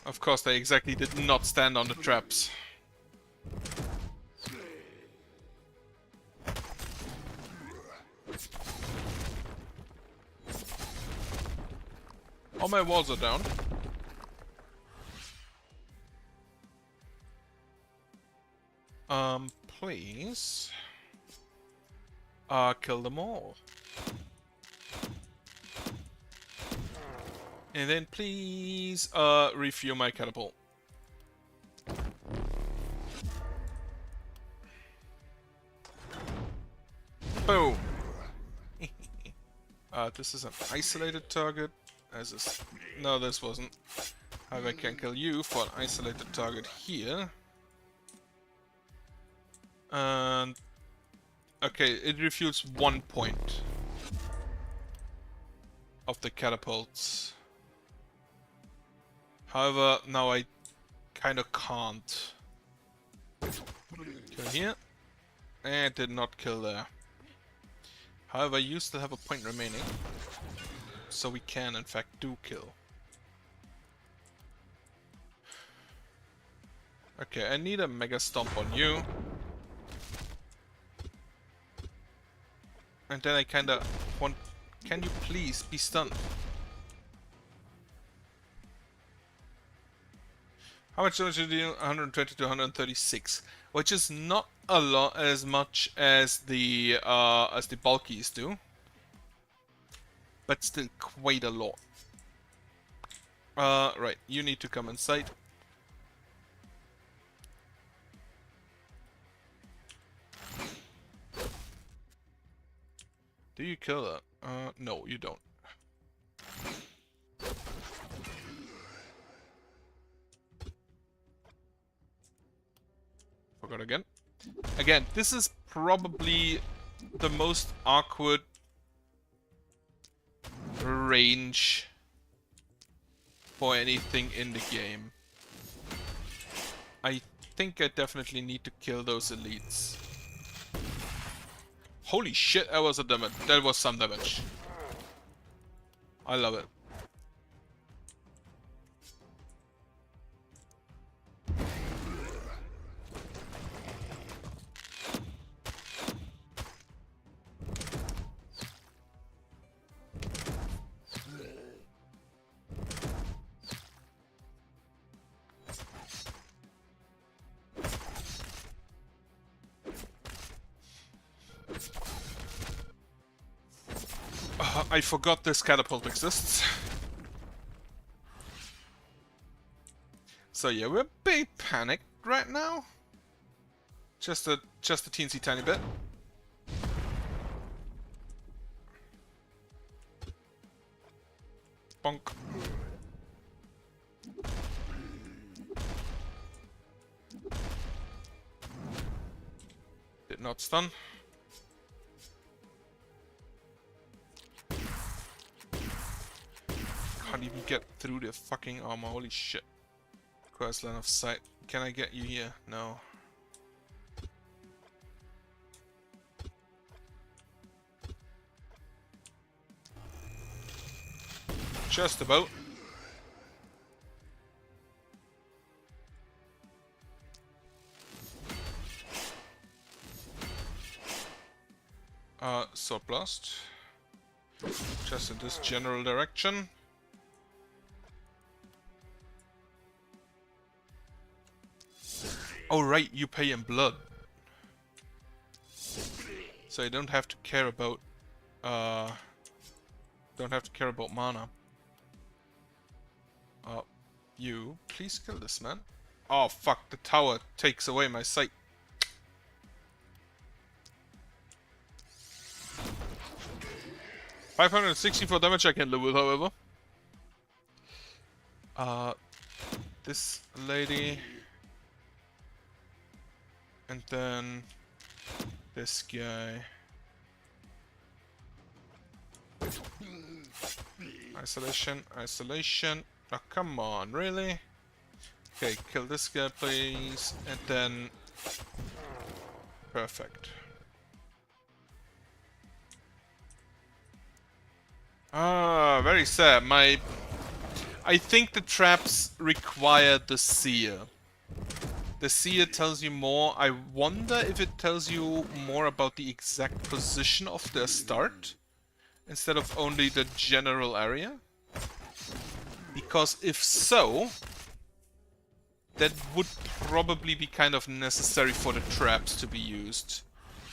[SPEAKER 1] Of course, they exactly did not stand on the traps. All my walls are down. Please. Kill them all. And then please, refuel my catapult. Boom! This is an isolated target. As is... No, this wasn't. However, I can kill you for an isolated target here. And... Okay, it refuels 1 point of the catapults. However, now I kind of can't. Kill here. And did not kill there. However, you still have a point remaining. So we can, in fact, do kill. Okay, I need a Mega Stomp on you. And then I kinda want... Can you please be stunned? How much damage did you do? 120 to 136, which is not a lot as much as the bulkies do, but still quite a lot. Right, you need to come inside. Do you kill that? No, you don't. Again, this is probably the most awkward range for anything in the game. I think I definitely need to kill those elites. Holy shit, that was a damage. That was some damage. I love it. I forgot this catapult exists. So yeah, we're a bit panicked right now. Just a teensy tiny bit. Bonk. Did not stun. Can't even get through the fucking armor, holy shit. Requires line of sight. Can I get you here? No. Just about. Sword blast. Just in this general direction. Oh right, you pay in blood. So you don't have to care about mana. You please kill this man. Oh fuck, the tower takes away my sight. $564 damage I can live with, however. This lady. And then this guy. Isolation, isolation. Oh, come on, really? Okay, kill this guy, please. And then... Perfect. Ah, very sad. I think the traps require the seer. The seer tells you more. I wonder if it tells you more about the exact position of their start instead of only the general area. Because if so, that would probably be kind of necessary for the traps to be used.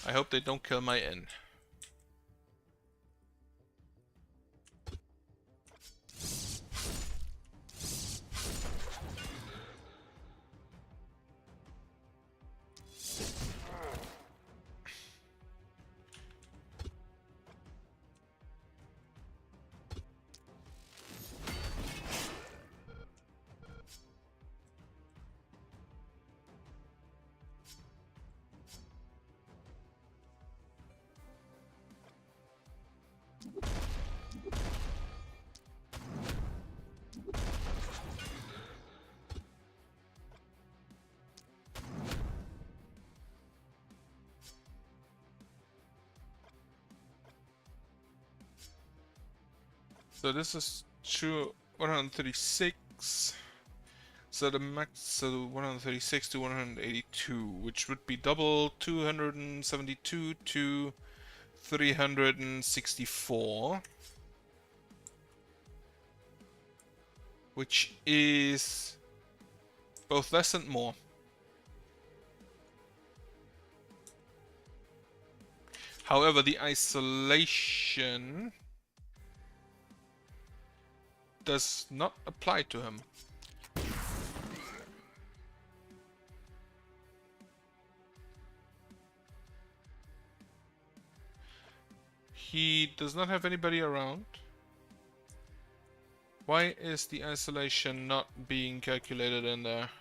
[SPEAKER 1] I hope they don't kill my inn. So this is 136. So the max, so 136 to 182, which would be double 272 to 364. Which is both less and more. However, the isolation does not apply to him. He does not have anybody around. Why is the isolation not being calculated in there?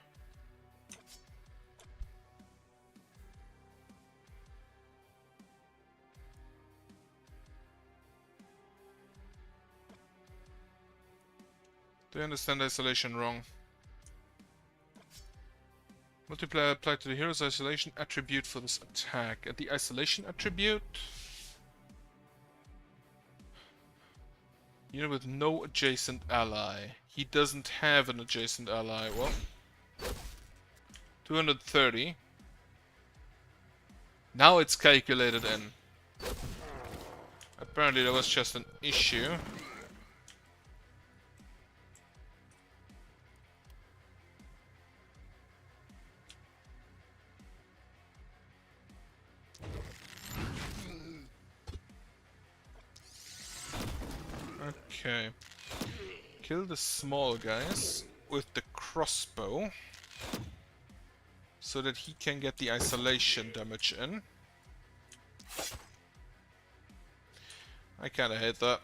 [SPEAKER 1] Do you understand isolation wrong? Multiplier applied to the hero's isolation attribute for this attack. And the isolation attribute? Unit with no adjacent ally. He doesn't have an adjacent ally. Well, 230. Now it's calculated in. Apparently there was just an issue. Okay. Kill the small guys with the crossbow so that he can get the isolation damage in. I kinda hate that.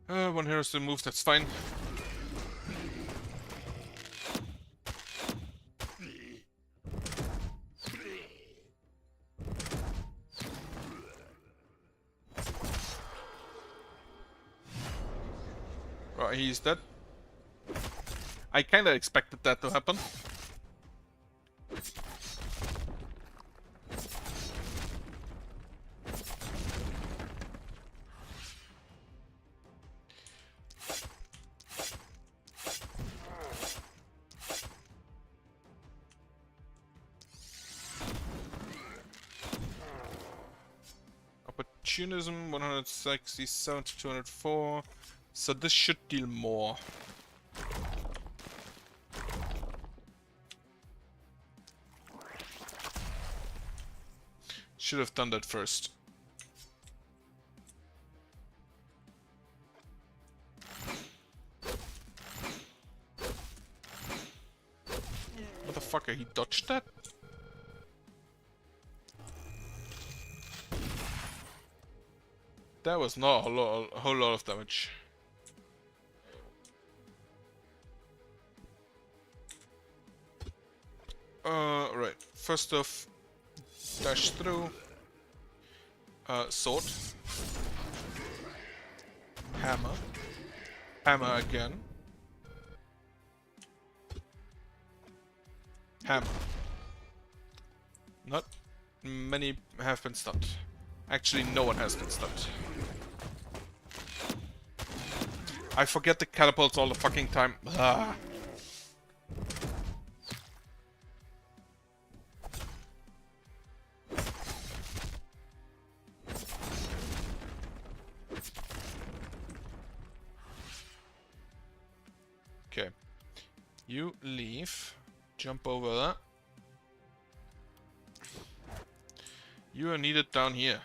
[SPEAKER 1] One hero still moves, that's fine. Right, he's dead. I kinda expected that to happen. Opportunism 167 to 204. So this should deal more. Should have done that first. Motherfucker, he dodged that? That was not a whole lot of damage. Right. First off, dash through. Sword. Hammer. Hammer again. Hammer. Not many have been stunned. Actually, no one has been stunned. I forget the catapults all the fucking time. Ah. Okay. You leave. Jump over that. You are needed down here.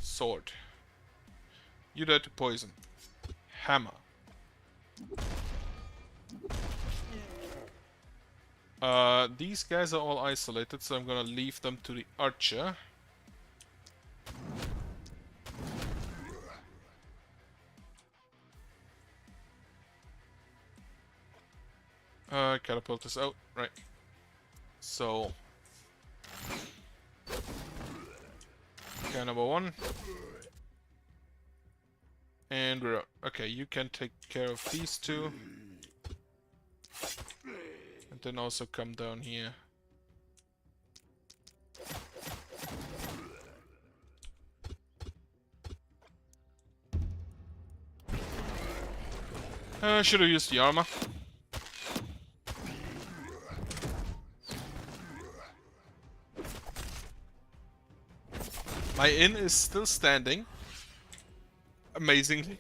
[SPEAKER 1] Sword. You dare to poison. Hammer. These guys are all isolated, so I'm gonna leave them to the archer. Catapult is out, right. So... guy number one. And we're out. Okay, you can take care of these two. And then also come down here. Should have used the armor. My inn is still standing. Amazingly.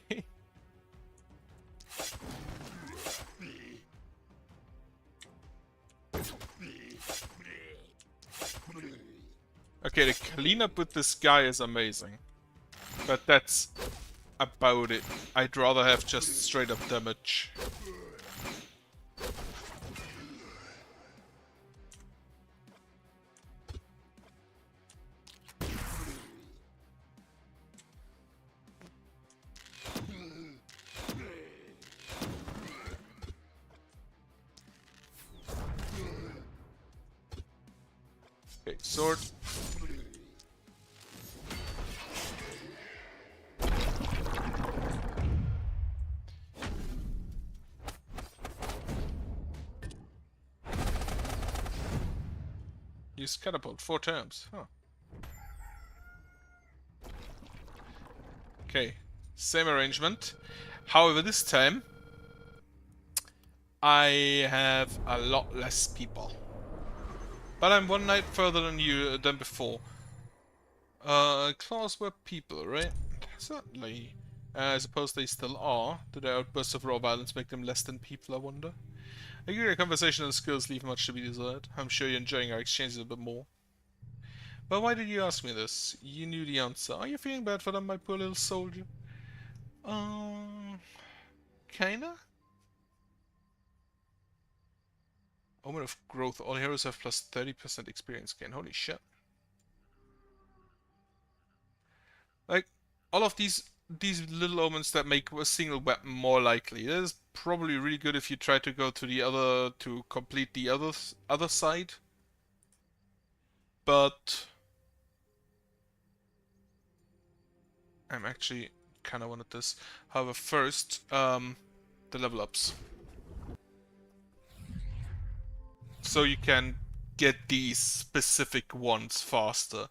[SPEAKER 1] Okay, the cleanup with this guy is amazing. But that's about it. I'd rather have just straight up damage. Okay, sword. Use catapult 4 times. Huh. Okay, same arrangement. However, this time I have a lot less people. But I'm one night further than before. Claws were people, right? Certainly. I suppose they still are. Did their outbursts of raw violence make them less than people, I wonder? I agree your conversational skills leave much to be desired. I'm sure you're enjoying our exchanges a bit more. But why did you ask me this? You knew the answer. Are you feeling bad for them, my poor little soldier? Kinda? Omen of growth. All heroes have plus 30% experience gain. Holy shit. Like, all of these little omens that make a single weapon more likely. That is probably really good if you try to go to the other, to complete the other side. But I'm actually kind of wanted this. However, first, the level ups. So you can get these specific ones faster.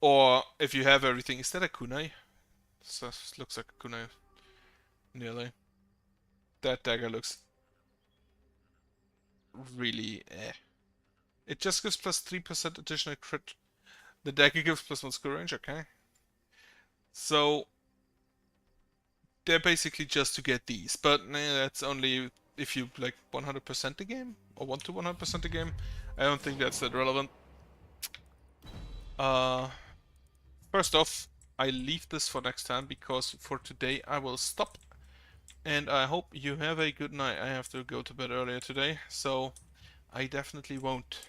[SPEAKER 1] Or if you have everything, is that a kunai? This looks like a kunai. Nearly. That dagger looks really eh. It just gives plus 3% additional crit. The dagger gives plus 1 skill range, okay. So they're basically just to get these, but that's only if you like 100% the game, or want to 100% the game. I don't think that's that relevant. First off, I leave this for next time, because for today I will stop. And I hope you have a good night. I have to go to bed earlier today, so I definitely won't